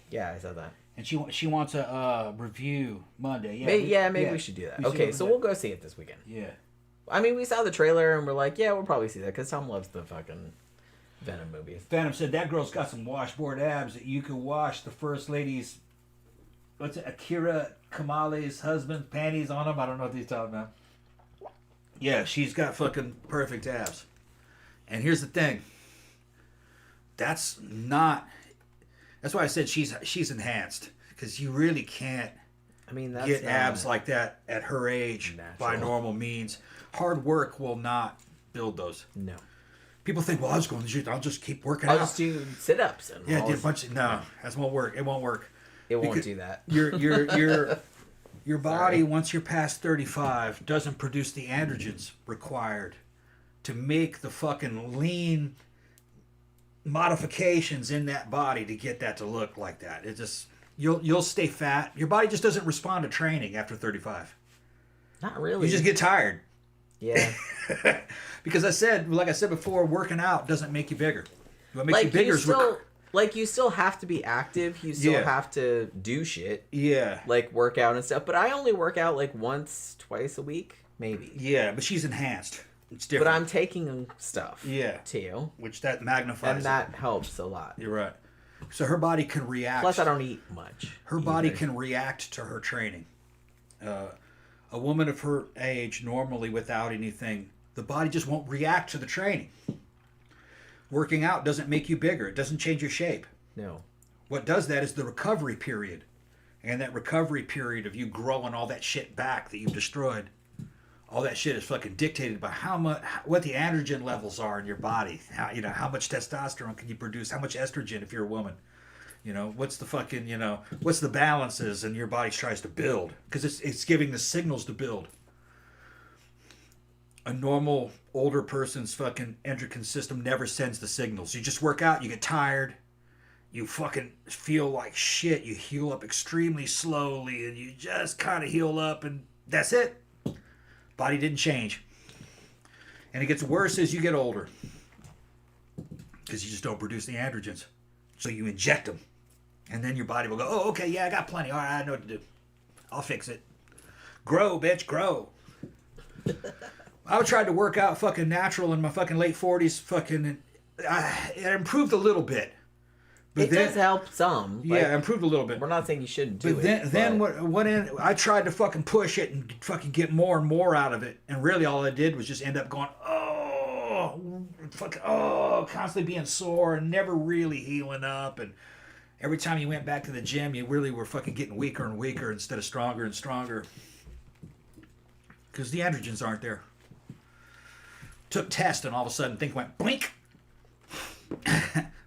Yeah, I said that. And she wants a review Monday. Yeah, maybe we should do that. Okay, so we'll go see it this weekend. Yeah. I mean, we saw the trailer and we're like, yeah, we'll probably see that because Tom loves the fucking Venom movies. Venom said that girl's got some washboard abs that you could wash the first lady's, what's it, Akira Kamale's husband's panties on them. I don't know what he's talking about. Yeah, she's got fucking perfect abs. And here's the thing. That's why I said she's enhanced because you really can't get abs like that at her age by normal means. Hard work will not build those. No. People think, well, I'll just keep working out. I'll just do sit-ups. And do a bunch of, no, that won't work. It won't work. It won't do that. Your body, once you're past 35, doesn't produce the androgens required to make the fucking lean modifications in that body to get that to look like that. It just you'll stay fat. Your body just doesn't respond to training after 35. Not really. You just get tired. Yeah. Because like I said before, working out doesn't make you bigger. What makes you bigger is you still have to be active. You still have to do shit. Yeah. Like work out and stuff. But I only work out like once, twice a week, maybe. Yeah, but she's enhanced. It's different. But I'm taking stuff. Yeah. Too. Which that magnifies. And that helps a lot. You're right. So her body can react. Plus, I don't eat much. Her body can react to her training. A woman of her age, normally without anything, the body just won't react to the training. Working out doesn't make you bigger. It doesn't change your shape. No. What does that is the recovery period. And that recovery period of you growing all that shit back that you've destroyed, all that shit is fucking dictated by what the androgen levels are in your body. How much testosterone can you produce? How much estrogen if you're a woman? What's the fucking, what's the balances and your body tries to build? Because it's giving the signals to build. A normal older person's fucking endocrine system never sends the signals. You just work out, you get tired, you fucking feel like shit, you heal up extremely slowly, and you just kind of heal up, and that's it. Body didn't change. And it gets worse as you get older. Because you just don't produce the androgens. So you inject them. And then your body will go, oh, okay, yeah, I got plenty. All right, I know what to do. I'll fix it. Grow, bitch, grow. I tried to work out fucking natural in my fucking late 40s. It improved a little bit. But it does help some. Yeah, it improved a little bit. We're not saying you shouldn't do it. Then I tried to fucking push it and fucking get more and more out of it. And really all I did was just end up going, constantly being sore and never really healing up. And every time you went back to the gym, you really were fucking getting weaker and weaker instead of stronger and stronger. Because the androgens aren't there. Took tests and all of a sudden things went blink.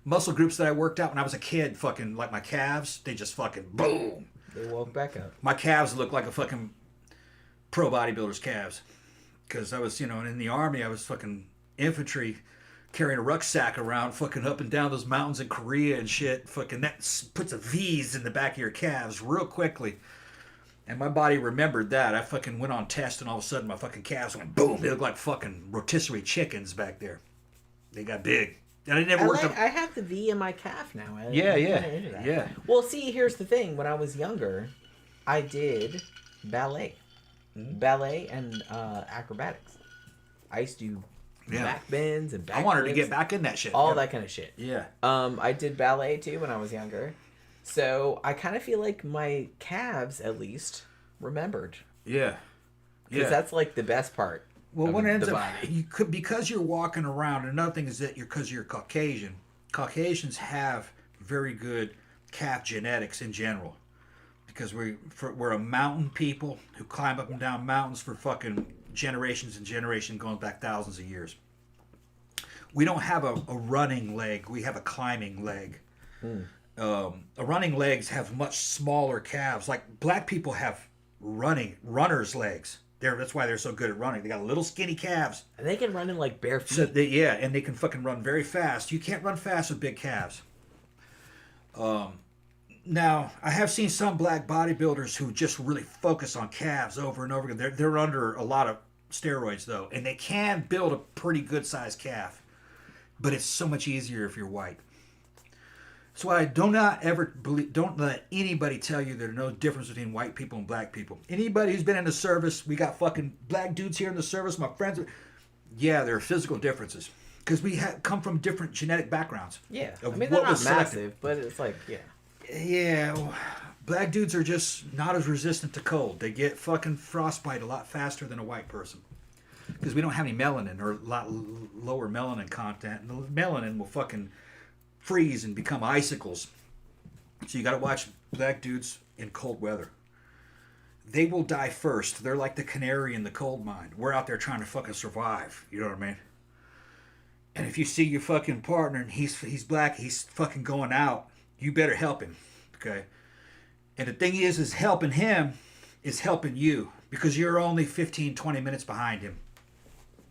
muscle groups that I worked out when I was a kid, fucking like my calves, they just fucking boom. They woke back up. My calves look like a fucking pro bodybuilder's calves. Because I was, in the army, I was fucking infantry, carrying a rucksack around, fucking up and down those mountains in Korea and shit. Fucking that puts a V's in the back of your calves real quickly. And my body remembered that. I fucking went on test, and all of a sudden my fucking calves went boom. They look like fucking rotisserie chickens back there. They got big. And I never worked I have the V in my calf now. Yeah. Well, see, here's the thing. When I was younger, I did ballet. Ballet and acrobatics. I used to do back bends and back I wanted to flips, get back in that shit. all that kind of shit. Yeah. I did ballet too when I was younger. So I kind of feel like my calves, at least, remembered. Yeah. Because that's like the best part. Well, what ends up, because you're walking around, another thing is that because you're Caucasian, Caucasians have very good calf genetics in general. Because we're a mountain people who climb up and down mountains for fucking generations and generations, going back thousands of years. We don't have a running leg. We have a climbing leg. A running legs have much smaller calves. Like black people have runners' legs. That's why they're so good at running. They got little skinny calves. And they can run in like bare feet. So and they can fucking run very fast. You can't run fast with big calves. Now, I have seen some black bodybuilders who just really focus on calves over and over again. They're under a lot of steroids, though, and they can build a pretty good-sized calf. But it's so much easier if you're white. That's why don't let anybody tell you there's no difference between white people and black people. Anybody who's been in the service, we got fucking black dudes here in the service, my friends. Yeah, there are physical differences. Because we come from different genetic backgrounds. Yeah, I mean, they're not massive, but it's like, Yeah, black dudes are just not as resistant to cold. They get fucking frostbite a lot faster than a white person. Because we don't have any melanin, or a lot lower melanin content. And the melanin will fucking freeze and become icicles. So you got to watch black dudes in cold weather. They will die first. They're like the canary in the coal mine. We're out there trying to fucking survive. You know what I mean? And if you see your fucking partner and he's black, he's fucking going out, you better help him, okay? And the thing is helping him is helping you, because you're only 15, 20 minutes behind him.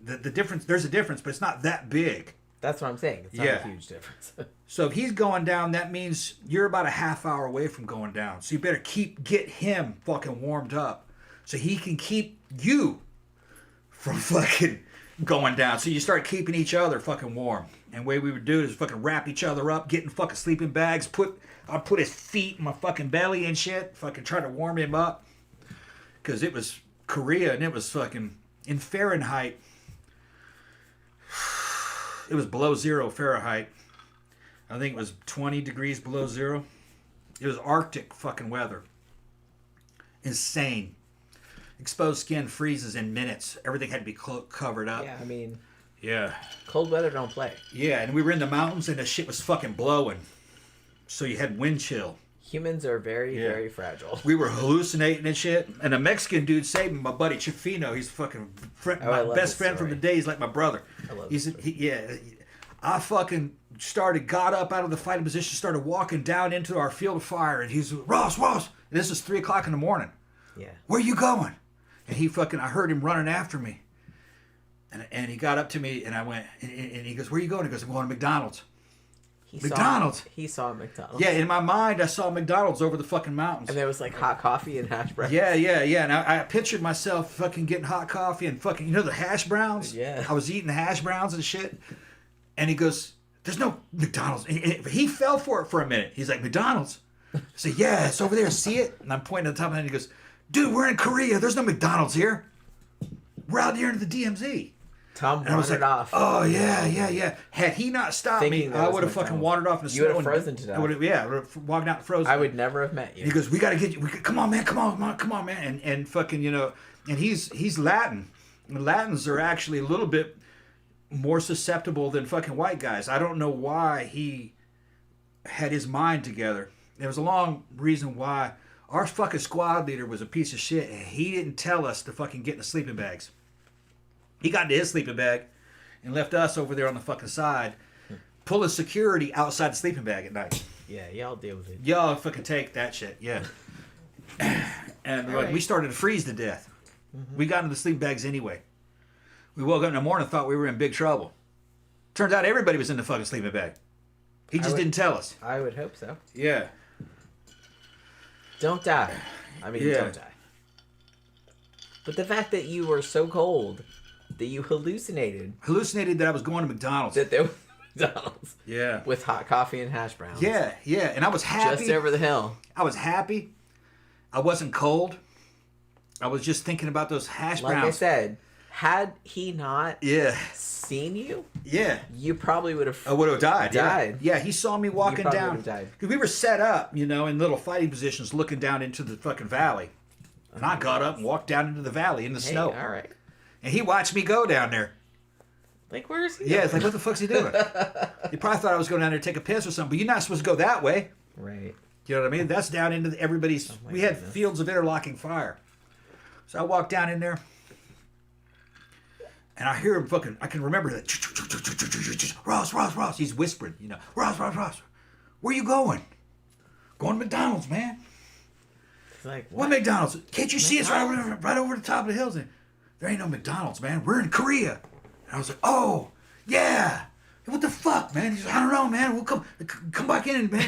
The difference, there's a difference, but it's not that big. That's what I'm saying. It's not a huge difference. So if he's going down, that means you're about a half hour away from going down. So you better get him fucking warmed up so he can keep you from fucking going down. So you start keeping each other fucking warm. And the way we would do it is fucking wrap each other up, get in fucking sleeping bags, I'd put his feet in my fucking belly and shit, fucking try to warm him up. Because it was Korea and it was fucking, in Fahrenheit, it was below 0 Fahrenheit. I think it was 20 degrees below 0. It was Arctic fucking weather. Insane. Exposed skin freezes in minutes. Everything had to be covered up. Yeah, I mean... Yeah. Cold weather don't play. Yeah, and we were in the mountains and the shit was fucking blowing. So you had wind chill. Humans are very, very fragile. We were hallucinating and shit. And a Mexican dude saved me, my buddy Chifino. He's fucking my best friend from the day. He's like my brother. I love this story. I fucking got up out of the fighting position, started walking down into our field of fire, and he's Ross. And this is 3 o'clock in the morning. Yeah. Where you going? And I heard him running after me. And he got up to me, and I went, and he goes, where you going? He goes, I'm going to McDonald's. McDonald's. He saw McDonald's. Yeah, in my mind, I saw McDonald's over the fucking mountains. And there was like hot coffee and hash browns. Yeah. And I pictured myself fucking getting hot coffee and fucking, the hash browns? Yeah. I was eating the hash browns and shit. And he goes, there's no McDonald's. And he fell for it for a minute. He's like, McDonald's? I said, yeah, it's over there. See it? And I'm pointing at the top of the head, and he goes, dude, we're in Korea. There's no McDonald's here. We're out here in the DMZ. Tom wandered off. Oh, yeah. Had he not stopped me, I would have fucking wandered off in the snow. You would have frozen to death. I would have walked out and frozen. I would never have met you. And he goes, we got to get you. Come on, man. And fucking, and he's Latin. And Latins are actually a little bit more susceptible than fucking white guys. I don't know why he had his mind together. There was a long reason why. Our fucking squad leader was a piece of shit, and he didn't tell us to fucking get in the sleeping bags. He got into his sleeping bag and left us over there on the fucking side. pulling security outside the sleeping bag at night. Yeah, y'all deal with it. Y'all fucking take that shit. Yeah. And like, we started to freeze to death. Mm-hmm. We got into the sleeping bags anyway. We woke up in the morning and thought we were in big trouble. Turns out everybody was in the fucking sleeping bag. He just didn't tell us. I would hope so. Yeah. Don't die. I mean, don't die. But the fact that you were so cold that you hallucinated. Hallucinated that I was going to McDonald's. That there was McDonald's. Yeah. With hot coffee and hash browns. Yeah, yeah. And I was happy. Just over the hill. I was happy. I wasn't cold. I was just thinking about those hash browns. Like I said, had he not seen you, you probably would have. I would have died. Died. Yeah, he saw me walking down. Because we were set up, in little fighting positions, looking down into the fucking valley. And I got up and walked down into the valley in the snow. All right. And he watched me go down there. Like, where is he? Yeah, it's like, what the fuck's he doing? He probably thought I was going down there to take a piss or something, but you're not supposed to go that way. Right. You know what I mean? That's down into everybody's. We had fields of interlocking fire. So I walked down in there, and I hear him fucking. I can remember that. Ross. He's whispering, Ross. Where you going? Going to McDonald's, man. It's like, what McDonald's? Can't you see us right over the top of the hills? And there ain't no McDonald's, man. We're in Korea. And I was like, oh yeah. What the fuck, man? He's like, I don't know, man. We'll come back in, man.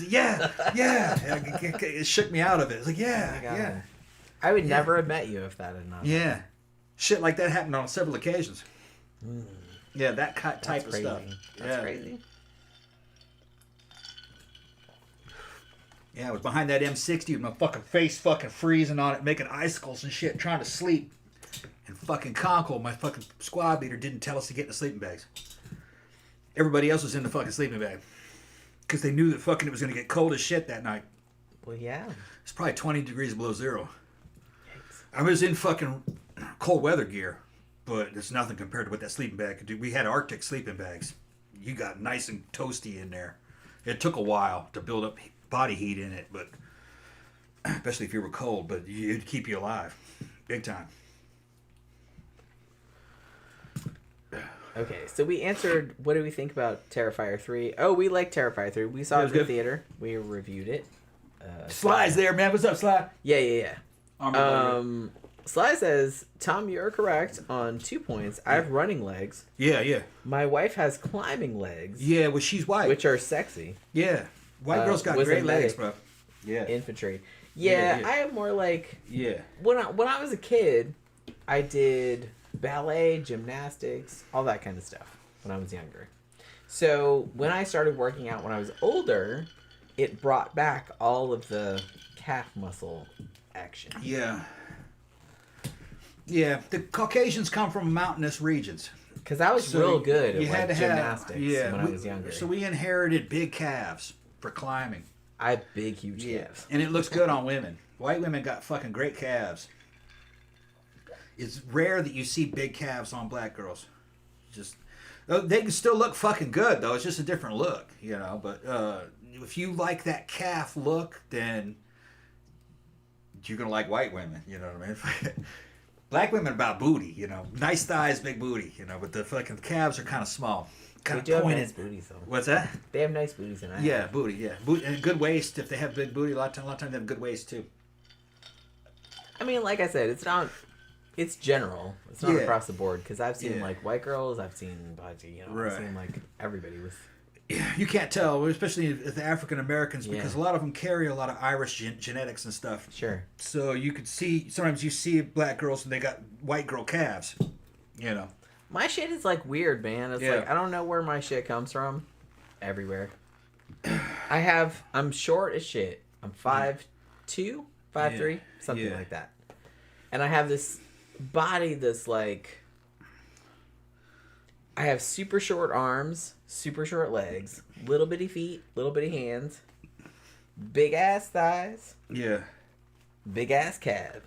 Yeah. It shook me out of it. It's like, yeah. I would never have met you if that had not. Yeah. Shit like that happened on several occasions. Yeah, that type of stuff. That's crazy. Yeah, I was behind that M60 with my fucking face fucking freezing on it, making icicles and shit, trying to sleep. And fucking Conkle, my fucking squad leader, didn't tell us to get in the sleeping bags. Everybody else was in the fucking sleeping bag. Because they knew that fucking it was going to get cold as shit that night. Well, yeah. It's probably 20 degrees below zero. Yikes. I was in fucking cold weather gear, but it's nothing compared to what that sleeping bag could do. We had Arctic sleeping bags. You got nice and toasty in there. It took a while to build up body heat in it, but especially if you were cold, but it'd keep you alive. Big time. Okay, so we answered, what do we think about Terrifier 3? Oh, we like Terrifier 3. We saw it in the theater. We reviewed it. Sly's there, man. What's up, Sly? Yeah. Sly says, Tom, you're correct on 2 points. I have running legs. Yeah. My wife has climbing legs. Yeah, well, she's white. Which are sexy. Yeah. White girls got great legs, bro. Yeah. Infantry. Yeah, I am more like... Yeah. When I was a kid, I did... ballet, gymnastics, all that kind of stuff when I was younger. So when I started working out when I was older, it brought back all of the calf muscle action. Yeah. Yeah, the Caucasians come from mountainous regions. Because I was real good at gymnastics when I was younger. So we inherited big calves for climbing. I have big, huge calves. And it looks good on women. White women got fucking great calves. It's rare that you see big calves on black girls. They can still look fucking good, though. It's just a different look, But if you like that calf look, then you're going to like white women, you know what I mean? Black women about booty, Nice thighs, big booty, But the fucking calves are kind of small. Kind of pointed. Nice booties, though. What's that? They have nice booties. Booty, yeah. And good waist. If they have big booty, a lot of times they have good waist, too. I mean, like I said, it's not... It's general. It's not across the board because I've seen like white girls. I've seen, I've seen like everybody with. You can't tell, especially the African Americans, because a lot of them carry a lot of Irish genetics and stuff. Sure. So you could see sometimes you see black girls and they got white girl calves. My shit is like weird, man. It's like I don't know where my shit comes from. Everywhere. I'm short as shit. I'm 5'2", 5'3", something like that, and I have this body that's like I have super short arms, super short legs, little bitty feet, little bitty hands, big ass thighs, big ass calves,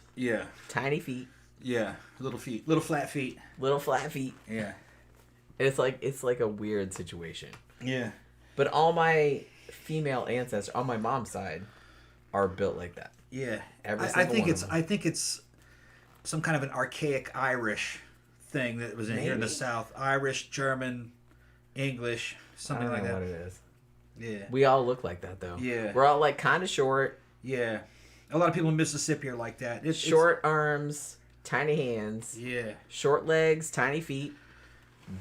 tiny feet, little feet, little flat feet, it's like a weird situation. But all my female ancestors on my mom's side are built like that. I think it's some kind of an archaic Irish thing that was in here in the South. Irish, German, English, something like that. I don't know what it is. Yeah. We all look like that, though. Yeah. We're all, like, kind of short. Yeah. A lot of people in Mississippi are like that. Short arms, tiny hands. Yeah. Short legs, tiny feet.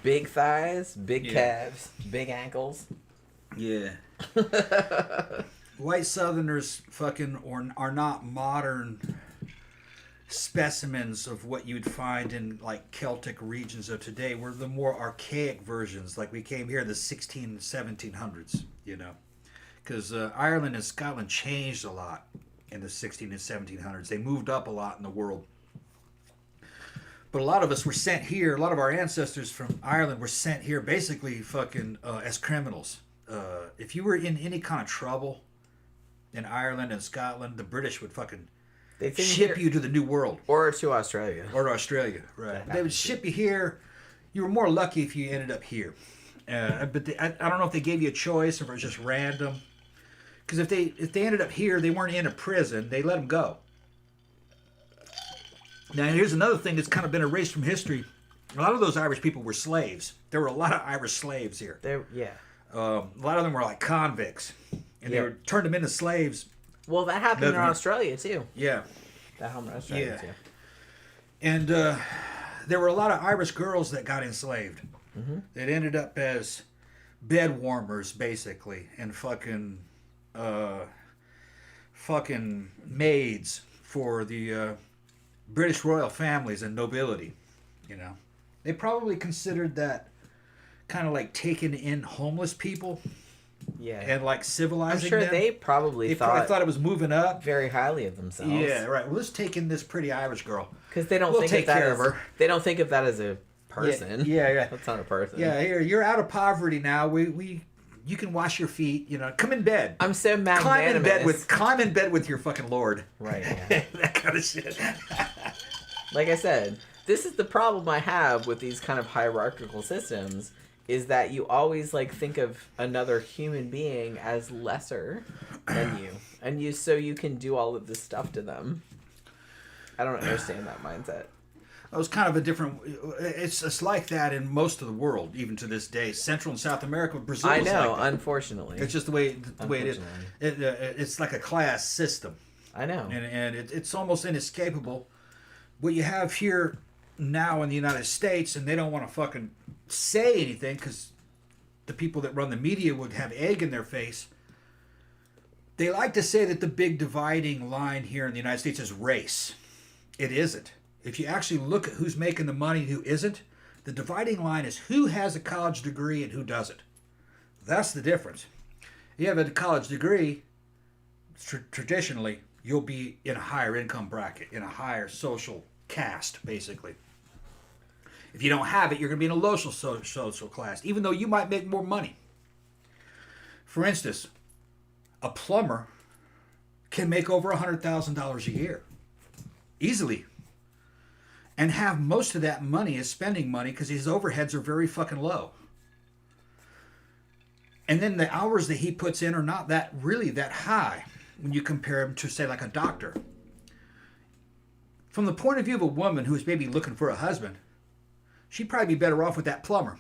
Big thighs, big calves, big ankles. Yeah. White Southerners are not modern specimens of what you'd find in like Celtic regions of today. We're the more archaic versions. Like we came here in the 16 1700s, you know, because Ireland and Scotland changed a lot in the 16 and 1700s. They moved up a lot in the world. But a lot of us were sent here. A lot of our ancestors from Ireland were sent here basically as criminals. If you were in any kind of trouble in Ireland and Scotland, the British would they'd ship you to the New World. Or to Australia. Or to Australia, right. They would ship you here. You were more lucky if you ended up here. But I don't know if they gave you a choice or if it was just random. Because if they ended up here, they weren't in a prison. They let them go. Now, here's another thing that's kind of been erased from history. A lot of those Irish people were slaves. There were a lot of Irish slaves here. A lot of them were like convicts. And they turned them into slaves. Well, that happened in Australia, too. Yeah. That happened in Australia, too. And there were a lot of Irish girls that got enslaved. Mm-hmm. That ended up as bed warmers, basically. And fucking maids for the British royal families and nobility, you know. They probably considered that kind of like taking in homeless people. Yeah. And like civilizing them. I'm sure they probably thought it was moving up. Very highly of themselves. Yeah, right. Well, let's take in this pretty Irish girl. Because they don't think of her. They don't think of that as a person. Yeah. That's not a person. Yeah, here, you're out of poverty now. You can wash your feet, you know. Come in bed. I'm so magnanimous. Climb in bed with your fucking lord. Right, yeah. That kind of shit. Like I said, this is the problem I have with these kind of hierarchical systems, is that you always like think of another human being as lesser than you. And so you can do all of this stuff to them. I don't understand that mindset. It was kind of a different. It's like that in most of the world, even to this day. Central and South America, Brazil. I know, like that. Unfortunately, it's just the way it is. It's like a class system. I know, and it's almost inescapable. What you have here now in the United States, and they don't want to fucking say anything because the people that run the media would have egg in their face. They like to say that the big dividing line here in the United States is race. It isn't. If you actually look at who's making the money and who isn't, the dividing line is who has a college degree and who doesn't. That's the difference. You have a college degree, traditionally, you'll be in a higher income bracket, in a higher social caste, basically. If you don't have it, you're going to be in a low social class, even though you might make more money. For instance, a plumber can make over $100,000 a year, easily. And have most of that money as spending money because his overheads are very fucking low. And then the hours that he puts in are not that high when you compare him to, say, like a doctor. From the point of view of a woman who's maybe looking for a husband, she'd probably be better off with that plumber.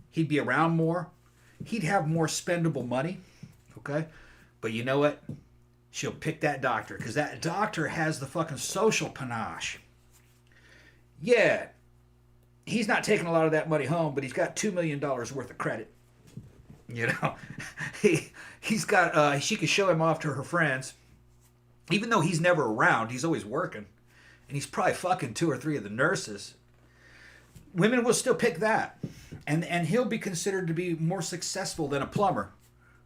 He'd be around more. He'd have more spendable money. Okay? But you know what? She'll pick that doctor because that doctor has the fucking social panache. Yeah, he's not taking a lot of that money home, but he's got $2 million worth of credit. You know, he's got. She could show him off to her friends, even though he's never around. He's always working, and he's probably fucking 2 or 3 of the nurses. Women will still pick that, and he'll be considered to be more successful than a plumber,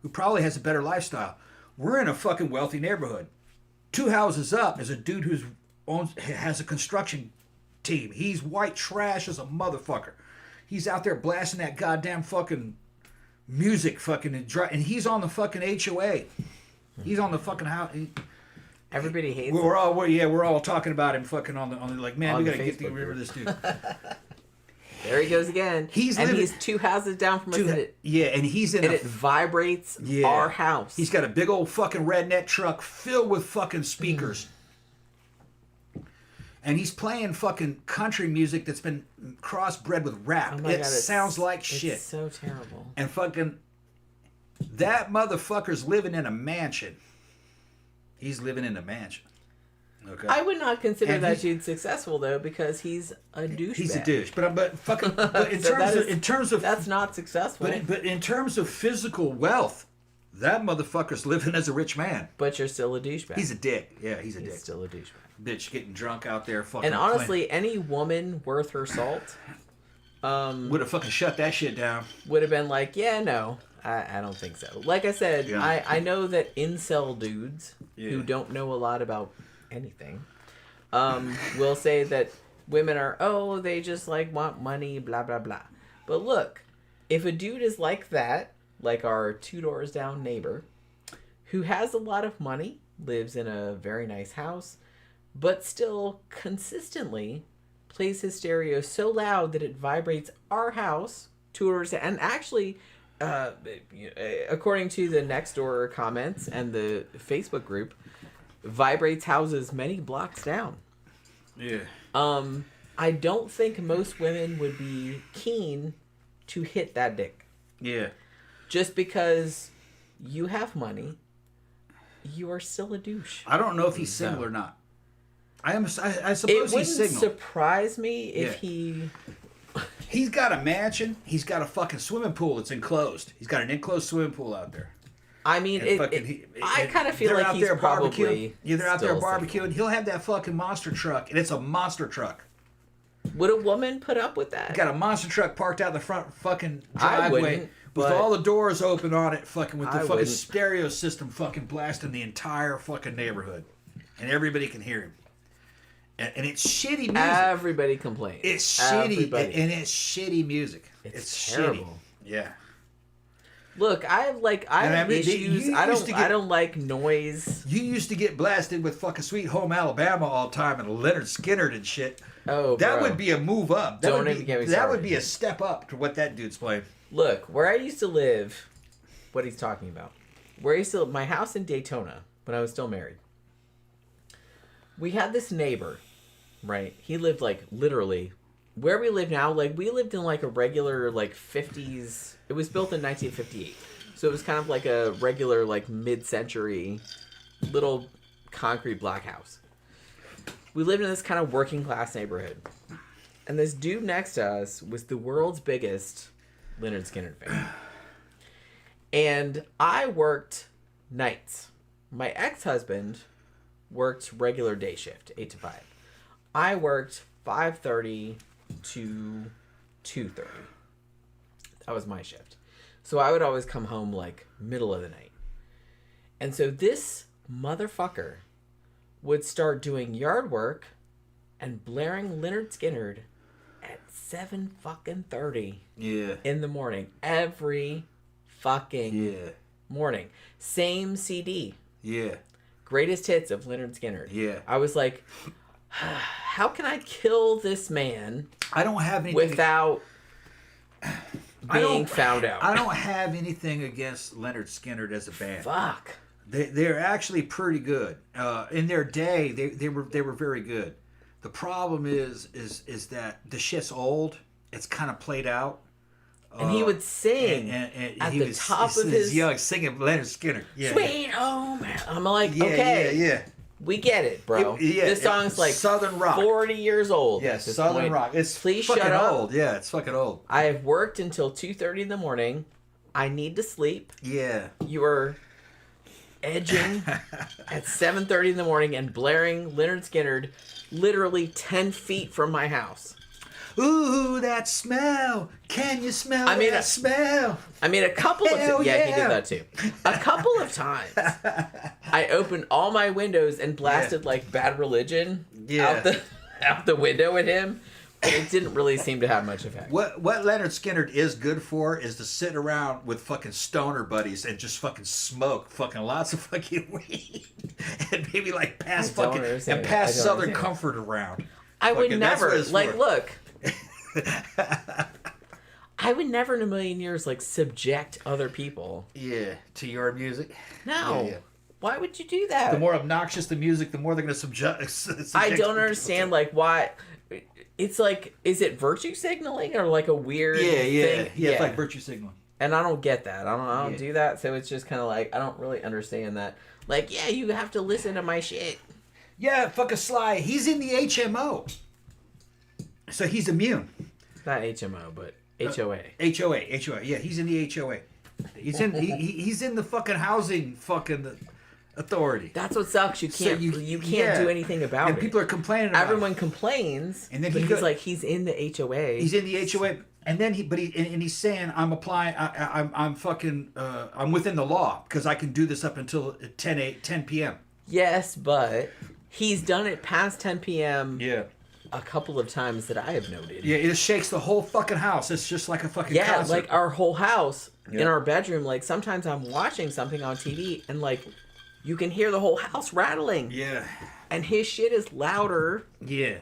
who probably has a better lifestyle. We're in a fucking wealthy neighborhood. 2 houses up is a dude has a construction team. He's white trash as a motherfucker. He's out there blasting that goddamn fucking music fucking and he's on the fucking HOA. He's on the fucking house. Everybody hates we're all talking about him fucking on the like, man, we gotta get rid of this dude. There he goes again. He's 2 houses down from us. And he's in it vibrates our house. He's got a big old fucking redneck truck filled with fucking speakers. And he's playing fucking country music that's been crossbred with rap. Oh It sounds like shit. It's so terrible. And fucking that motherfucker's living in a mansion. He's living in a mansion. Okay. I would not consider that dude successful though, because he's a douchebag. He's a douche, but in terms of that's not successful. But in terms of physical wealth, that motherfucker's living as a rich man. But you're still a douchebag. He's a dick. Yeah, he's dick. Still a douchebag. Bitch getting drunk out there fucking. And honestly, any woman worth her salt would have fucking shut that shit down. Would have been like, yeah, no, I don't think so. Like I said, I know that incel dudes who don't know a lot about anything will say that women are, they just like want money, blah blah blah. But look, if a dude is like that, like our 2 doors down neighbor, who has a lot of money, lives in a very nice house, but still consistently plays his stereo so loud that it vibrates our house 2 doors, and actually according to the next door comments and the Facebook group, vibrates houses many blocks down. Yeah. I don't think most women would be keen to hit that dick. Yeah. Just because you have money, you are still a douche. I don't know if he's single or not. I suppose he's single. It wouldn't surprise me if he... He's got a mansion. He's got a fucking swimming pool that's enclosed. He's got an enclosed swimming pool out there. I mean, I kind of feel like he's probably... They're out there barbecuing. He'll have that fucking monster truck, and it's a monster truck. Would a woman put up with that? Got a monster truck parked out the front fucking driveway with all the doors open on it, fucking with the fucking stereo system fucking blasting the entire fucking neighborhood, and everybody can hear him. And it's shitty music. Everybody complains. It's shitty, and it's shitty music. It's terrible. Shitty. Yeah. Look, I have issues. I don't like noise. You used to get blasted with fucking Sweet Home Alabama all the time and Leonard Skinner and shit. Oh, that would be a move up. That don't even get me started. That would be a step up to what that dude's playing. Look, where I used to live, what he's talking about. Where I used to live, my house in Daytona when I was still married. We had this neighbor, right? He lived like literally where we live now. Like we lived in like a regular like 50s. It was built in 1958, so it was kind of like a regular like mid-century little concrete block house. We lived in this kind of working class neighborhood, and this dude next to us was the world's biggest Lynyrd Skynyrd fan. And I worked nights. My ex-husband worked regular day shift, 8 to 5. I worked 5:30 to 2:30. That was my shift. So I would always come home like middle of the night. And so this motherfucker would start doing yard work and blaring Lynyrd Skynyrd at 7:30 in the morning. Every fucking morning. Same CD. Yeah. Greatest hits of Lynyrd Skynyrd. Yeah. I was like, how can I kill this man I don't have anything without being found out? I don't have anything against Lynyrd Skynyrd as a band. Fuck. They're actually pretty good. In their day, they were very good. The problem is that the shit's old. It's kind of played out. And he would sing at the top of his young singing Lynyrd Skynyrd. Yeah, Sweet home. I'm like, okay, we get it, bro. This song's like Southern rock, 40 years old. Yes, Southern rock. It's please fucking shut up. Old. Yeah, it's fucking old. I have worked until 2:30 in the morning. I need to sleep. Yeah, you are edging at 7:30 in the morning and blaring Lynyrd Skynyrd literally 10 feet from my house. Ooh, that smell! Can you smell that smell? I mean, a couple of times. Yeah, he did that too. A couple of times, I opened all my windows and blasted like Bad Religion out the window at him. But it didn't really seem to have much effect. What Lynyrd Skynyrd is good for is to sit around with fucking stoner buddies and just fucking smoke fucking lots of fucking weed and maybe like pass Southern Comfort around. I would never look. I would never in a million years like subject other people. Yeah, to your music. No. Yeah. Why would you do that? The more obnoxious the music, the more they're going to subject. I don't understand, like, why. It's like, is it virtue signaling or like a weird thing? Yeah, it's like virtue signaling. And I don't get that. I don't do that. So it's just kind of like, I don't really understand that. Like, yeah, you have to listen to my shit. Yeah, fucking Sly. He's in the HMO. So he's immune. Not HMO, but HOA. HOA. Yeah, he's in the HOA. He's in the fucking housing fucking authority. That's what sucks. You can't do anything about it. And people are complaining about Everyone complains. And then he's in the HOA. He's in the HOA. And then he's saying, I'm applying, I'm within the law because I can do this up until 10 p.m. Yes, but he's done it past 10 p.m. Yeah. A couple of times that I have noted. Yeah, it shakes the whole fucking house. It's just like a fucking concert. Like our whole house in our bedroom. Like sometimes I'm watching something on TV and like you can hear the whole house rattling. Yeah. And his shit is louder. Yeah.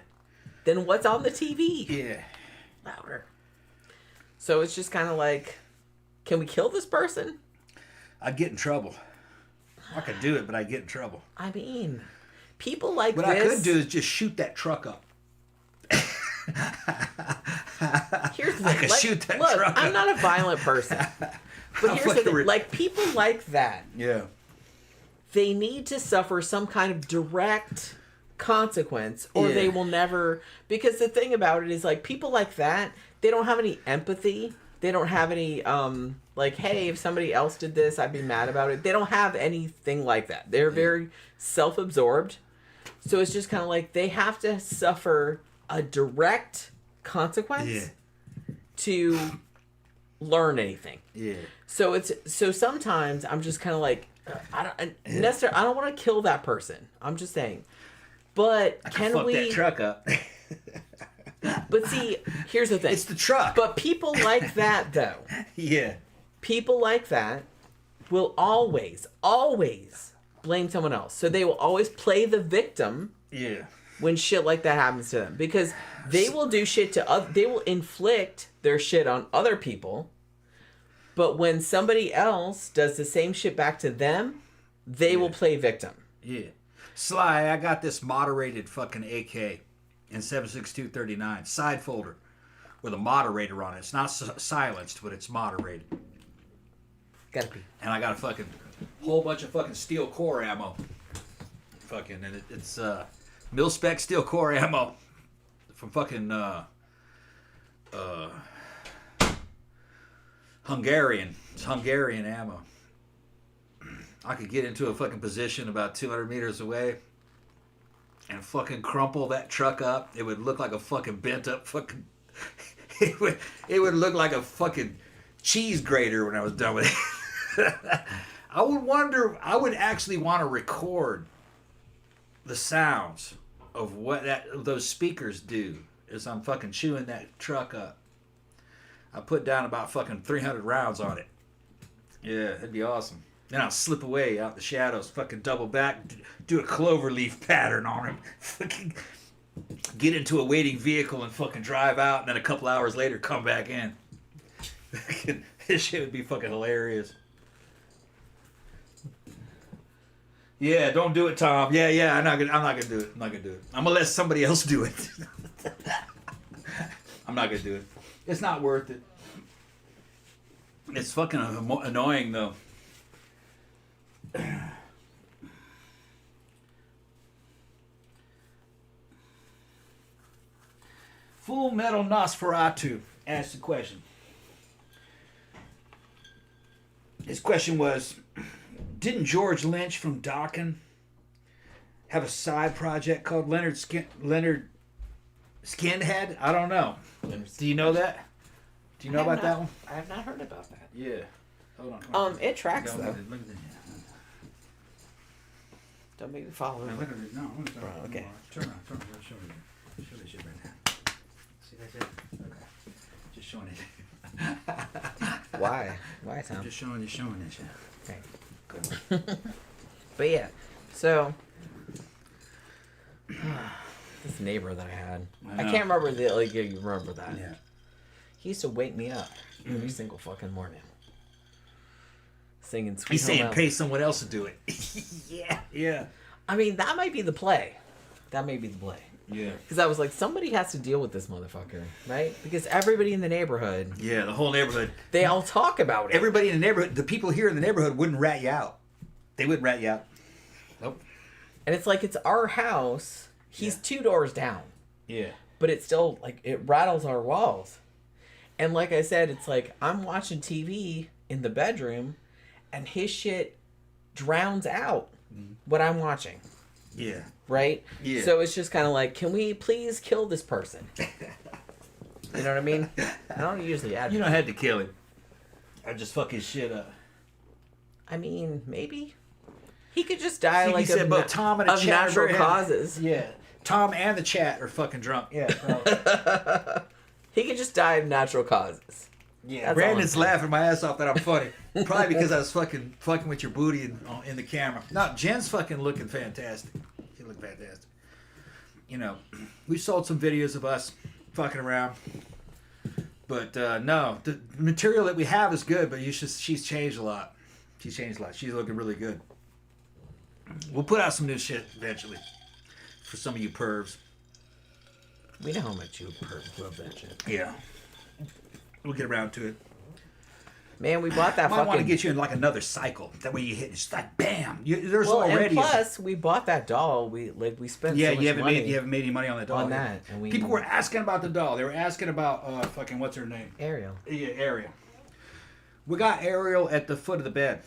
Than what's on the TV. Yeah. Louder. So it's just kind of like, can we kill this person? I'd get in trouble. I could do it, but I'd get in trouble. I mean, people like what this... What I could do is just shoot that truck up. Here's the thing. I could shoot that truck up. I'm not a violent person. But here's the thing. Like, people like that. Yeah. They need to suffer some kind of direct consequence or they will never... Because the thing about it is, like, people like that... They don't have any empathy. They don't have any, like, hey, if somebody else did this, I'd be mad about it. They don't have anything like that. They're very self-absorbed. So it's just kind of like they have to suffer a direct consequence to learn anything. Yeah. So sometimes I'm just kind of like, Nestor, I don't want to kill that person. I'm just saying. But can fuck we... that truck up. But see, here's the thing. It's the truck. But people like that, though. Yeah. People like that will always blame someone else. So they will always play the victim. Yeah. When shit like that happens to them, because they will do shit to they will inflict their shit on other people. But when somebody else does the same shit back to them, they will play victim. Yeah. Sly, I got this moderated fucking AK. In 7.6239 side folder with a moderator on it. It's not silenced, but it's moderated. Gotta be. And I got a fucking whole bunch of fucking steel core ammo. Fucking, and it's mil-spec steel core ammo from fucking Hungarian. It's Hungarian ammo. I could get into a fucking position about 200 meters away. And fucking crumple that truck up. It would look like a fucking bent up fucking... It would look like a fucking cheese grater when I was done with it. I would actually want to record the sounds of what those speakers do as I'm fucking chewing that truck up. I put down about fucking 300 rounds on it. Yeah, that'd be awesome. Then I'll slip away out the shadows, fucking double back, do a cloverleaf pattern on him, fucking get into a waiting vehicle and fucking drive out, and then a couple hours later come back in. This shit would be fucking hilarious. Yeah, don't do it, Tom. Yeah, I'm not gonna do it. I'm gonna let somebody else do it. I'm not gonna do it. It's not worth it. It's fucking annoying though. Full Metal Nosferatu asked the question. His question was, didn't George Lynch from Duncan have a side project called Leonard Skinhead? I don't know. Do you know that? Do you know about that one? I have not heard about that. Yeah. Hold on. It tracks though. Look at this. Don't make me follow him. Okay. Turn around. Show this shit right now. See that shit? Okay. Just showing it. Why? Why, Tom? I'm just showing this shit. Okay. Good. But yeah, so this neighbor that I had, I can't remember you remember that? Yeah. He used to wake me up every single fucking morning. singing Sweet He's Home saying Alabama. pay someone else to do it. Yeah. I mean, that might be the play. Yeah. Because I was like, somebody has to deal with this motherfucker, right? Because everybody in the neighborhood... Yeah, the whole neighborhood. They all talk about it. Everybody in the neighborhood, the people here in the neighborhood wouldn't rat you out. They wouldn't rat you out. Nope. And it's like, it's our house. He's 2 doors down. Yeah. But it's still, like, it rattles our walls. And like I said, it's like, I'm watching TV in the bedroom, and his shit drowns out what I'm watching. Yeah. Right? Yeah. So it's just kind of like, can we please kill this person? You know what I mean? I don't usually advocate. You don't have to kill him. I just fuck his shit up. I mean, maybe. He could just die Like you said, both Tom and the of chat natural are- causes. Yeah. Tom and the chat are fucking drunk. Yeah. Probably. He could just die of natural causes. Yeah. That's Brandon's all I'm saying. laughing my ass off that I'm funny. Probably because I was fucking with your booty in the camera. No, Jen's fucking looking fantastic. She looked fantastic. You know, we sold some videos of us fucking around. But no, the material that we have is good, but she's changed a lot. She's changed a lot. She's looking really good. We'll put out some new shit eventually for some of you pervs. We know how much you love that shit. Yeah. We'll get around to it. Man, we bought that I might fucking... want to get you in like another cycle. That way you hit it's like bam. There's well, already and plus, we bought that doll. We spent yeah, so much you haven't money made any money on that doll. on that. And People were asking about the doll. They were asking about fucking what's her name? Ariel. Yeah, Ariel. We got Ariel at the foot of the bed.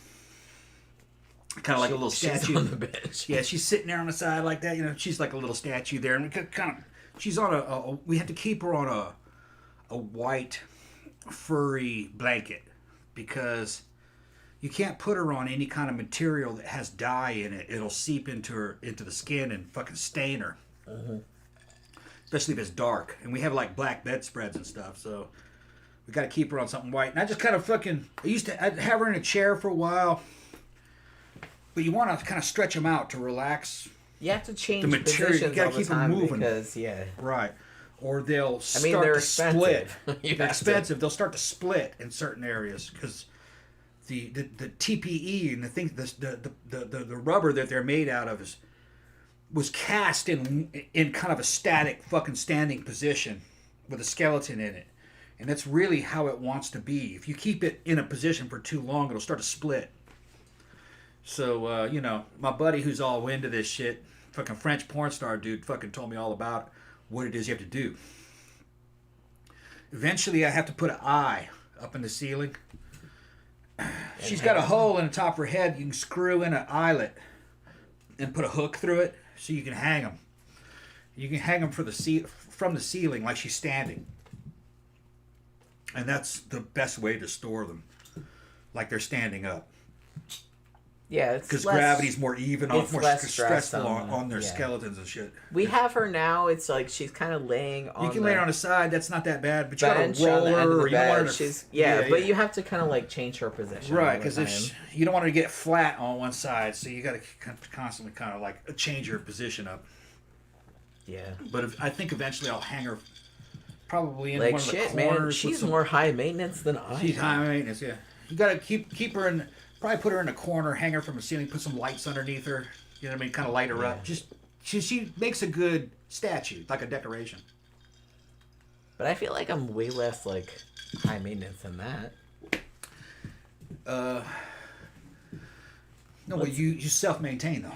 Kind of like a little statue. She's on the bench. Yeah, she's sitting there on the side like that. You know, she's like a little statue there, and kind of, she's on we had to keep her on a white furry blanket because you can't put her on any kind of material that has dye in it. It'll seep into the skin and fucking stain her. Especially if it's dark. And we have like black bedspreads and stuff, so we got to keep her on something white. And I just kind of I'd have her in a chair for a while. But you want to kind of stretch them out to relax. You have to change The material, positions you gotta all the keep 'em time moving. because, yeah. Right. Or they'll start they're to split. expensive. You They're have to- expensive. They'll start to split in certain areas because the TPE and the thing, the rubber that they're made out of was cast in kind of a static fucking standing position with a skeleton in it. And that's really how it wants to be. If you keep it in a position for too long, it'll start to split. So, you know, my buddy who's all into this shit, fucking French porn star dude, fucking told me all about what it is you have to do. Eventually, I have to put an eye up in the ceiling. She's got a hole in the top of her head. You can screw in an eyelet and put a hook through it so you can hang them. You can hang them from the ceiling like she's standing. And that's the best way to store them, like they're standing up. Yeah, it's Because less- gravity's more even, it's more less stressful stress on their yeah. skeletons and shit. We have her now. It's like she's kind of laying on You can the lay her on the side. That's not that bad. But you got bench to roll on the end of her. the Or you don't want bed. her to, She's but you have to kind of like change her position. right, because because you don't want her to get flat on one side, so you got to constantly kind of like change her position up. yeah, But I think eventually I'll hang her probably in like one of the shit, corners. man. with She's some- more high maintenance than I. She's am. high maintenance. Yeah, you got to keep her in. Probably put her in a corner, hang her from the ceiling, put some lights underneath her. You know what I mean? Kind of light her up. Just she makes a good statue, like a decoration. But I feel like I'm way less like high maintenance than that. No, well, you self-maintain though.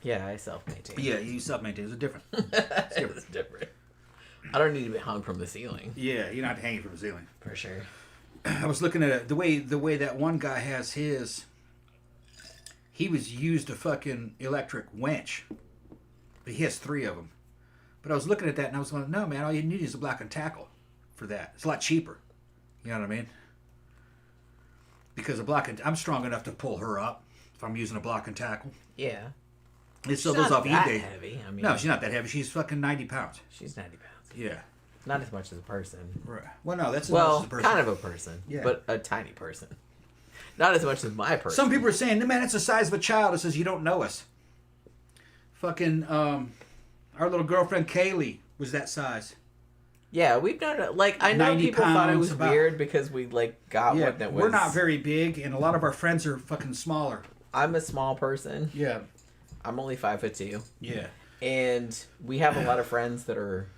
Yeah, I self-maintain. Yeah, you self-maintain. It's different. It's different. I don't need to be hung from the ceiling Yeah, you're not hanging from the ceiling. for sure. I was looking at it, the way that one guy has his. He was used a fucking electric winch, but he has 3 of them. But I was looking at that and I was going, no man, all you need is a block and tackle for that. It's a lot cheaper. You know what I mean? Because I'm strong enough to pull her up if I'm using a block and tackle. Yeah. It still She's goes not off that eBay. heavy. I mean, No, she's not that heavy. She's fucking 90 pounds. she's 90 pounds. Yeah. Not as much as a person. Right. Well, no, that's as Well, much as a person. kind of a person, Yeah. but a tiny person. Not as much as my person. Some people are saying, no, man, it's the size of a child. It says you don't know us. Fucking, our little girlfriend Kaylee was that size. Yeah, we've done it. Like, I know people thought it was weird because we, like, got what that was. We're not very big, and a lot of our friends are fucking smaller. I'm a small person. Yeah. I'm only 5'2". Yeah. And we have a lot of friends that are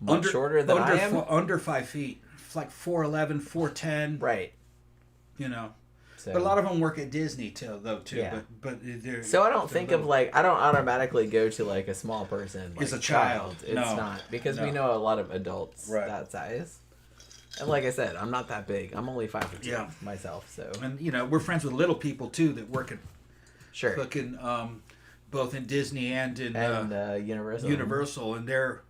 much shorter than I am. Under 5 feet. It's like 4'11", 4'10". Right. You know. So. But a lot of them work at Disney too. Yeah. But they're, so I don't think of like I don't automatically go to like a small person. Like, it's a child. It's not because we know a lot of adults that size. And like I said, I'm not that big. I'm only 5'2" myself. So and you know we're friends with little people too that work at fucking both in Disney and in Universal. Universal, and they're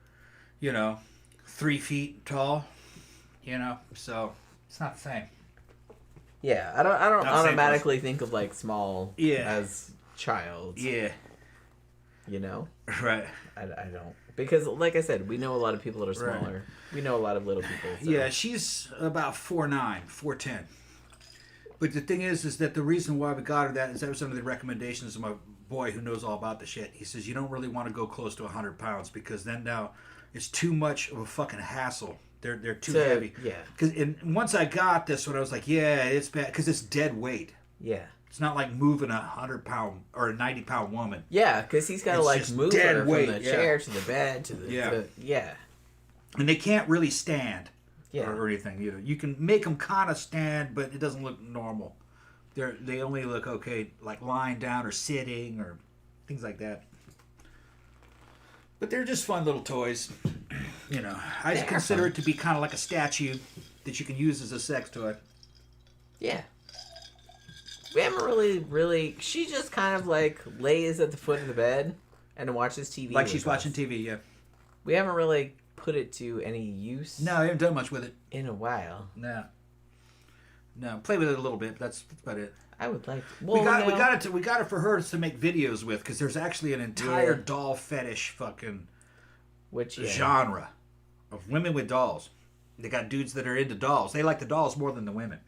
3 feet tall. You know, so it's not the same. Yeah, I don't automatically think of like small as child. Yeah. You know? Right. I don't. Because like I said, we know a lot of people that are smaller. Right. We know a lot of little people. So. Yeah, she's about 4'9", 4'10". But the thing is that the reason why we got her that was under the recommendations of my boy who knows all about the shit. He says you don't really want to go close to 100 pounds because then now it's too much of a fucking hassle. They're too heavy. Yeah. And once I got this one, I was like, yeah, it's bad because it's dead weight. Yeah. It's not like moving 100-pound or a 90-pound woman. Yeah, because he's got to like move her from the chair to the bed to the And they can't really stand or anything. You can make them kind of stand, but it doesn't look normal. They only look okay like lying down or sitting or things like that. But they're just fun little toys. You know, I just consider it to be kind of like a statue that you can use as a sex toy. Yeah. We haven't really... She just kind of, like, lays at the foot of the bed and watches TV. Like she's watching TV, yeah. We haven't really put it to any use. No, I haven't done much with it. In a while. No. Play with it a little bit, but that's about it. I would like to. Well, we got it for her to make videos with because there's actually an entire doll fetish fucking genre of women with dolls. They got dudes that are into dolls. They like the dolls more than the women.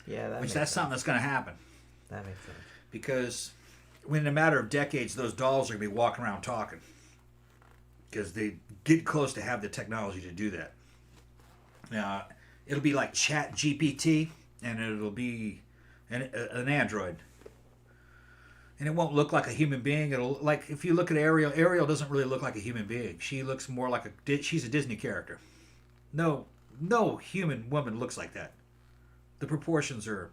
Yeah, that's something that's going to happen. That makes sense. Because in a matter of decades, those dolls are going to be walking around talking. Because they get close to have the technology to do that. Now, it'll be like Chat GPT, and it'll be an android. And it won't look like a human being. It'll like if you look at Ariel doesn't really look like a human being. She looks more like she's a Disney character. No human woman looks like that. The proportions are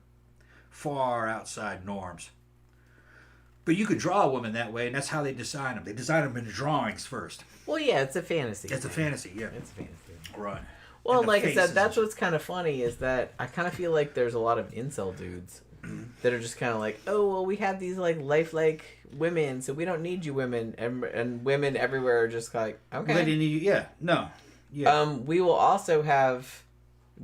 far outside norms. But you could draw a woman that way, and that's how they design them. They design them in drawings first. Well, yeah, it's a fantasy. It's a fantasy, yeah. It's a fantasy. Right. Well, like I said, that's what's kind of funny is that I kind of feel like there's a lot of incel dudes that are just kind of like, oh, well, we have these like lifelike women, so we don't need you women, and women everywhere are just like, okay. Well, they need you, yeah, no, yeah. We will also have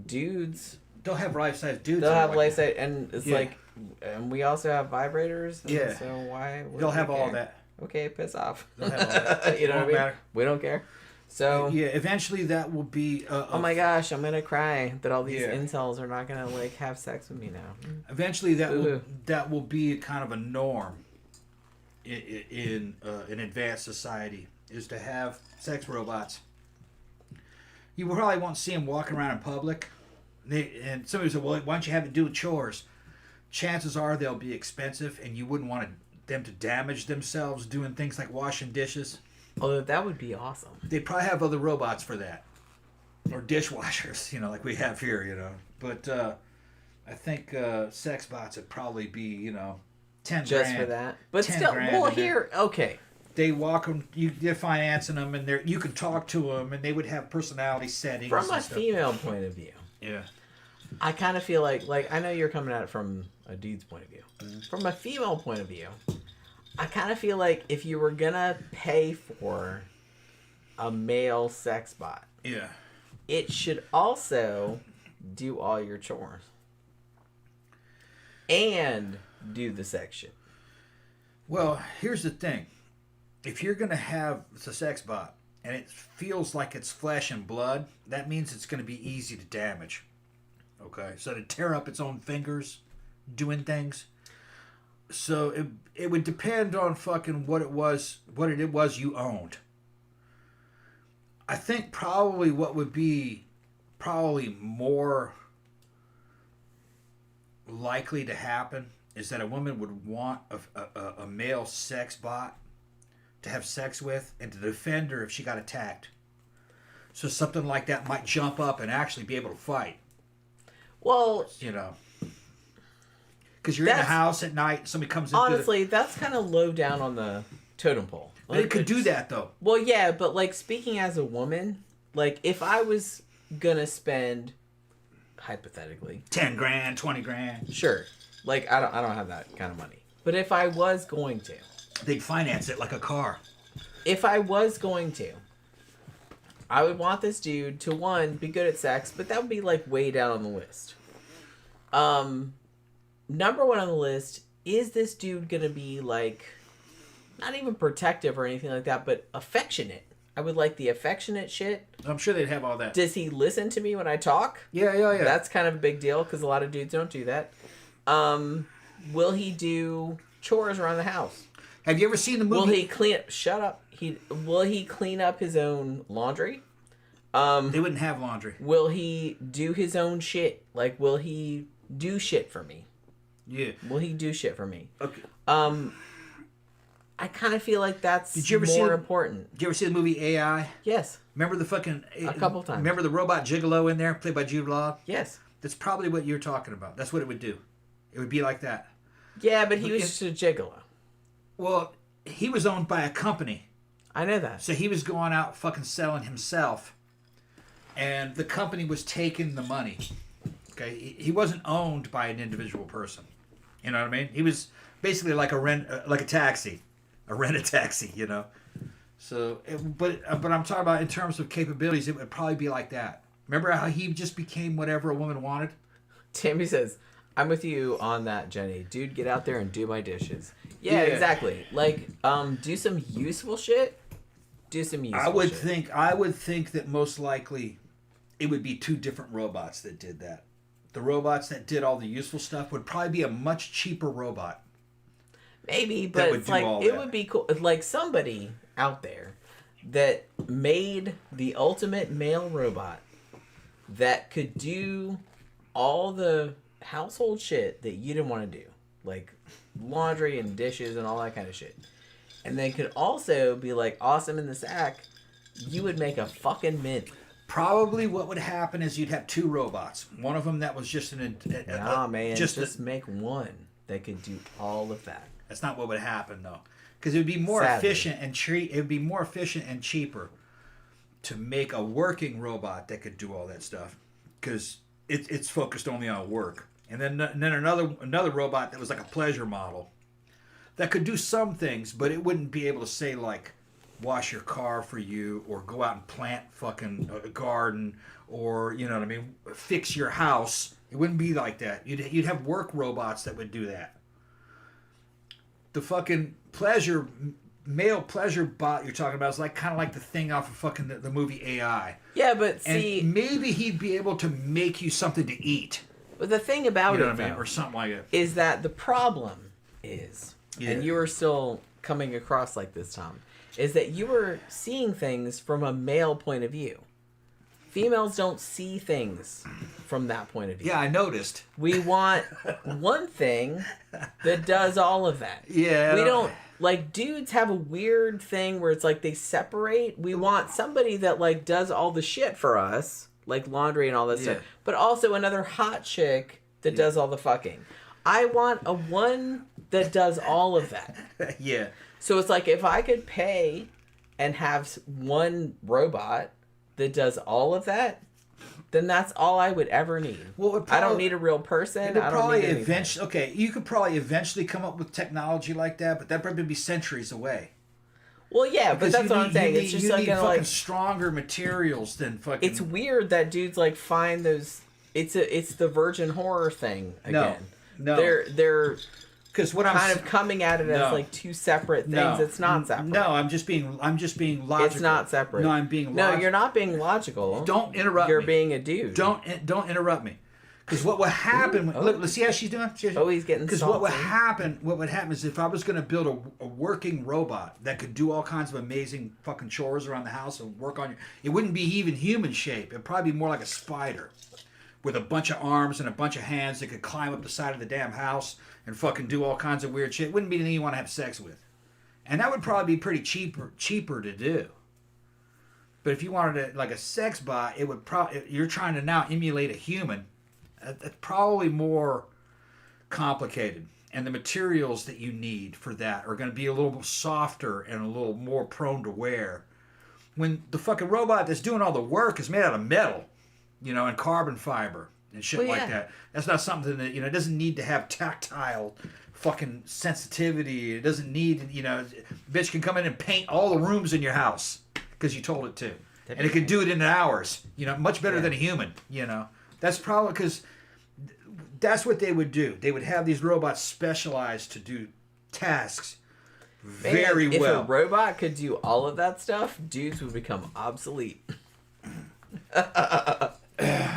dudes. They'll have life-size dudes. They'll have life-size, and it's like, and we also have vibrators. Yeah. So why? They'll have all that. Okay, piss off. They'll have all that. You know what I mean? Matter. We don't care. So yeah, eventually that will be. Oh my gosh, I'm gonna cry that all these incels are not gonna like have sex with me now. Eventually, that will be kind of a norm in an advanced society is to have sex robots. You probably won't see them walking around in public. And somebody said, "Well, why don't you have them do chores?" Chances are they'll be expensive, and you wouldn't want them to damage themselves doing things like washing dishes. Oh, that would be awesome. They'd probably have other robots for that. Or dishwashers, like we have here, But I think sex bots would probably be, 10 just grand. for that. But still, well, here, okay. They walk them, you're financing them, and you can talk to them, and they would have personality settings. From a female point of view. Yeah. I kind of feel like, I know you're coming at it from a dude's point of view. Mm-hmm. From a female point of view, I kind of feel like if you were gonna pay for a male sex bot, it should also do all your chores and do the sex shit. Well, here's the thing: if you're gonna have the sex bot and it feels like it's flesh and blood, that means it's gonna be easy to damage. Okay, so to tear up its own fingers, doing things. So it would depend on fucking what it was you owned. I think probably what would be probably more likely to happen is that a woman would want a male sex bot to have sex with and to defend her if she got attacked. So something like that might jump up and actually be able to fight. Well, you know, because you're in the house at night, somebody comes in. Honestly, that's kind of low down on the totem pole. But it could do that, though. Well, yeah, but, like, speaking as a woman, like, if I was gonna spend, hypothetically, 10 grand, 20 grand. Sure. Like, I don't have that kind of money. But if I was going to. They'd finance it like a car. If I was going to, I would want this dude to, one, be good at sex, but that would be, like, way down on the list. Number one on the list, is this dude gonna be, like, not even protective or anything like that, but affectionate? I would like the affectionate shit. I'm sure they'd have all that. Does he listen to me when I talk? Yeah. That's kind of a big deal, because a lot of dudes don't do that. Will he do chores around the house? Have you ever seen the movie? Will he clean up... Shut up. Will he clean up his own laundry? They wouldn't have laundry. Will he do his own shit? Like, will he do shit for me? Yeah. Will he do shit for me? Okay. I kind of feel like that's more important. Did you ever see the movie AI? Yes. Remember the fucking... A couple times. Remember the robot Gigolo in there, played by Jude Law? Yes. That's probably what you're talking about. That's what it would do. It would be like that. Yeah, but he was just a gigolo. Well, he was owned by a company. I know that. So he was going out fucking selling himself. And the company was taking the money. Okay? He wasn't owned by an individual person. You know what I mean? He was basically like a taxi. A rent-a-taxi, you know? So, but I'm talking about in terms of capabilities, it would probably be like that. Remember how he just became whatever a woman wanted? Tammy says, I'm with you on that, Jenny. Dude, get out there and do my dishes. Yeah, exactly. Like, do some useful shit. Do some useful shit. I would think that most likely it would be two different robots that did that. The robots that did all the useful stuff would probably be a much cheaper robot. Maybe, but it's like, it would be cool. Like, somebody out there that made the ultimate male robot that could do all the household shit that you didn't want to do. Like, laundry and dishes and all that kind of shit. And they could also be, like, awesome in the sack. You would make a fucking mint. Probably what would happen is you'd have two robots. One of them that was just just make one that could do all of that. That's not what would happen, though, because it would be more efficient and it would be more efficient and cheaper to make a working robot that could do all that stuff, because it's focused only on work. And then another robot that was like a pleasure model that could do some things, but it wouldn't be able to say like wash your car for you or go out and plant fucking a garden or, you know what I mean, fix your house. It wouldn't be like that. You'd have work robots that would do that. The fucking male pleasure bot you're talking about is like kind of like the thing off of fucking the movie AI. Yeah, but see, and maybe he'd be able to make you something to eat. But the thing about it, though, or something like it, is that the problem is, and you are still coming across like this, Tom, is that you were seeing things from a male point of view. Females don't see things from that point of view. Yeah, I noticed. We want one thing that does all of that. Yeah. We don't, like, dudes have a weird thing where it's like they separate. We want somebody that, like, does all the shit for us, like laundry and all that stuff, but also another hot chick that does all the fucking. I want a one that does all of that. Yeah. So it's like if I could pay and have one robot that does all of that, then that's all I would ever need. Well, I don't need a real person. I don't need anything. Okay, you could probably eventually come up with technology like that, but that'd probably be centuries away. Well, yeah, because but that's what I'm saying. It's just like fucking stronger materials than fucking. It's weird that dudes like find those. It's the virgin horror thing again. No, they're. Because what I'm kind of coming at it as like two separate things. It's not separate. No, I'm just being logical. It's not separate. No, I'm being logical. No, you're not being logical. Don't interrupt me. You're being a dude. Don't interrupt me. Because what would happen? Look, let's see how she's doing. He's getting. Because what would happen? What would happen is if I was going to build a working robot that could do all kinds of amazing fucking chores around the house and work on it wouldn't be even human shape. It'd probably be more like a spider, with a bunch of arms and a bunch of hands that could climb up the side of the damn house and fucking do all kinds of weird shit. It wouldn't be anything you want to have sex with, and that would probably be pretty cheaper to do. But if you wanted like a sex bot, it would probably you're trying to now emulate a human. That's probably more complicated, and the materials that you need for that are going to be a little softer and a little more prone to wear. When the fucking robot that's doing all the work is made out of metal, and carbon fiber and shit like that. That's not something that it doesn't need to have tactile fucking sensitivity. It doesn't need bitch can come in and paint all the rooms in your house because you told it to, and it can do it in hours. Much better than a human. That's probably because that's what they would do. They would have these robots specialized to do tasks very well. If a robot could do all of that stuff, dudes would become obsolete.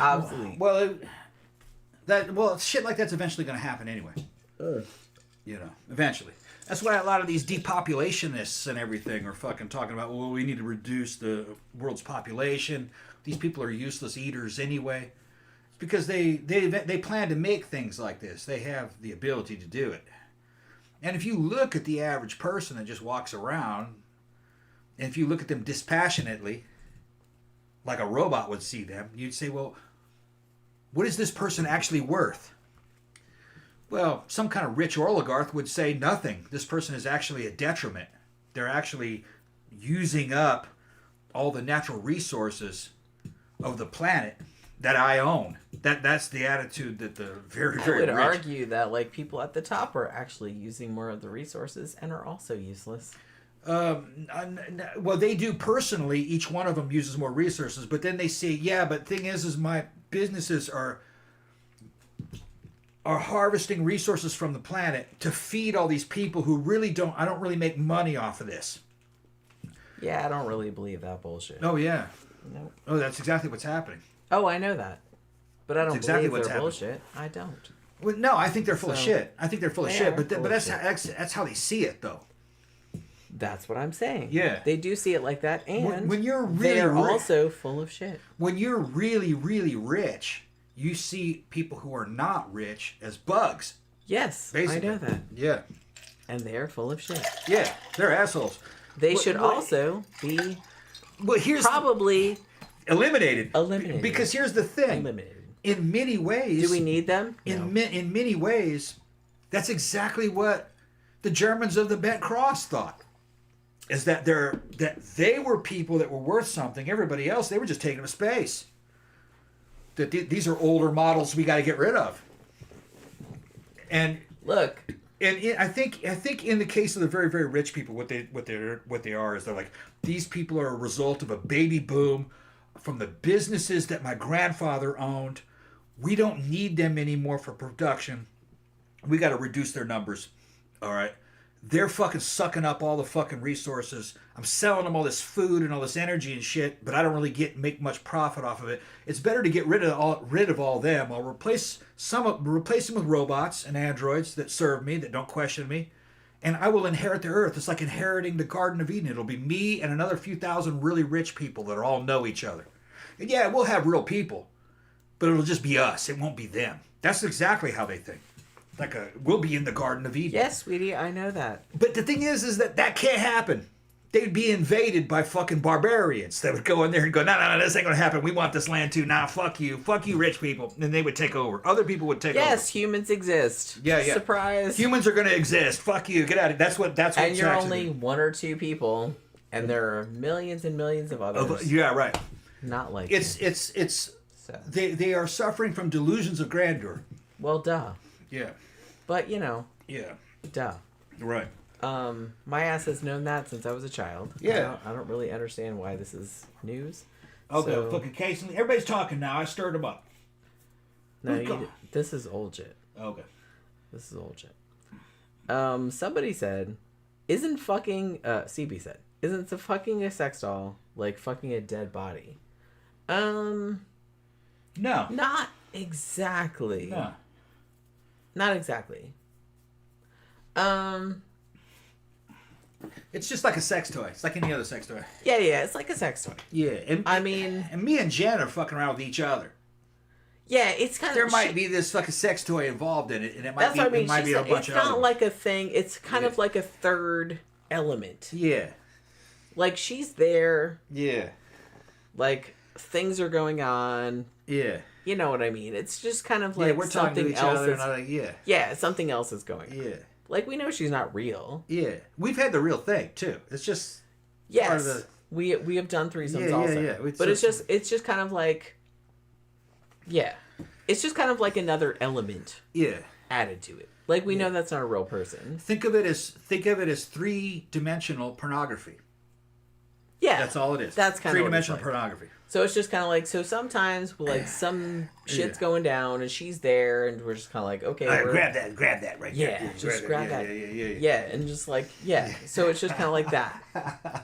Obsolete. Well, shit like that's eventually going to happen anyway. Eventually. That's why a lot of these depopulationists and everything are fucking talking about, well, we need to reduce the world's population. These people are useless eaters anyway. Because they plan to make things like this. They have the ability to do it. And if you look at the average person that just walks around, and if you look at them dispassionately, like a robot would see them, you'd say, well, what is this person actually worth? Well, some kind of rich oligarch would say nothing. This person is actually a detriment. They're actually using up all the natural resources of the planet that I own. That's the attitude that the very, very rich... I would argue that people at the top are actually using more of the resources and are also useless. Well, they do personally. Each one of them uses more resources, but then they say, yeah, but thing is my businesses are harvesting resources from the planet to feed all these people who really I don't really make money off of this. Yeah, I don't really believe that bullshit. Oh, yeah. Nope. Oh, that's exactly what's happening. Oh, I know that. But I don't believe they're happening. Bullshit. I don't. Well, no, I think they're full of shit. I think they're full of shit, but that's how they see it, though. That's what I'm saying. Yeah. They do see it like that, and when you're really they're also full of shit. When you're really, really rich, you see people who are not rich as bugs. Yes, basically. I know that. Yeah. And they're full of shit. Yeah, they're assholes. They should also be probably eliminated. Eliminated. Because here's the thing. Eliminated. In many ways... Do we need them? In many ways, that's exactly what the Germans of the Bent Cross thought. Is that they were people that were worth something. Everybody else, they were just taking them to space. That these are older models we got to get rid of. And look, and I think in the case of the very, very rich people, what they are is they're like, these people are a result of a baby boom from the businesses that my grandfather owned. We don't need them anymore for production. We got to reduce their numbers. All right. They're fucking sucking up all the fucking resources. I'm selling them all this food and all this energy and shit, but I don't really make much profit off of it. It's better to get rid of all them. I'll replace them with robots and androids that serve me, that don't question me, and I will inherit the earth. It's like inheriting the Garden of Eden. It'll be me and another few thousand really rich people that all know each other. And yeah, we'll have real people, but it'll just be us. It won't be them. That's exactly how they think. We'll be in the Garden of Eden. Yes, sweetie, I know that. But the thing is that can't happen. They'd be invaded by fucking barbarians that would go in there and go, no, this ain't gonna happen. We want this land too. Nah, fuck you, rich people. And they would take over. Other people would take over. Yes, humans exist. Yeah. Surprise. Humans are gonna exist. Fuck you. Get out of it. That's what. And you're only one or two people, and there are millions and millions of others. Yeah, right. Not like it's. They are suffering from delusions of grandeur. Well, duh. Yeah. But, Yeah. Duh. Right. My ass has known that since I was a child. Yeah. I don't really understand why this is news. Okay, fucking case. Everybody's talking now. I stirred them up. No, this is old shit. Okay. This is old shit. Somebody said, CB said, isn't fucking a sex doll like fucking a dead body? No. Not exactly. No. Not exactly. It's just like a sex toy. It's like any other sex toy. Yeah, it's like a sex toy. Yeah, and I mean, and me and Jen are fucking around with each other. Yeah, it's kind of... There might be this fucking sex toy involved in it, and it might be, it might be a bunch of other... It's not like a thing. It's kind of like a third element. Yeah. Like, she's there. Yeah. Like, things are going on. Yeah. You know what I mean? It's just kind of like we're talking to each other and like, yeah, something else is going on. Yeah. Like, we know she's not real. Yeah. We've had the real thing, too. It's just... Yes. Part of the... We have done threesomes also. Yeah. But it's just kind of like... Yeah. It's just kind of like another element added to it. Like, we know that's not a real person. Think of it as 3-dimensional pornography. Yeah. That's all it is. That's kind of three-dimensional pornography. So it's just kind of like, so sometimes, like, some shit's going down, and she's there, and we're just kind of like, okay. Grab that right there. Yeah, just grab that. Yeah, and just like, So it's just kind of like that.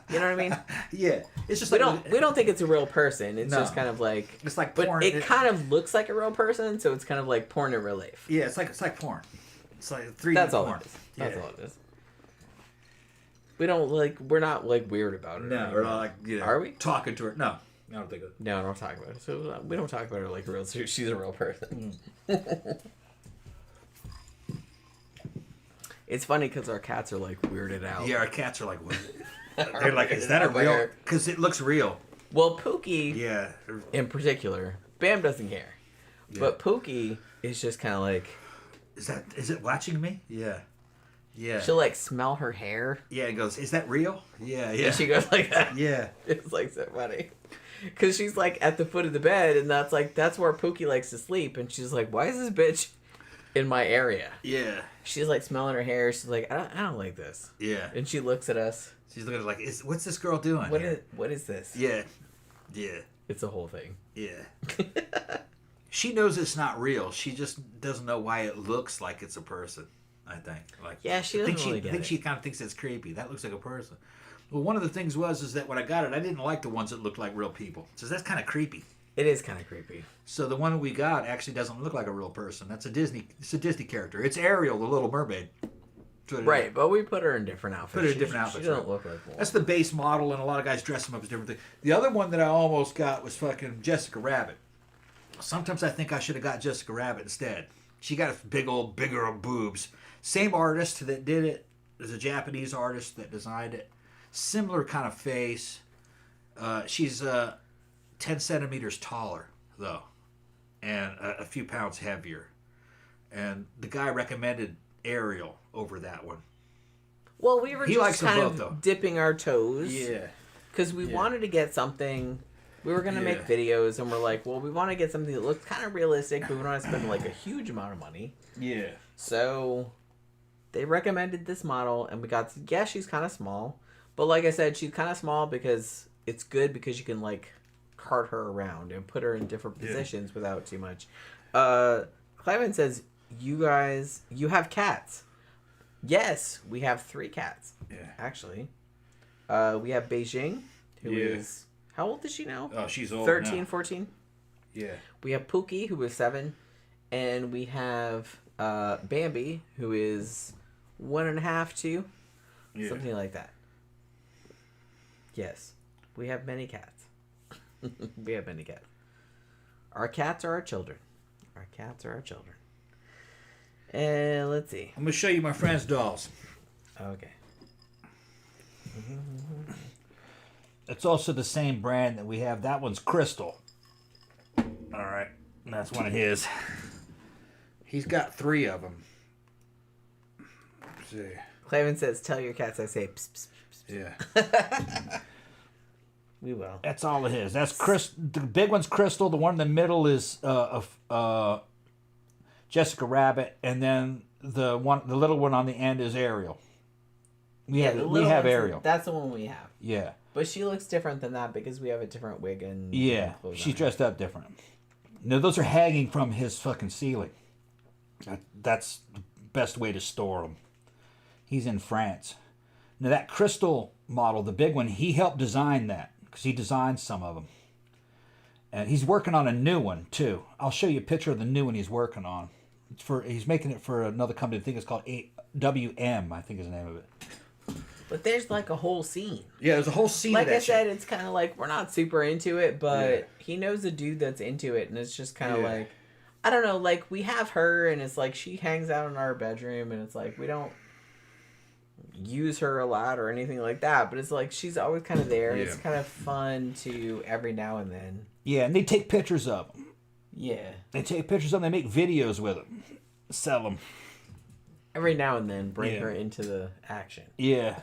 You know what I mean? Yeah. It's just we don't think it's a real person. It's just kind of like... It's like porn. But it kind of looks like a real person, so it's kind of like porn in real life. Yeah, it's like porn. It's like 3D That's porn. all it is. That's all it is. We don't, like, we're not, like, weird about it. No, we're not, like, Are we? Talking to her. No. I don't think of it. No, I don't talk about it. So we don't talk about her like real. She's a real person. It's funny because our cats are like weirded out. Yeah, our cats are like, what? They're like, is that a real? Because it looks real. Well, Pookie, in in particular, Bam doesn't care, but Pookie is just kind of like, is it watching me? Yeah. She'll like smell her hair. Yeah, it goes, is that real? Yeah. And she goes like that. Yeah. It's like so funny. Because she's like at the foot of the bed, and that's where Pookie likes to sleep. And she's like, "Why is this bitch in my area?" Yeah. She's like smelling her hair. She's like, "I don't like this." Yeah. And she looks at us. She's looking like, what's this girl doing? What is this? Yeah. Yeah. It's a whole thing. Yeah. She knows it's not real. She just doesn't know why it looks like it's a person. I think. Like. Yeah, she doesn't really get it. I think she kind of thinks it's creepy. That looks like a person. Well, one of the things is that when I got it, I didn't like the ones that looked like real people. So that's kind of creepy. It is kind of creepy. So the one that we got actually doesn't look like a real person. It's a Disney character. It's Ariel, the Little Mermaid. Right, but we put her in different outfits. She doesn't look like one. That's the base model, and a lot of guys dress them up as different things. The other one that I almost got was fucking Jessica Rabbit. Sometimes I think I should have got Jessica Rabbit instead. She got bigger old boobs. Same artist that did it. There's a Japanese artist that designed it. Similar kind of face. She's 10 centimeters taller, though, and a few pounds heavier. And the guy recommended Ariel over that one. Well, we were just kind of dipping our toes. Yeah. Because we wanted to get something. We were going to make videos, and we're like, well, we want to get something that looks kind of realistic, but we don't want to spend like a huge amount of money. Yeah. So they recommended this model, and we got, she's kind of small. But like I said, she's kind of small because it's good because you can like cart her around and put her in different positions without too much. Clement says, you have cats. Yes, we have 3 cats. Yeah. Actually. We have Beijing, who is, how old is she now? Oh, she's old 13, now. 14? Yeah. We have Pookie, who is 7. And we have Bambi, who is 1.5, 2. Yeah. Something like that. Yes. We have many cats. We have many cats. Our cats are our children. Our cats are our children. And let's see. I'm going to show you my friend's dolls. Okay. It's also the same brand that we have. That one's Crystal. All right. That's one of his. He's got 3 of them. Let's see. Clavin says, tell your cats I say pss, pss, pss, pss. Yeah. We will. That's all of his. That's the big one's Crystal. The one in the middle is Jessica Rabbit, and then the little one on the end is Ariel. We have Ariel. That's the one we have. Yeah. But she looks different than that because we have a different wig and she's dressed up different. No, those are hanging from his fucking ceiling. That's the best way to store them. He's in France. Now that Crystal model, the big one, he helped design that because he designed some of them. And he's working on a new one, too. I'll show you a picture of the new one he's working on. He's making it for another company. I think it's called WM, I think is the name of it. But there's like a whole scene. Yeah, there's a whole scene. Like of that I said, shit. it's kind of like we're not super into it, but he knows a dude that's into it, and it's just kind of like, I don't know, like we have her, and it's like she hangs out in our bedroom, and it's like we don't use her a lot or anything like that, but it's like she's always kind of there. And it's kind of fun to every now and then. Yeah, and they take pictures of them. Yeah. They take pictures of them. They make videos with them. Sell them. Every now and then, bring her into the action. Yeah.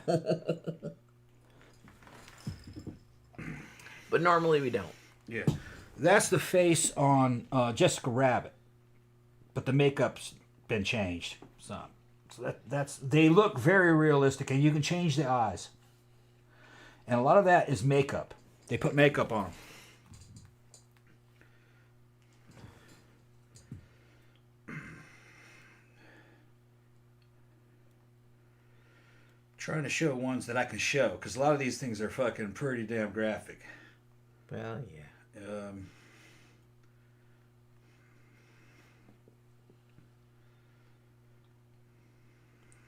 But normally we don't. Yeah. That's the face on Jessica Rabbit. But the makeup's been changed some. So that's they look very realistic, and you can change the eyes. And a lot of that is makeup. They put makeup on them. Trying to show ones that I can show, because a lot of these things are fucking pretty damn graphic. Well, yeah.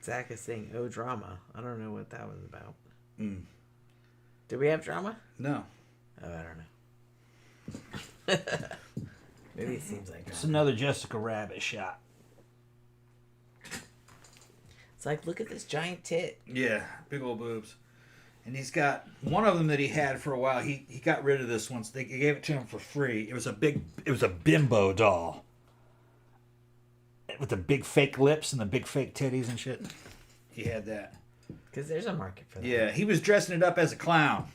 Zach is saying, "Oh, drama." I don't know what that was about. Did we have drama? No. Oh, I don't know. Maybe it seems like drama. It's another Jessica Rabbit shot. It's like, look at this giant tit. Yeah, big old boobs. And he's got one of them that he had for a while. He got rid of this once. They gave it to him for free. It was a bimbo doll. With the big fake lips and the big fake titties and shit. He had that. Because there's a market for that. Yeah, he was dressing it up as a clown.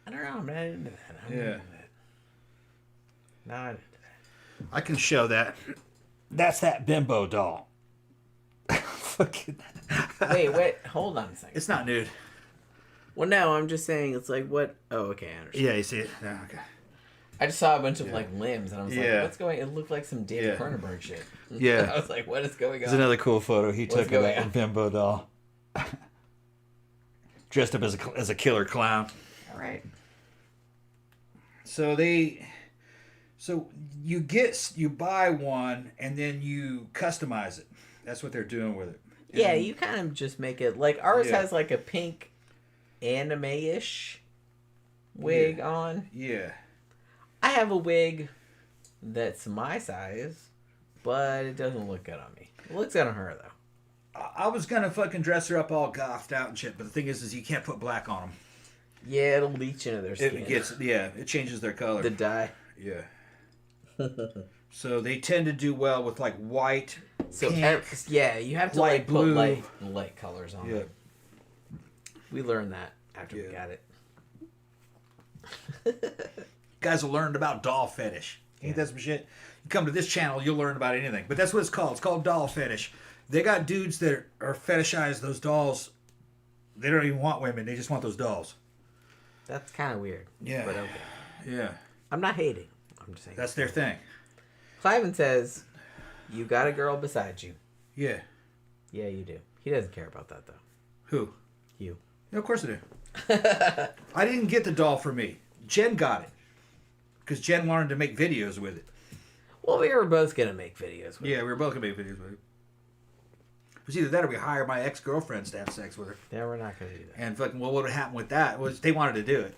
I don't know. I'm not into that. I'm not into that. Not into that. I can show that. That's that bimbo doll. Fucking. Wait. Hold on a second. It's not nude. Well, no, I'm just saying it's like what? Oh, okay, I understand. Yeah, you see it? Yeah, okay. I just saw a bunch of like limbs, and I was like, "What's going?" It looked like some David Cronenberg shit. Yeah, I was like, "What is going on?" There's another cool photo he took of that bimbo doll, dressed up as a killer clown. All right. So you buy one and then you customize it. That's what they're doing with it. Yeah, you kind of just make it like ours has like a pink anime-ish wig on. Yeah. I have a wig that's my size, but it doesn't look good on me. It looks good on her though. I was gonna fucking dress her up all gothed out and shit, but the thing is you can't put black on them. Yeah, it'll leach into their skin. It changes their color. The dye. Yeah. So they tend to do well with like white, pink, you have to light like blue. put light colors on it. We learned that after we got it. Guys will learn about doll fetish. Ain't that some shit? You come to this channel, you'll learn about anything. But that's what it's called. It's called doll fetish. They got dudes that are fetishize those dolls. They don't even want women. They just want those dolls. That's kind of weird. Yeah. But okay. Yeah. I'm not hating. I'm just saying. That's their thing. Cliven says, "You got a girl beside you." Yeah. Yeah, you do. He doesn't care about that though. Who? You. Yeah, of course I do. I didn't get the doll for me. Jen got it. Because Jen wanted to make videos with it. Well, we were both going to make videos with it. Yeah, we were both going to make videos with it. It was either that or we hired my ex-girlfriends to have sex with her. Yeah, we're not going to do that. And fucking, well, what would happen with that was they wanted to do it.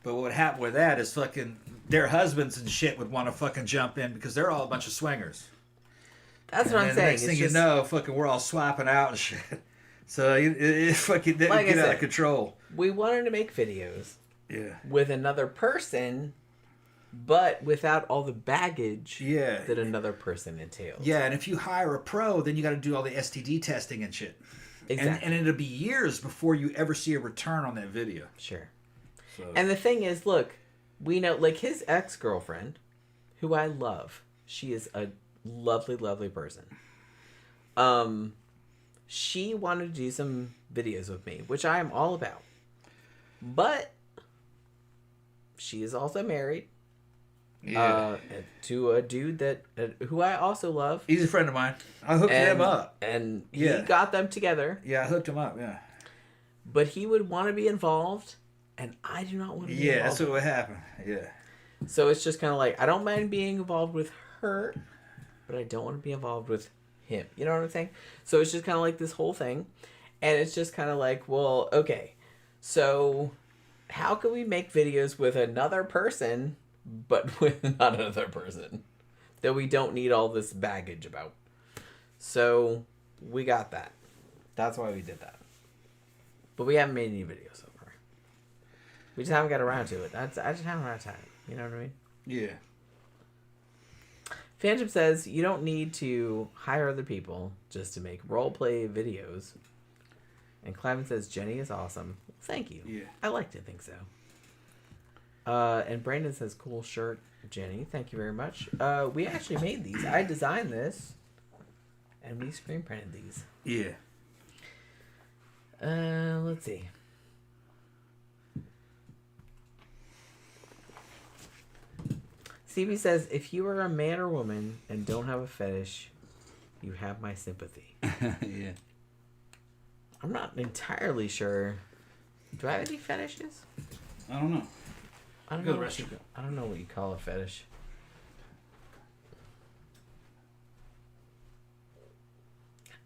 But what would happen with that is fucking their husbands and shit would want to fucking jump in because they're all a bunch of swingers. That's what I'm saying. Next thing you know, fucking we're all swapping out and shit. So it fucking didn't get out of control. We wanted to make videos. Yeah. With another person, but without all the baggage that another person entails. Yeah, and if you hire a pro, then you got to do all the STD testing and shit. Exactly. And it'll be years before you ever see a return on that video. Sure. So. And the thing is, look, we know, like his ex-girlfriend, who I love, she is a lovely, lovely person. She wanted to do some videos with me, which I am all about. But she is also married to a dude that who I also love. He's a friend of mine. I hooked him up. And he got them together. Yeah, I hooked him up, yeah. but he would want to be involved, and I do not want to be involved. Yeah, that's what would happen. Yeah. So it's just kind of like, I don't mind being involved with her, but I don't want to be involved with him. You know what I'm saying? So it's just kind of like this whole thing. And it's just kind of like, well, okay, so how can we make videos with another person, but with not another person that we don't need all this baggage about? So we got that. That's why we did that. But we haven't made any videos so far. We just haven't got around to it. I just haven't had time. You know what I mean? Yeah. Phantom says, you don't need to hire other people just to make roleplay videos. And Clement says, Jenny is awesome. Thank you. Yeah. I like to think so. And Brandon says, cool shirt, Jenny. Thank you very much. We actually made these. I designed this. And we screen printed these. Yeah. Let's see. CB says, if you are a man or woman and don't have a fetish, you have my sympathy. Yeah. I'm not entirely sure. Do I have any fetishes? I don't know. I don't know what you call a fetish.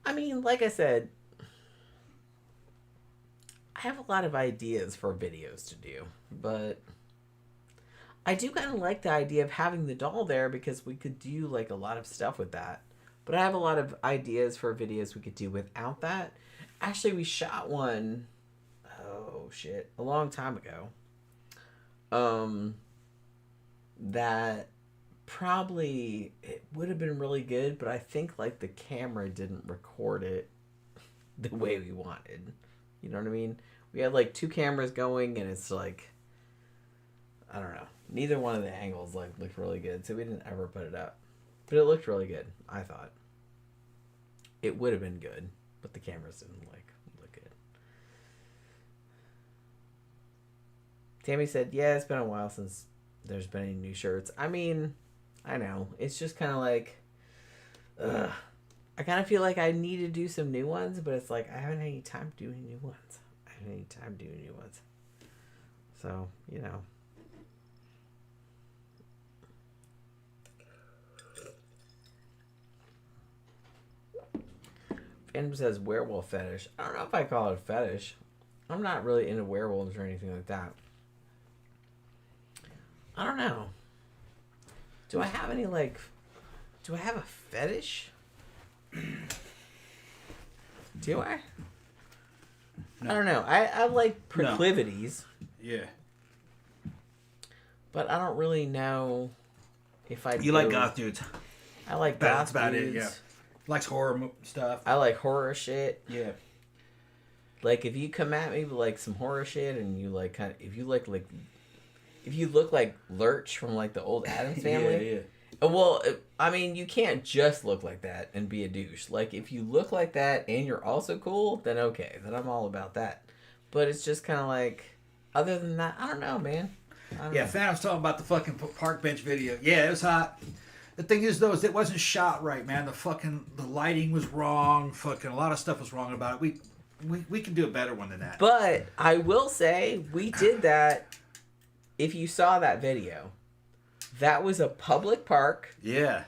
I mean, like I said, I have a lot of ideas for videos to do, but I do kind of like the idea of having the doll there because we could do like a lot of stuff with that. But I have a lot of ideas for videos we could do without that. Actually, we shot one, a long time ago. That probably, it would have been really good, but I think like the camera didn't record it the way we wanted. You know what I mean? We had like 2 cameras going, and it's like, I don't know. Neither one of the angles like looked really good, so we didn't ever put it up. But it looked really good, I thought. It would have been good, but the cameras didn't like look good. Tammy said, yeah, it's been a while since there's been any new shirts. I mean, I know. It's just kind of like, I kind of feel like I need to do some new ones, but it's like I haven't had any time to do any new ones. So, you know. Phantom says werewolf fetish. I don't know if I call it a fetish. I'm not really into werewolves or anything like that. I don't know. Do I have any do I have a fetish? Do I? No. I don't know. I like proclivities. No. Yeah. But I don't really know if I. You like goth dudes. I like That's goth about dudes. it, yeah. Likes horror stuff. I like horror shit. Yeah. Like if you come at me with like some horror shit and you like kind of, if you look like Lurch from like the old Addams Family. Yeah. Well, I mean, you can't just look like that and be a douche. Like if you look like that and you're also cool, then okay, then I'm all about that. But it's just kind of like, other than that, I don't know, man. Yeah, Phantom's talking about the fucking park bench video. Yeah, it was hot. The thing is, though, is it wasn't shot right, man. The lighting was wrong. Fucking a lot of stuff was wrong about it. We can do a better one than that. But I will say, we did that. If you saw that video, that was a public park. Yeah.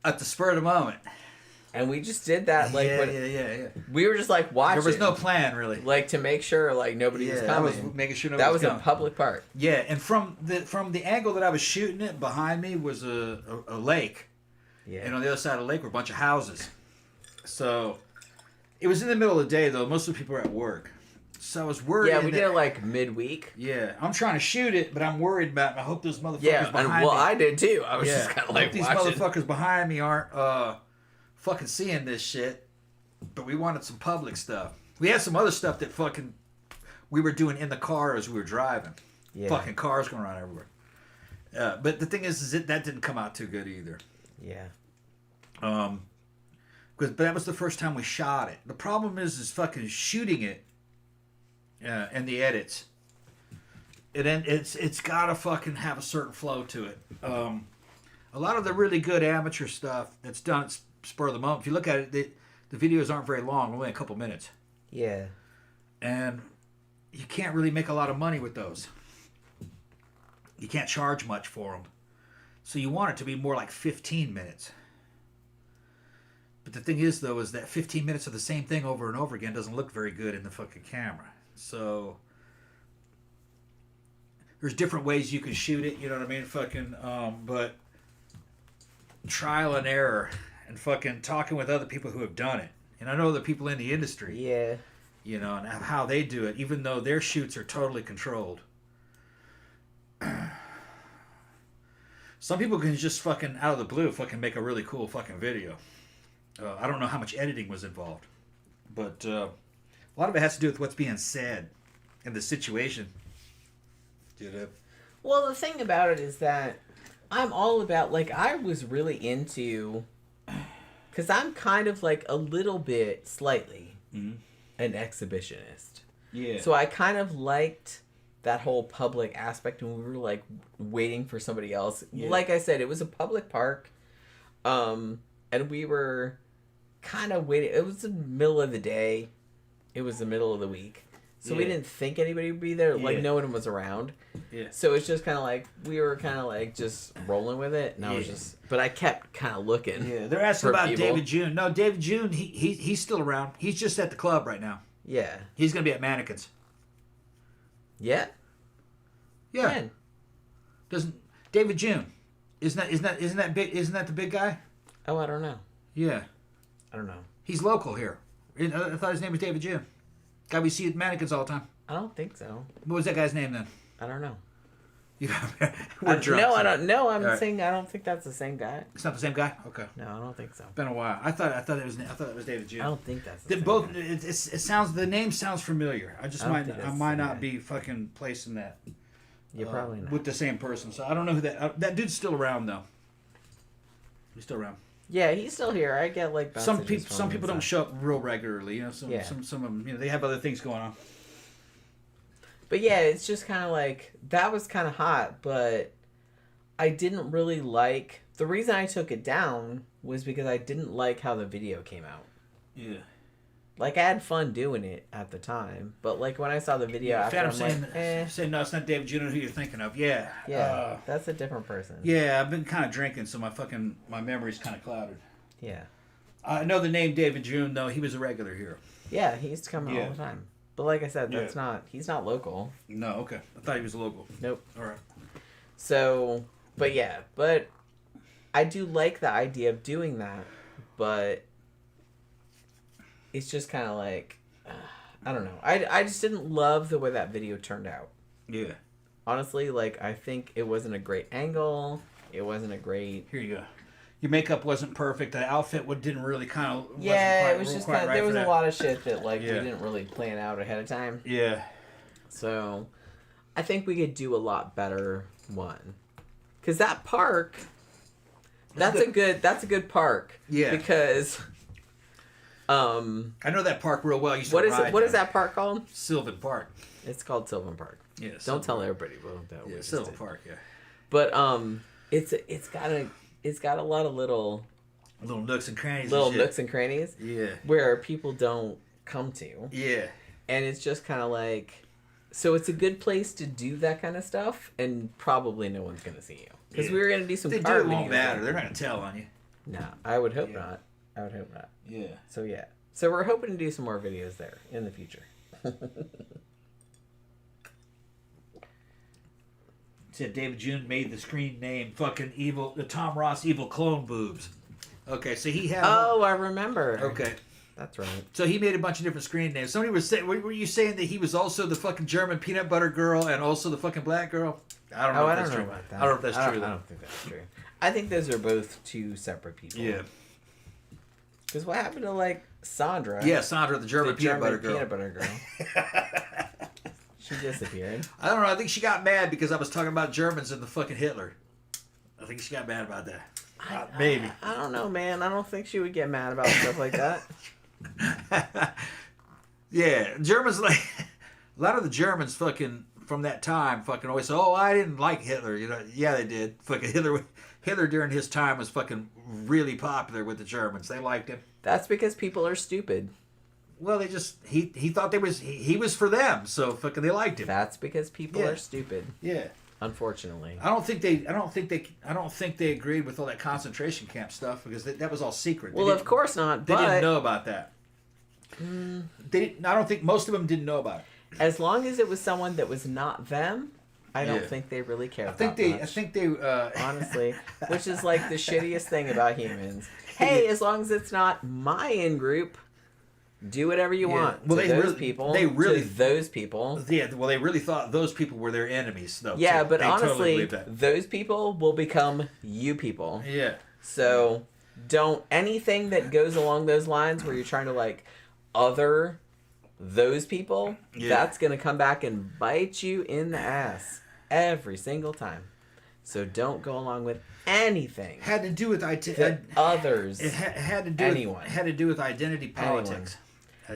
At the spur of the moment. And we just did that. Like, yeah. We were just like watching. There was no plan, really. Like to make sure like nobody was coming. That was making sure nobody was coming. A public park. Yeah, and from the angle that I was shooting it, behind me was a lake. Yeah. And on the other side of the lake were a bunch of houses. So it was in the middle of the day, though. Most of the people were at work. So I was worried. Yeah, we did it like midweek. Yeah, I'm trying to shoot it, but I'm worried about it. I hope those motherfuckers behind me. Well, I did too. I was just kind of like, these motherfuckers behind me aren't fucking seeing this shit. But we wanted some public stuff. We had some other stuff that fucking we were doing in the car as we were driving. Yeah. Fucking cars going around everywhere. But the thing is that didn't come out too good either. Yeah. But that was the first time we shot it. The problem is fucking shooting it. And the edits. It's gotta fucking have a certain flow to it. A lot of the really good amateur stuff that's done at spur of the moment. If you look at it, the videos aren't very long, only a couple minutes. Yeah. And you can't really make a lot of money with those. You can't charge much for them. So you want it to be more like 15 minutes. But the thing is, though, is that 15 minutes of the same thing over and over again doesn't look very good in the fucking camera. So there's different ways you can shoot it, you know what I mean? Fucking, but trial and error and fucking talking with other people who have done it. And I know the people in the industry. Yeah. You know, and how they do it, even though their shoots are totally controlled. Some people can just fucking, out of the blue, fucking make a really cool fucking video. I don't know how much editing was involved. But a lot of it has to do with what's being said and the situation. You know? Well, the thing about it is that I'm all about, like, I was really into, because I'm kind of like a little bit, slightly, an exhibitionist. Yeah. So I kind of liked that whole public aspect when we were, like, waiting for somebody else. Yeah. Like I said, it was a public park, and we were kind of waiting. It was the middle of the day. It was the middle of the week. So we didn't think anybody would be there. Like, no one was around. Yeah. So it's just kind of like, we were kind of like just rolling with it. And I was just, but I kept kind of looking. Yeah, they're asking about people. David June. No, David June, he's still around. He's just at the club right now. Yeah. He's going to be at Mannequins. Yeah? Yeah. When? Doesn't David June? Isn't that the big guy? Oh, I don't know. Yeah. I don't know. He's local here. I thought his name was David June. Guy we see at Mannequins all the time. I don't think so. What was that guy's name then? I don't know. We're drunk. No, I don't. No, I'm saying I don't think that's the same guy. It's not the same guy. Okay. No, I don't think so. It's been a while. I thought it was David June. I don't think that's the same both. guy. It sounds. The name sounds familiar. I might not be fucking placing that. You're probably not with the same person. So I don't know who that dude's still around though. He's still around. Yeah, he's still here. I get like some people don't show up real regularly. You know, some of them. You know, they have other things going on. But yeah, it's just kind of like, that was kind of hot, but I didn't really like, the reason I took it down was because I didn't like how the video came out. Yeah. Like, I had fun doing it at the time, but like when I saw the video after, I'm saying, no, it's not David Jr. who you're thinking of. Yeah. Yeah, that's a different person. Yeah, I've been kind of drinking, so my memory's kind of clouded. Yeah. I know the name David June, though. He was a regular here. Yeah, he used to come all the time. But like I said, he's not local. No, okay. I thought he was local. Nope. All right. So, but I do like the idea of doing that, but it's just kind of like, I don't know. I just didn't love the way that video turned out. Yeah. Honestly, like, I think it wasn't a great angle. It wasn't a great... Here you go. Your makeup wasn't perfect. The outfit didn't really kind of... Yeah, it was just kind of... There was a lot of shit that, like, we didn't really plan out ahead of time. Yeah. So, I think we could do a lot better one. Because that park... That's a good park. Yeah. Because... I know that park real well. What is that park called? Sylvan Park. It's called Sylvan Park. Yeah. Don't tell everybody. Yeah, Sylvan Park. Yeah. But it's got a lot of little nooks and crannies. Nooks and crannies. Yeah. Where people don't come to. Yeah. And it's just kind of like, so it's a good place to do that kind of stuff, and probably no one's gonna see you because we were gonna do some. They do, it won't matter. They're not gonna tell on you. No, I would hope not. I would hope not. Yeah. So we're hoping to do some more videos there in the future. Said David June made the screen name fucking evil, the Tom Ross evil clone boobs. Okay, so he had. Oh, I remember. Okay. That's right. So he made a bunch of different screen names. Somebody was saying, were you saying that he was also the fucking German peanut butter girl and also the fucking black girl? I don't know if that's true. About that. I don't know if that's true. I don't think that's true. I think those are both two separate people. Yeah. Because what happened to, like, Sandra? Yeah, Sandra, the German peanut butter girl. She disappeared. I don't know. I think she got mad because I was talking about Germans and the fucking Hitler. I think she got mad about that. Maybe. I don't know, man. I don't think she would get mad about stuff like that. Yeah, Germans, like, a lot of the Germans fucking from that time fucking always say, oh, I didn't like Hitler. You know, yeah, they did. Fucking Hitler during his time was fucking really popular with the Germans. They liked him. That's because people are stupid. Well, they just he thought he was for them, so fucking they liked him. That's because people are stupid. Yeah. Unfortunately. I don't think they agreed with all that concentration camp stuff because that was all secret. Well, of course not. They but didn't know about that. I don't think most of them didn't know about it. As long as it was someone that was not them, I don't think they really cared. I think they honestly, which is like the shittiest thing about humans. Hey, as long as it's not my in group, do whatever you want. Well, those people. Yeah, well, they really thought those people were their enemies, though. Yeah, too. but they honestly, totally those people will become you people. Yeah. So don't anything that goes along those lines where you're trying to like other those people. Yeah. That's gonna come back and bite you in the ass every single time. So don't go along with anything. Had to do with others. It had to do anyone. Had to do with identity politics.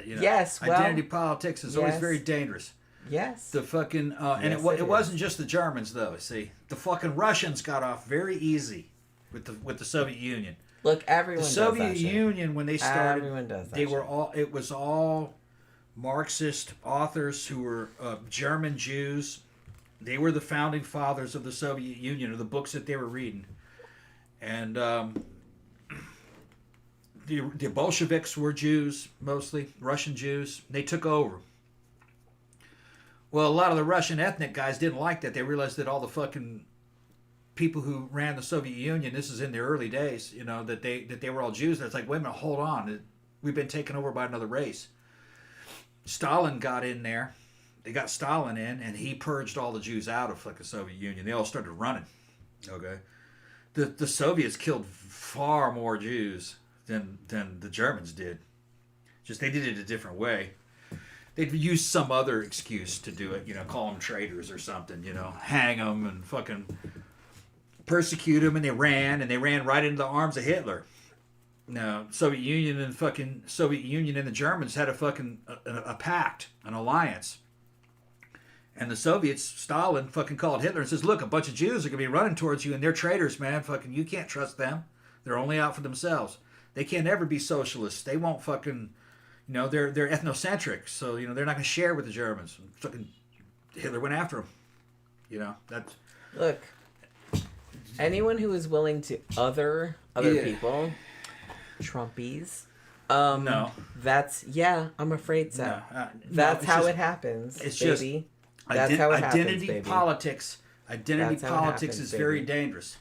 Yes, identity politics is always very dangerous. Yes. The fucking and it wasn't just the Germans though. See, the fucking Russians got off very easy with the Soviet Union. Look, everyone. The Soviet Union when they started, everyone does that. They were all. It was all Marxist authors who were German Jews. They were the founding fathers of the Soviet Union, or the books that they were reading, and. The Bolsheviks were Jews, mostly Russian Jews. They took over. Well, a lot of the Russian ethnic guys didn't like that. They realized that all the fucking people who ran the Soviet Union, this is in the early days, that they were all Jews. And it's like, wait a minute, hold on. We've been taken over by another race. Stalin got in there. They got Stalin in, and he purged all the Jews out of the Soviet Union. They all started running. Okay. The Soviets killed far more Jews than the Germans did. Just they did it a different way. They'd use some other excuse to do it, call them traitors or something, hang them and fucking persecute them, and they ran right into the arms of Hitler. Now, Soviet Union and the Germans had a pact, an alliance. And the Soviets, Stalin fucking called Hitler and says, look, a bunch of Jews are going to be running towards you, and they're traitors, man. Fucking, you can't trust them. They're only out for themselves. They can't ever be socialists. They won't fucking, they're ethnocentric. So, they're not going to share with the Germans. Fucking Hitler went after them. That's... Look, anyone who is willing to other people, Trumpies, no. That's, I'm afraid so. No, that's how it happens, it's baby. That's how it happens, baby. Politics is very dangerous.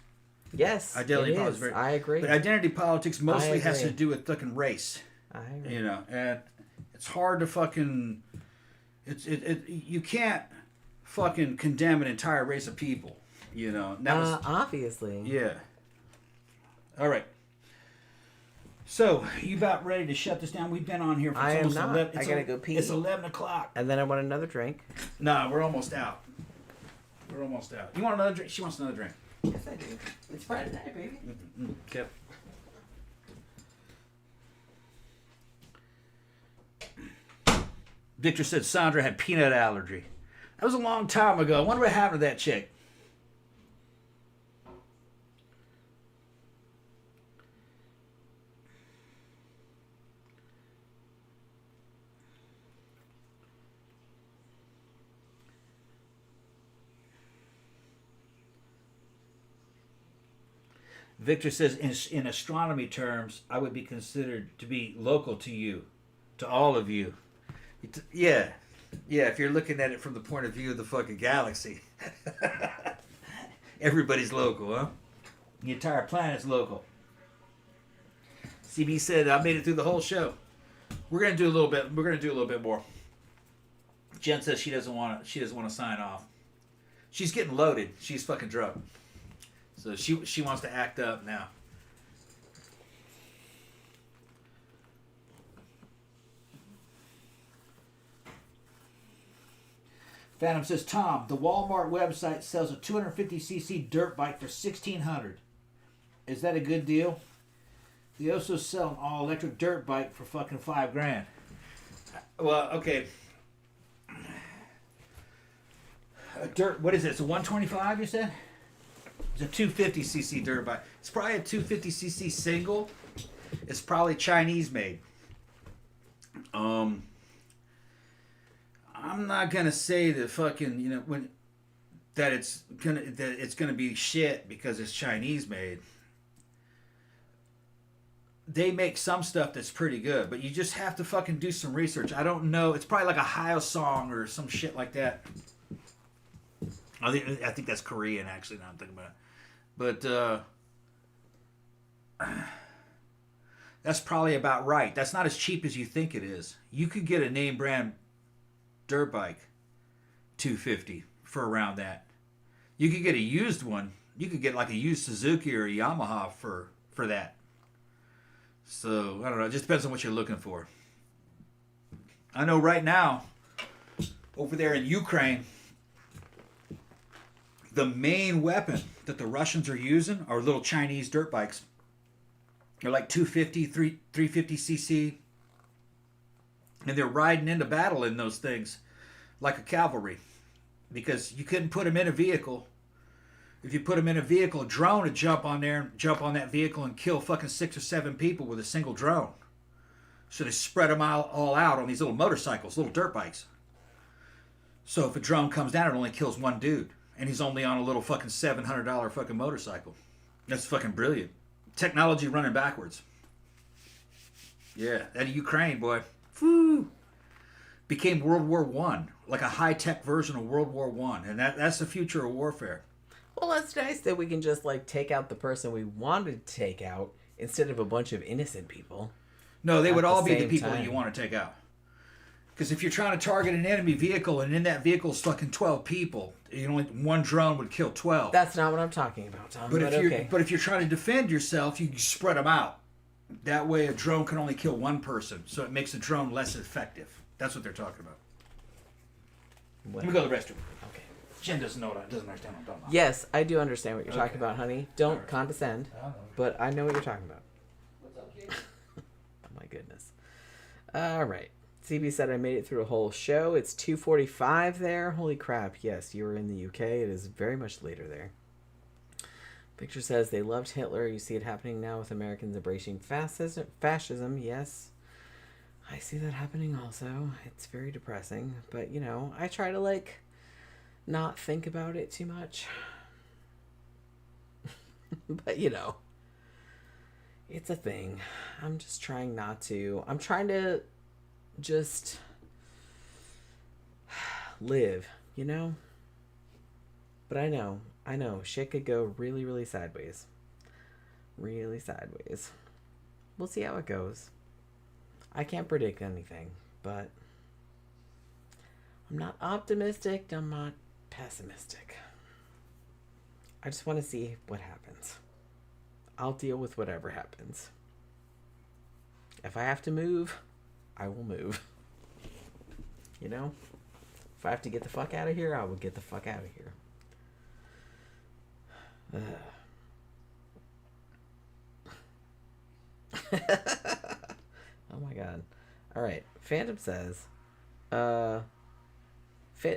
Yes, identity politics. Very, I agree. But identity politics mostly has to do with fucking race. I agree. And it's hard to fucking. You can't fucking condemn an entire race of people. Obviously. Yeah. All right. So, you about ready to shut this down? We've been on here for almost 11. I gotta go pee. It's 11 o'clock. And then I want another drink. No, we're almost out. You want another drink? She wants another drink. Yes, I do. It's Friday night, baby. Mm-hmm. Okay. Victor said Sandra had peanut allergy. That was a long time ago. I wonder what happened to that chick. Victor says, in astronomy terms, I would be considered to be local to you, to all of you. Yeah, if you're looking at it from the point of view of the fucking galaxy. Everybody's local, huh? The entire planet's local. CB said, I made it through the whole show. We're gonna do a little bit more. Jen says she doesn't want to sign off. She's getting loaded. She's fucking drunk. So she wants to act up now. Phantom says, Tom, the Walmart website sells a 250cc dirt bike for $1,600. Is that a good deal? They also sell an all-electric dirt bike for fucking $5,000. Well, okay. What is it? It's a 125, you said? It's a 250cc dirt bike. It's probably a 250cc single. It's probably Chinese made. I'm not gonna say that fucking that it's gonna be shit because it's Chinese made. They make some stuff that's pretty good, but you just have to fucking do some research. I don't know. It's probably like a Hyo song or some shit like that. I think that's Korean, actually, now I'm thinking about it. But that's probably about right. That's not as cheap as you think it is. You could get a name brand dirt bike, $250 for around that. You could get a used one. You could get like a used Suzuki or a Yamaha for that. So, I don't know. It just depends on what you're looking for. I know right now, over there in Ukraine, the main weapon that the Russians are using are little Chinese dirt bikes. They're like 250, 350cc. And they're riding into battle in those things like a cavalry. Because you couldn't put them in a vehicle. If you put them in a vehicle, a drone would jump on there, jump on that vehicle and kill fucking 6 or 7 people with a single drone. So they spread them all out on these little motorcycles, little dirt bikes. So if a drone comes down, it only kills one dude. And he's only on a little fucking $700 fucking motorcycle. That's fucking brilliant. Technology running backwards. Yeah, that Ukraine, boy. Woo! Became World War I. Like a high-tech version of World War I. And that's the future of warfare. Well, that's nice that we can just, like, take out the person we wanted to take out instead of a bunch of innocent people. No, they would all be the people that you want to take out. Because if you're trying to target an enemy vehicle and in that vehicle is fucking 12 people, one drone would kill 12. That's not what I'm talking about, Tom. But if you're trying to defend yourself, you spread them out. That way a drone can only kill one person, so it makes the drone less effective. That's what they're talking about. Let me go to the restroom. Okay. Jen doesn't understand what I'm talking about. Yes, I do understand what you're talking about, honey. Don't condescend, but I know what you're talking about. What's up, kid? Oh, my goodness. All right. CB said I made it through a whole show. It's 2:45 there. Holy crap. Yes, you were in the UK. It is very much later there. Victor says they loved Hitler. You see it happening now with Americans embracing fascism. Yes. I see that happening also. It's very depressing. But, I try to, not think about it too much. But, it's a thing. I'm just trying not to. I'm trying to just live, But I know, shit could go really, really sideways. Really sideways. We'll see how it goes. I can't predict anything, but I'm not optimistic, I'm not pessimistic. I just want to see what happens. I'll deal with whatever happens. If I have to move, I will move. If I have to get the fuck out of here, I will get the fuck out of here. Oh my god. Alright. Phantom says,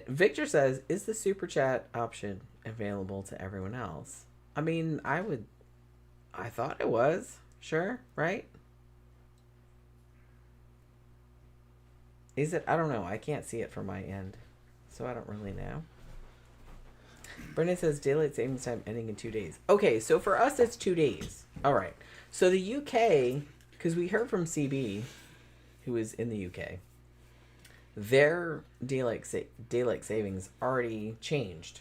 Victor says, is the super chat option available to everyone else? I mean, I thought it was. Sure, right? Is it? I don't know. I can't see it from my end. So I don't really know. Brendan says daylight savings time ending in 2 days. Okay, so for us it's 2 days. Alright. So the UK, because we heard from CB, who is in the UK, their daylight savings already changed.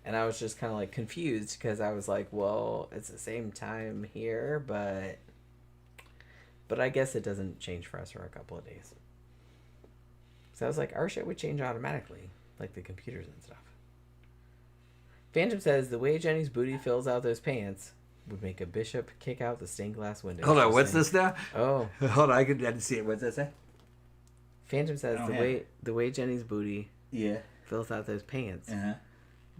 And I was just kind of confused because I was like, well, it's the same time here, but I guess it doesn't change for us for a couple of days. So I was like, our shit would change automatically, like the computers and stuff. Phantom says, the way Jenny's booty fills out those pants would make a bishop kick out the stained glass window. Hold on, what's this now? Oh. Hold on, I didn't see it. What's that say? Phantom says, the way Jenny's booty fills out those pants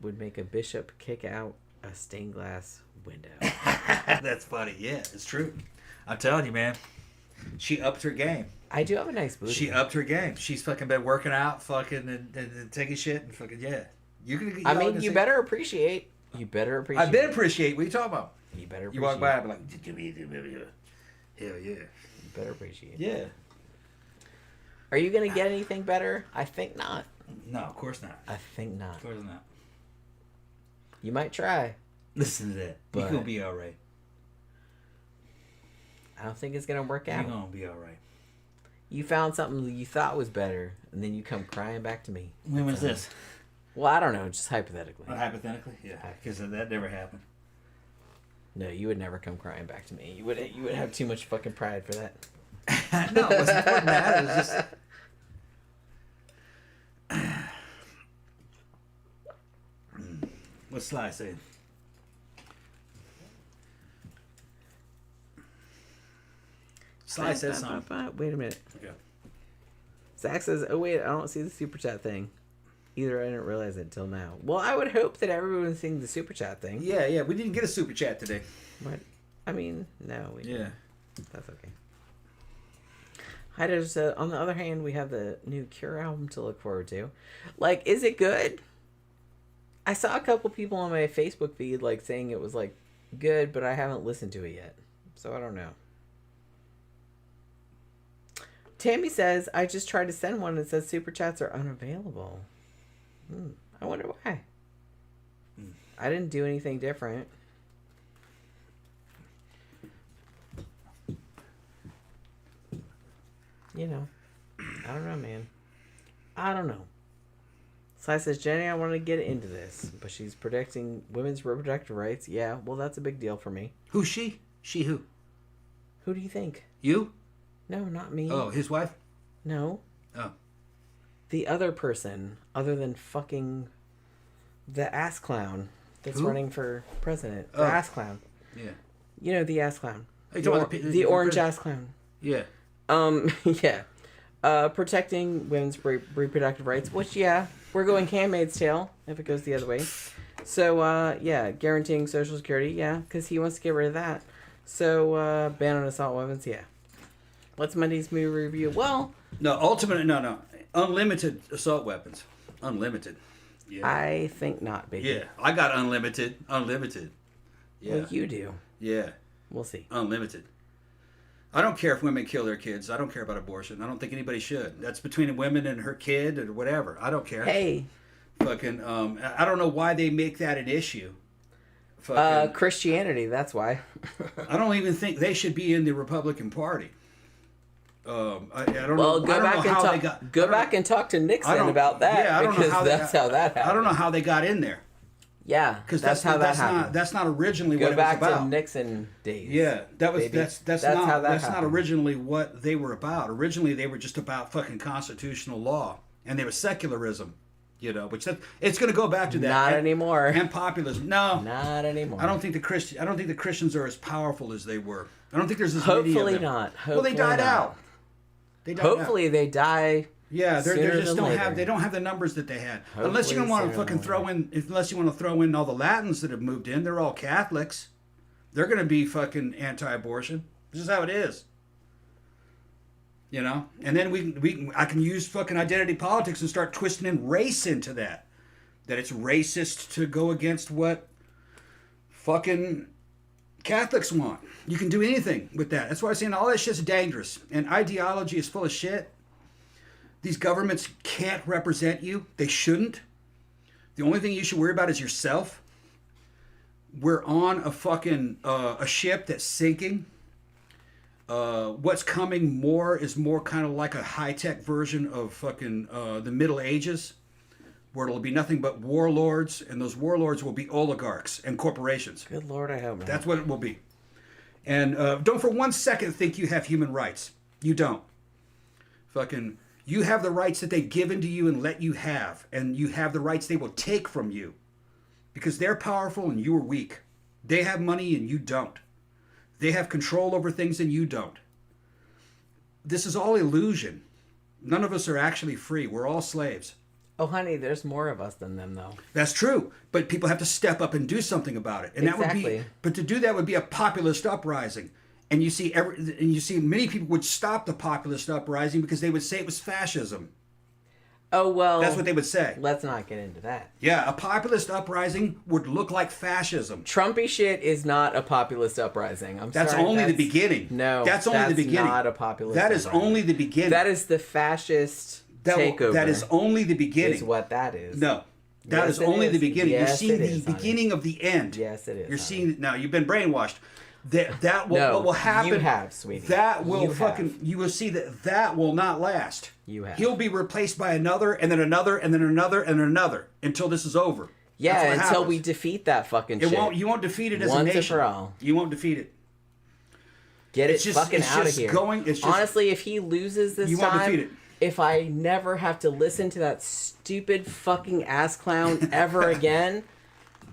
would make a bishop kick out a stained glass window. That's funny. Yeah, it's true. I'm telling you, man. She upped her game. I do have a nice booty. She upped her game. She's fucking been working out, fucking and taking shit and fucking You better appreciate. I've been appreciate. What are you talking about? You better appreciate. You walk by and be like, hell yeah. You better appreciate. Yeah. Are you gonna get anything better? I think not. No, of course not. I think not. Of course not. You might try. Listen to that. But You're gonna be all right. I don't think it's gonna work out. You're gonna be all right. You found something you thought was better, and then you come crying back to me. When was this? Well, I don't know, just hypothetically. Hypothetically, yeah, because that never happened. No, you would never come crying back to me. You would have too much fucking pride for that. No, it wasn't for that. It was just. What's Sly saying? Sly says something. Wait a minute. Okay. Zach says, "Oh wait, I don't see the super chat thing. Either I didn't realize it until now." Well, I would hope that everyone was seeing the super chat thing. Yeah, we didn't get a super chat today. But I mean, no, we Yeah. that's okay. Hyder said, on the other hand, we have the new Cure album to look forward to. Like, is it good? I saw a couple people on my Facebook feed like saying it was like good, but I haven't listened to it yet, so I don't know. Tammy says, I just tried to send one and it says super chats are unavailable. I wonder why. I didn't do anything different. You know, I don't know, man. I don't know. Sai says, Jenny, I want to get into this, but she's protecting women's reproductive rights. Yeah, well, that's a big deal for me. Who's she? She who? Who do you think? You? No, not me. Oh, his wife? No. Oh. The other person, other than fucking the ass clown that's Who? running for president. The Oh. ass clown. Yeah. You know, the ass clown. Are you talking about The orange ass clown. Yeah. Yeah. Protecting women's reproductive rights, which, yeah, we're going Handmaid's Tale if it goes the other way. So, yeah, guaranteeing Social Security, yeah, because he wants to get rid of that. So, ban on assault weapons, yeah. What's Monday's movie review? Well... No, no. Unlimited assault weapons. Unlimited. Yeah. I think not, baby. Yeah, I got unlimited. Unlimited. Yeah. Well, you do. Yeah. We'll see. Unlimited. I don't care if women kill their kids. I don't care about abortion. I don't think anybody should. That's between a woman and her kid or whatever. I don't care. Hey. Fucking, I don't know why they make that an issue. Fucking, Christianity, that's why. I don't even think they should be in the Republican Party. I don't well, know. Go back and talk to Nixon about that. Yeah, I don't know how that's how that happened. I don't know how they got in there. Yeah, because that's how that happened. That's not originally what it was about. Go back to Nixon days. Yeah, that's not happened. originally what they were about. Originally, they were just about fucking constitutional law, and they were secularism. You know, which it's going to go back to that. Not anymore. And populism. No, not anymore. I don't think the Christians are as powerful as they were. I don't think there's as Hopefully many of them. Not. Hopefully well, they died not. out. Hopefully they die. Yeah, they just don't later. have. They don't have the numbers that they had. Hopefully unless you don't want to fucking unless you want to throw in all the Latins that have moved in. They're all Catholics. They're going to be fucking anti-abortion. This is how it is. You know, and then I can use fucking identity politics and start twisting in race into that. That it's racist to go against what fucking Catholics want. You can do anything with that. That's why I'm saying all that shit's dangerous. And ideology is full of shit. These governments can't represent you. They shouldn't. The only thing you should worry about is yourself. We're on a fucking a ship that's sinking. What's coming is more kind of like a high-tech version of fucking the Middle Ages, where it'll be nothing but warlords, and those warlords will be oligarchs and corporations. Good Lord, I hope not. That's what it will be. And don't for 1 second think you have human rights. You don't. Fucking, you have the rights that they've given to you and let you have, and you have the rights they will take from you, because they're powerful and you are weak. They have money and you don't. They have control over things and you don't. This is all illusion. None of us are actually free. We're all slaves. Oh, honey, there's more of us than them, though. That's true, but people have to step up and do something about it, and exactly. that would be. But to do that would be a populist uprising, and you see many people would stop the populist uprising because they would say it was fascism. Oh, well. That's what they would say. Let's not get into that. Yeah, a populist uprising would look like fascism. Trumpy shit is not a populist uprising. That's only the beginning. No, that's only the beginning. Not a populist. That is uprising. only the beginning. That is the fascist takeover. That is only the beginning. Is what that is. No. That is only the beginning. Yes, You're seeing it the is, beginning of the end. Yes, it is. You're seeing now. You've been brainwashed. That will, No, what will happen? you have, sweetie. That will You fucking. have. You will see that will not last. You have. He'll be replaced by another, and then another, and then another, and then another until this is over. Yeah, That's what until happens. we defeat that fucking shit. You won't defeat it as Once a nation. and for all. You won't defeat it. Get It's it just- fucking it's out of just here. it's just- Honestly, if he loses this You won't time, defeat it. if I never have to listen to that stupid fucking ass clown ever again,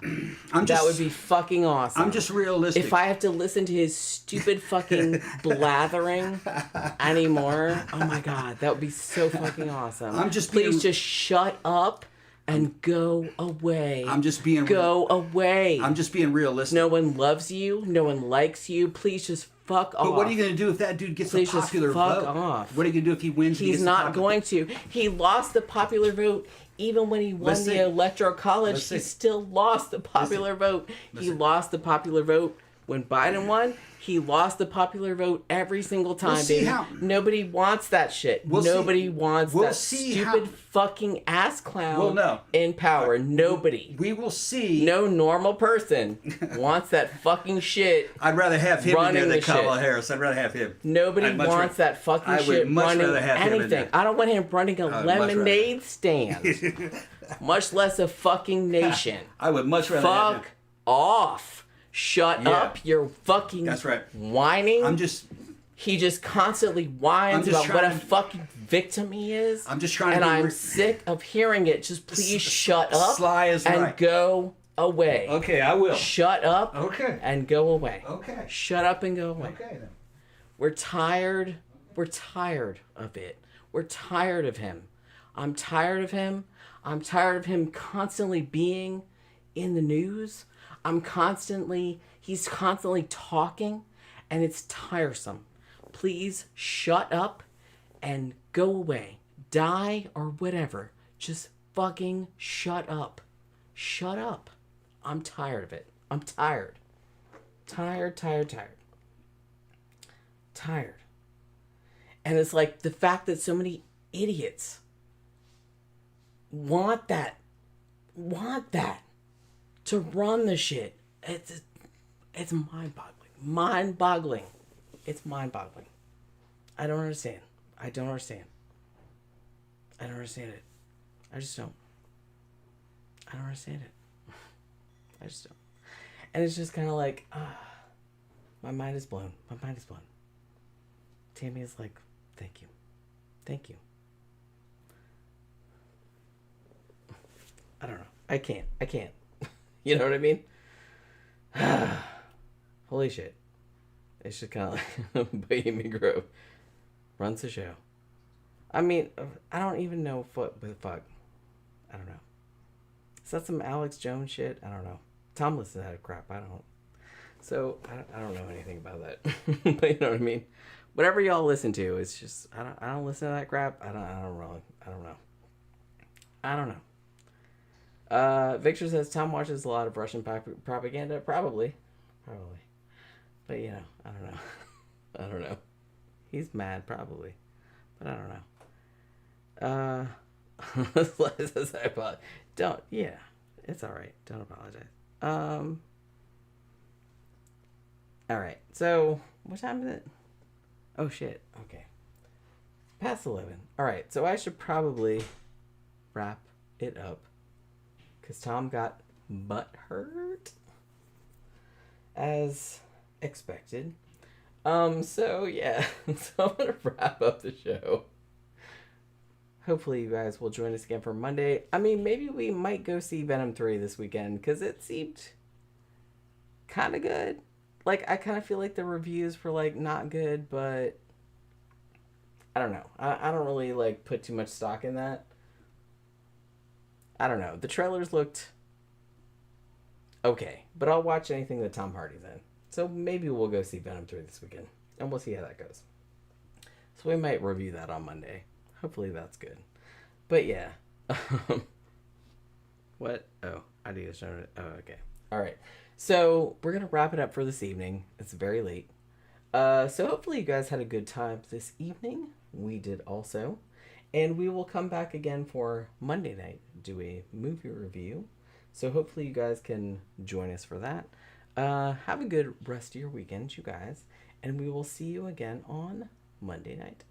that would be fucking awesome. I'm just realistic. If I have to listen to his stupid fucking blathering anymore, oh my god, that would be so fucking awesome. Please just shut up and go away. I'm just being go away. I'm just being realistic. No one loves you. No one likes you. Please just fuck off. But what are you going to do if that dude gets Please a popular just fuck vote? off. What are you going to do if he wins? and he He's gets not the popular- going to. He lost the popular vote. Even when he won the electoral college, Let's he see. still lost the popular vote. He lost the popular vote when Biden won. He lost the popular vote every single time, see baby. how- Nobody wants that shit. Nobody wants that stupid fucking ass clown in power. Nobody. We will see. No normal person wants that fucking shit. I'd rather have him in there than the Kamala shit. Harris. I'd rather have him. Nobody wants that fucking shit would much running rather have him in anything. there. I don't want him running a lemonade stand. Much less a fucking nation. I would much rather have him. Fuck off. Shut up. You're fucking That's right. whining. He just constantly whines just about what a trying to- fucking victim he is. I'm just trying and to I'm sick of hearing it. Just please shut up Sly is and right. go away. Okay, I will. Shut up and go away. Okay. Shut up and go away. Okay, then. We're tired. We're tired of it. We're tired of him. I'm tired of him. I'm tired of him constantly being in the news. He's constantly talking, and it's tiresome. Please shut up and go away. Die or whatever. Just fucking shut up. Shut up. I'm tired of it. I'm tired. Tired. And it's like the fact that so many idiots want that to run the shit. It's mind-boggling. It's mind-boggling. I don't understand it. I just don't. I don't understand it. I just don't. And it's just kind of like, my mind is blown. Tammy is like, thank you. I don't know. I can't. You know what I mean? Holy shit. It's just kind of like Bohemian Grove runs the show. I mean, I don't even know what the fuck. I don't know. Is that some Alex Jones shit? I don't know. Tom listens to that crap. I don't. So I don't know anything about that. But you know what I mean? Whatever y'all listen to, it's just I don't listen to that crap. I don't know. Victor says Tom watches a lot of Russian propaganda. Probably. But you know, I don't know. He's mad probably, but I don't know. Says I apologize. Don't. Yeah, it's all right. Don't apologize. All right. So what time is it? Oh shit. Okay. Past 11. All right. So I should probably wrap it up. Because Tom got butt hurt. As expected. So yeah. So I'm going to wrap up the show. Hopefully you guys will join us again for Monday. I mean, maybe we might go see Venom 3 this weekend. Because it seemed kind of good. Like, I kind of feel like the reviews were, like, not good. But I don't know. I don't really, like, put too much stock in that. I don't know. The trailers looked okay, but I'll watch anything that Tom Hardy's in. So maybe we'll go see Venom 3 this weekend, and we'll see how that goes. So we might review that on Monday. Hopefully that's good. But yeah. What? Oh, I need to show it. Oh, okay. All right. So we're going to wrap it up for this evening. It's very late. So hopefully you guys had a good time this evening. We did also. And we will come back again for Monday night, do a movie review. So hopefully you guys can join us for that. Have a good rest of your weekend, you guys. And we will see you again on Monday night.